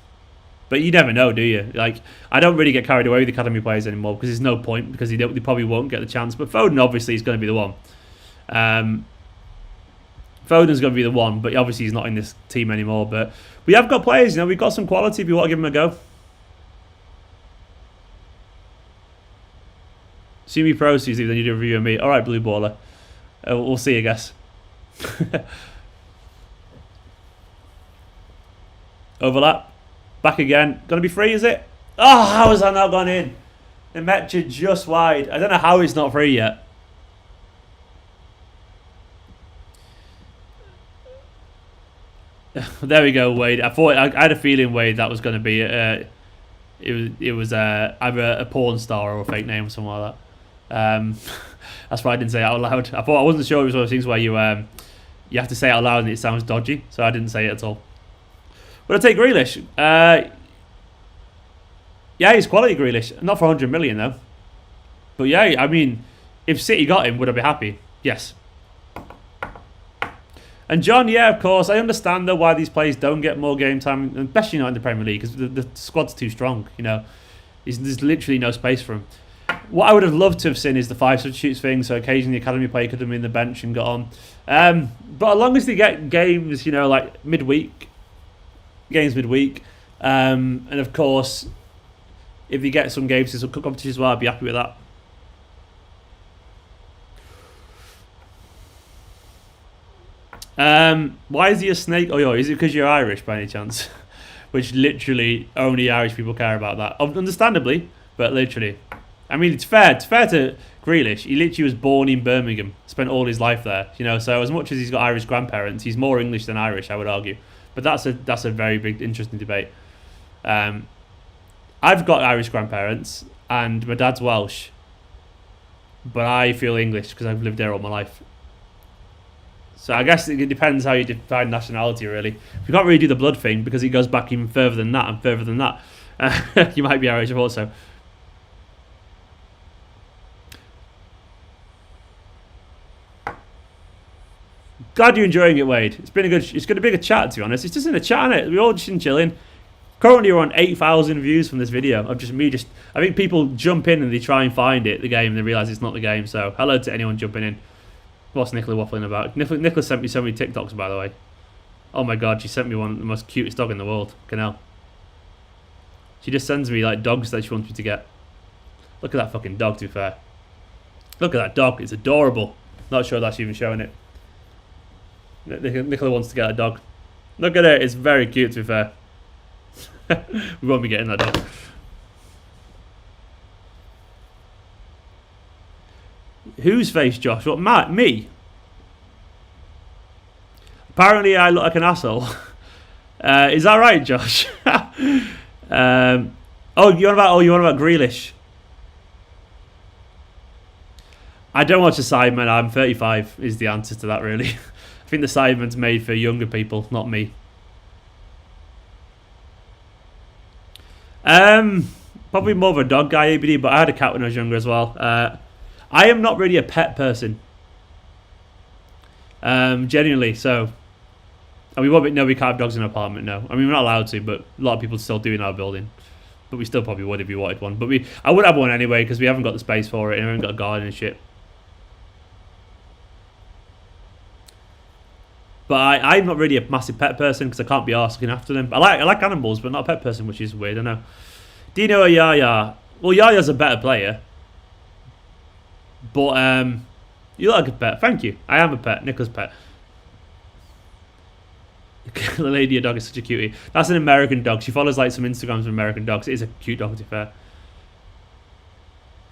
But you never know, do you? Like, I don't really get carried away with the academy players anymore because there's no point, because they probably won't get the chance. But Foden obviously is going to be the one. Foden's going to be the one, but obviously he's not in this team anymore. But we have got players, you know, we've got some quality if you want to give them a go. See me pro Susie, then you do a review of me. Alright, Blue Baller. We'll see, I guess. Overlap. Back again. Gonna be free, is it? Oh, how has that not gone in? The Metcha just wide. I don't know how it's not free yet. There we go, Wade. I had a feeling, Wade, that was going to be it was either a porn star or a fake name or something like that. That's why I didn't say it out loud. I wasn't sure it was one of those things where you have to say it out loud and it sounds dodgy, so I didn't say it at all. But I'll take Grealish. Yeah, he's quality Grealish. Not for 100 million though. But yeah, I mean, if City got him, would I be happy? Yes. And John, yeah, of course, I understand though why these players don't get more game time, especially not in the Premier League, because the squad's too strong. You know, there's literally no space for them. What I would have loved to have seen is the 5 substitutes thing, so occasionally the academy player could have been in the bench and got on. But as long as they get games, you know, like games midweek, and of course, if they get some games in some competitions as well, I'd be happy with that. Why is he a snake? Oh, is it because you're Irish by any chance? Which literally only Irish people care about that. Understandably, but literally. I mean, it's fair to Grealish. He literally was born in Birmingham, spent all his life there. You know, so as much as he's got Irish grandparents, he's more English than Irish, I would argue. But that's a very big, interesting debate. I've got Irish grandparents, and my dad's Welsh. But I feel English because I've lived there all my life. So I guess it depends how you define nationality, really. You can't really do the blood thing because it goes back even further than that and further than that. You might be Irish also. Glad you're enjoying it, Wade. It's going to be a good chat, to be honest. It's just in a chat, innit? We're all just chilling. Currently, we're on 8,000 views from this video of I think people jump in and they try and find the game, and they realise it's not the game. So, hello to anyone jumping in. What's Nicola waffling about? Nicola sent me so many TikToks, by the way. Oh my god, she sent me one of the most cutest dog in the world. Canal. She just sends me like dogs that she wants me to get. Look at that fucking dog, to be fair. Look at that dog. It's adorable. Not sure that's even showing it. Nicola wants to get a dog. Look at it. It's very cute, to be fair. We won't be getting that dog. Whose face, Josh? What, Matt? Me? Apparently I look like an asshole. Is that right, Josh? You want about Grealish? I don't watch the Sidemen. I'm 35 is the answer to that, really. I think the Sidemen's made for younger people, not me. Probably more of a dog guy, ABD, but I had a cat when I was younger as well. I am not really a pet person. Genuinely, so... And we can't have dogs in our apartment, no. I mean, we're not allowed to, but a lot of people still do in our building. But we still probably would if we wanted one. But I would have one anyway, because we haven't got the space for it, and we haven't got a garden and shit. But I'm not really a massive pet person, because I can't be arsed looking after them. I like animals, but not a pet person, which is weird, I know. Dino or Yaya? Well, Yaya's a better player. But, you look like a pet. Thank you. I am a pet. Nicholas' pet. The lady, your dog is such a cutie. That's an American dog. She follows like some Instagrams of American dogs. It is a cute dog, to be fair.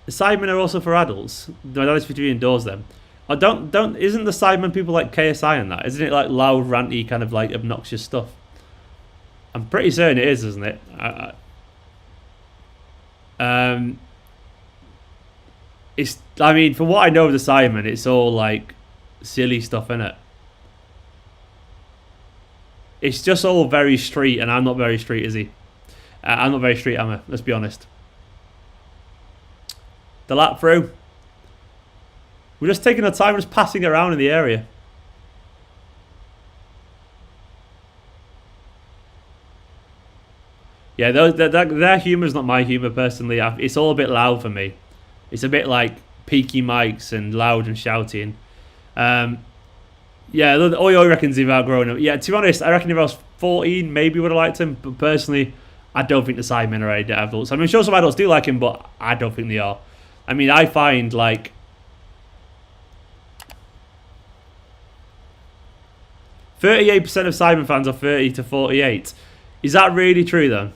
The Sidemen are also for adults. My dad is 53 indoors then. Oh, isn't the Sidemen people like KSI and that? Isn't it like loud, ranty, kind of like obnoxious stuff? I'm pretty certain it is, isn't it? I mean, from what I know of the Sidemen, it's all like silly stuff, innit? It's just all very street, and I'm not very street, is he? I'm not very street, am I? Let's be honest. The lap through. We're just taking our time, just passing around in the area. Yeah, their humour is not my humour, personally. It's all a bit loud for me. It's a bit like peaky mics and loud and shouting. Yeah, Oyo reckons he's outgrown him. Yeah, to be honest, I reckon if I was 14, maybe would have liked him. But personally, I don't think the Sidemen are any adults. I mean, I'm sure some adults do like him, but I don't think they are. I mean, I find like 38% of Sidemen fans are 30 to 48. Is that really true, though?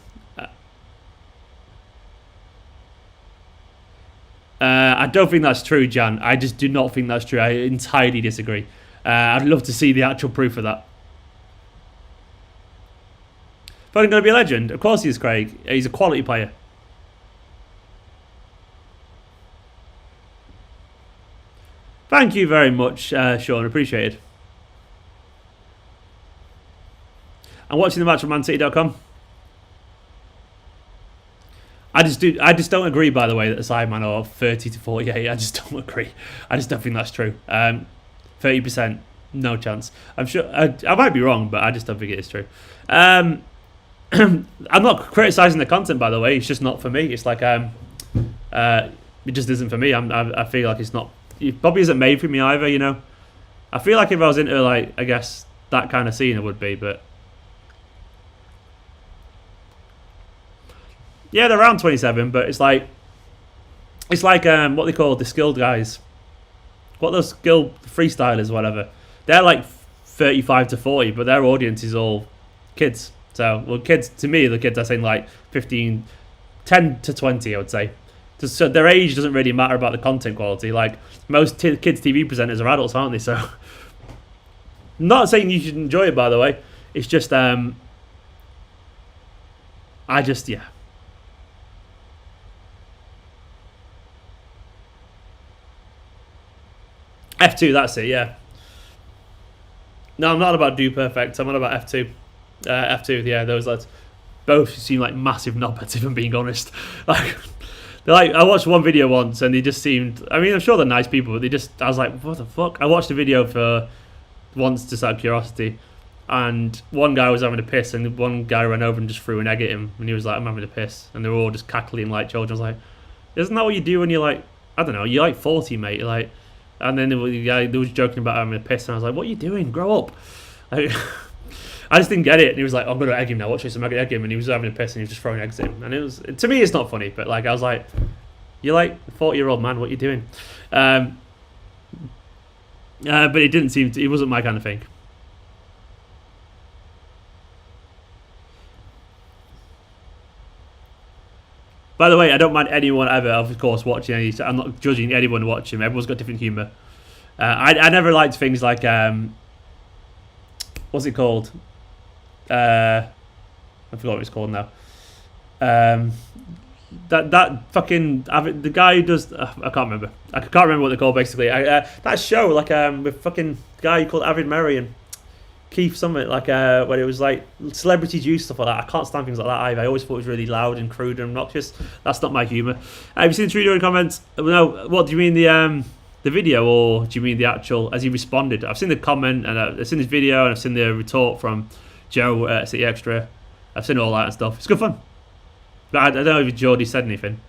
I don't think that's true, Jan. I just do not think that's true. I entirely disagree. I'd love to see the actual proof of that. Foden going to be a legend? Of course he is, Craig. He's a quality player. Thank you very much, Sean. Appreciated. I'm watching the match on mancity.com. I just don't agree, by the way, that the Sidemen are 30 to 48. I just don't agree. I just don't think that's true. 30%, no chance. I'm sure I might be wrong, but I just don't think it is true. I'm not criticising the content, by the way. It's just not for me. It's like it just isn't for me. I feel like it's not. It probably isn't made for me either. You know, I feel like if I was into like I guess that kind of scene, it would be, but. Yeah, they're around 27, but it's like what they call the skilled guys. What those skilled freestylers, whatever. They're like 35 to 40, but their audience is all kids. So, well, kids, to me, the kids are saying like 10 to 20, I would say. So their age doesn't really matter about the content quality. Like, most kids' TV presenters are adults, aren't they? So, not saying you should enjoy it, by the way. It's just, yeah. F2, that's it, yeah. No, I'm not about Do Perfect. I'm not about F2. F2, yeah, those lads. Both seem like massive knobheads, if I'm being honest. Like, I watched one video once and they just seemed... I mean, I'm sure they're nice people, but I was like, what the fuck? I watched a video for once just out of curiosity, and one guy was having a piss, and one guy ran over and just threw an egg at him, and he was like, I'm having a piss. And they were all just cackling like children. I was like, isn't that what you do when you're like, I don't know, you're like 40, mate, like... And then the guy was joking about having a piss, and I was like, what are you doing? Grow up. I just didn't get it. And he was like, I'm going to egg him now. Watch this, I'm going to egg him. And he was having a piss, and he was just throwing eggs at him. And it was, to me, it's not funny. But like, I was like, you're like a 40-year-old man. What are you doing? But it didn't seem to, it wasn't my kind of thing. By the way, I don't mind anyone ever, of course, watching any. I'm not judging anyone watching. Everyone's got different humour. I never liked things like what's it called? I forgot what it's called now. that fucking the guy who does I can't remember what they're called basically. That show like with fucking guy called Avid Murray and Keith Summit, like when it was like celebrity juice stuff like that. I can't stand things like that either. I always thought it was really loud and crude and obnoxious. That's not my humour. Have you seen the Trudeau in comments? No, what do you mean the video, or do you mean the actual as he responded? I've seen the comment and I've seen this video and I've seen the retort from Joe at City Extra. I've seen all that and stuff. It's good fun. But I don't know if Geordie said anything.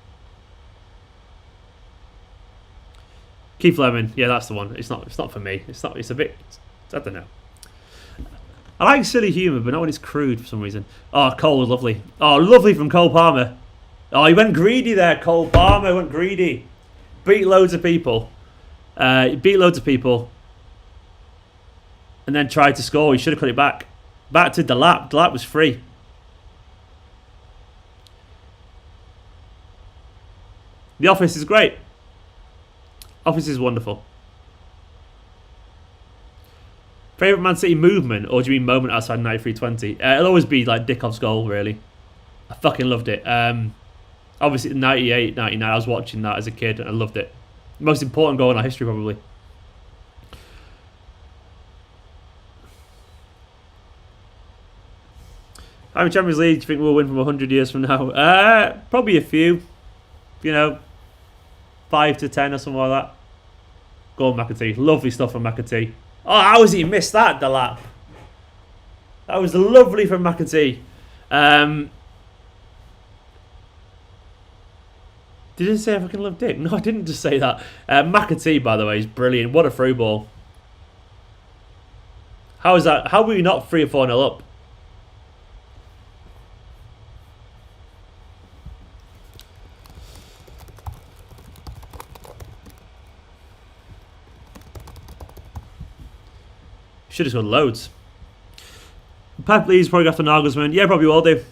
Keith Lemon, yeah, that's the one. It's not for me. It's a bit. I don't know. I like silly humour, but not when it's crude for some reason. Oh, Cole was lovely. Oh, lovely from Cole Palmer. Oh, he went greedy there. Cole Palmer went greedy. Beat loads of people. And then tried to score. He should have cut it back. Back to Delap. Delap was free. The Office is great. Office is wonderful. Favourite Man City movement, or do you mean moment outside 93-20? It'll always be like Dickov's goal, really. I fucking loved it. Obviously, 98, 99, I was watching that as a kid and I loved it. Most important goal in our history, probably. How many Champions League do you think we'll win from 100 years from now? Probably a few. 5 to 10 or something like that. Go on, McAtee. Lovely stuff from McAtee. Oh, how has he missed that, Delap? That was lovely from McAtee. Did I say I fucking love Dick? No, I didn't just say that. McAtee, by the way, is brilliant. What a through ball. How is that? How were we not 3 or 4-0 up? Should have scored loads. Pep Lee's probably after Nagelsmann. Yeah, probably will do.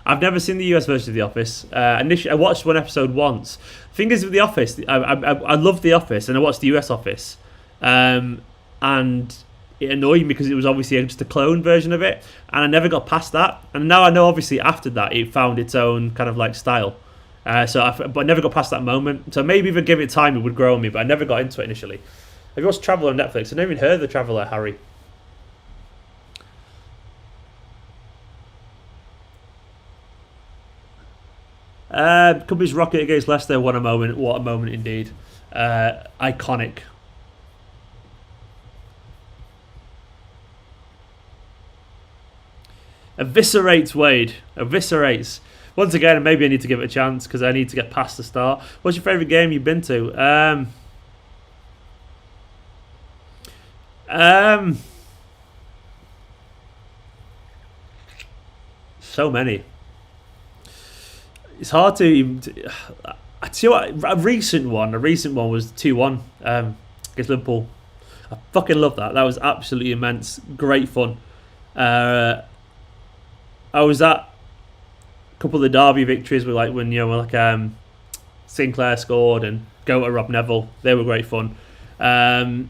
I've never seen the US version of The Office. Initially, I watched one episode once. The thing is with The Office, I love The Office, and I watched the US Office. And it annoyed me because it was obviously just a clone version of it, and I never got past that. And now I know, obviously, after that, it found its own kind of like style. But I never got past that moment. So maybe if I give it time, it would grow on me. But I never got into it initially. Have you watched Traveller on Netflix? I've never even heard of The Traveller, Harry. Company's rocket against Leicester. What a moment! What a moment indeed. Iconic. Eviscerates Wade. Eviscerates. Once again, maybe I need to give it a chance because I need to get past the start. What's your favourite game you've been to? So many. It's hard to even. I tell you what, a recent one was 2-1 against Liverpool. I fucking love that. That was absolutely immense. Great fun. I was at couple of the derby victories were like when Sinclair scored and go to Rob Neville. They were great fun. But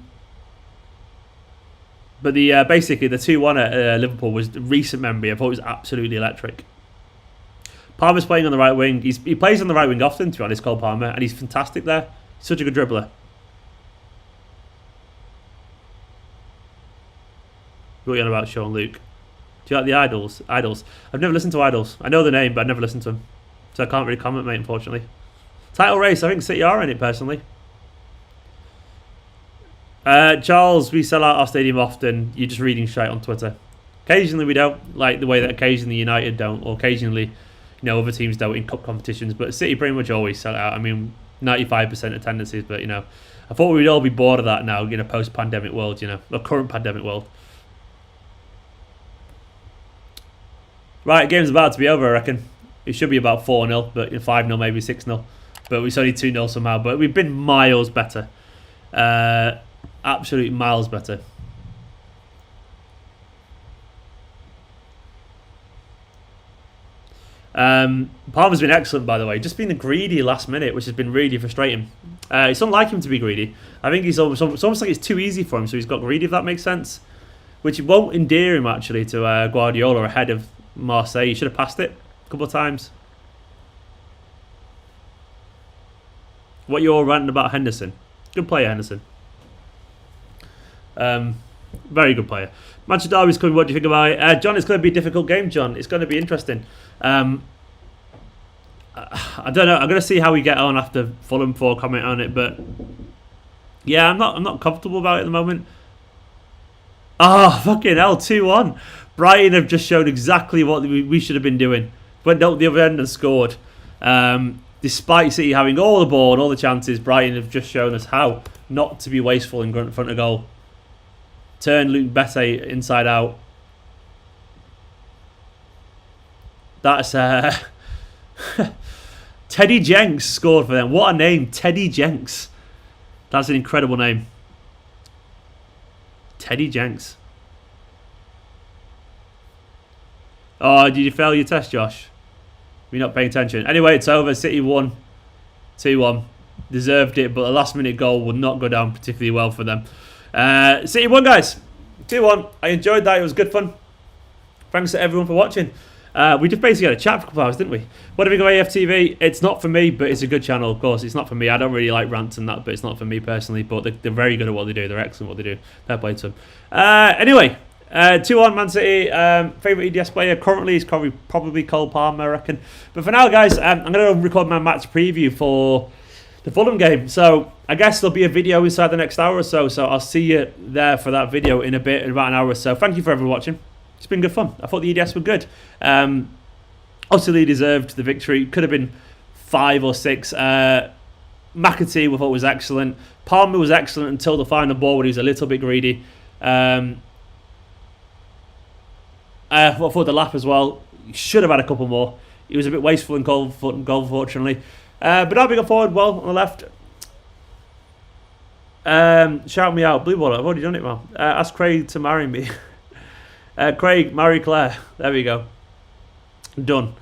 the basically the 2-1 at Liverpool was a recent memory. I thought it was absolutely electric. Palmer's playing on the right wing. He plays on the right wing often, to be honest, Cole Palmer, and he's fantastic there. He's such a good dribbler. What are you on about, Sean Luke? Do you like the Idols? Idols. I've never listened to Idols. I know the name, but I've never listened to them. So I can't really comment, mate, unfortunately. Title race, I think City are in it, personally. Charles, we sell out our stadium often. You're just reading straight on Twitter. Occasionally we don't, like the way that occasionally United don't, or occasionally, other teams don't in cup competitions. But City pretty much always sell it out. I mean, 95% attendances, but, I thought we'd all be bored of that now in a post-pandemic world, a current pandemic world. Right, game's about to be over, I reckon. It should be about 4-0, but 5-0, maybe 6-0. But it's only 2-0 somehow. But we've been miles better. Absolute miles better. Palmer's been excellent, by the way. Just been greedy last minute, which has been really frustrating. It's unlike him to be greedy. I think it's almost like it's too easy for him, so he's got greedy, if that makes sense. Which won't endear him, actually, to Guardiola ahead of Marseille. You should have passed it a couple of times. What you're ranting about Henderson? Good player, Henderson. Very good player. Manchester Derby's coming. What do you think about it? John, it's going to be a difficult game, John. It's going to be interesting. I don't know. I'm going to see how we get on after Fulham for comment on it, but yeah, I'm not comfortable about it at the moment. Oh, fucking hell, 2-1. Brighton have just shown exactly what we should have been doing. Went out the other end and scored. Despite City having all the ball and all the chances, Brighton have just shown us how not to be wasteful in front of goal. Turn Luke Bete inside out. That's Teddy Jenks scored for them. What a name, Teddy Jenks. That's an incredible name. Teddy Jenks. Oh, did you fail your test, Josh? You're not paying attention. Anyway, it's over. City won 2-1. Deserved it, but a last-minute goal would not go down particularly well for them. City won, guys. 2-1. I enjoyed that. It was good fun. Thanks to everyone for watching. We just basically had a chat for a couple of hours, didn't we? What do we go AFTV? It's not for me, but it's a good channel, of course. It's not for me. I don't really like rants and that, but it's not for me personally. But they're very good at what they do. They're excellent at what they do. Fair play to them. Anyway, 2-1 Man City. Favourite EDS player currently is probably Cole Palmer, I reckon. But for now, guys, I'm going to record my match preview for the Fulham game. So I guess there'll be a video inside the next hour or so. So I'll see you there for that video in a bit, in about an hour or so. Thank you for everyone watching. It's been good fun. I thought the EDS were good. Obviously, they deserved the victory. Could have been 5 or 6. McAtee, we thought was excellent. Palmer was excellent until the final ball when he was a little bit greedy. I thought the lap as well. He should have had a couple more. He was a bit wasteful in goal, fortunately. But I'll be going forward well on the left. Shout me out, Blue Ball. I've already done it, man. Ask Craig to marry me. Craig, marry Claire. There we go. Done.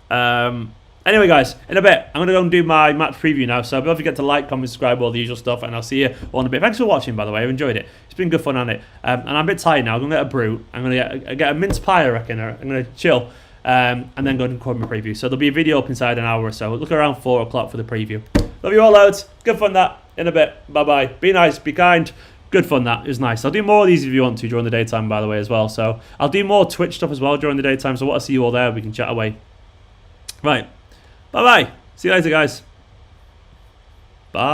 Anyway, guys, in a bit, I'm going to go and do my match preview now. So don't forget to like, comment, subscribe, all the usual stuff. And I'll see you all in a bit. Thanks for watching, by the way. I've enjoyed it. It's been good fun, hasn't it? And I'm a bit tired now. I'm going to get a brew. I'm going to get a mince pie, I reckon. I'm going to chill. And then go and record my preview. So there'll be a video up inside an hour or so. Look around 4 o'clock for the preview. Love you all loads. Good fun, that. In a bit. Bye-bye. Be nice. Be kind. Good fun, that. It was nice. I'll do more of these if you want to during the daytime, by the way, as well. So I'll do more Twitch stuff as well during the daytime. So I want to see you all there. We can chat away. Right. Bye-bye. See you later, guys. Bye.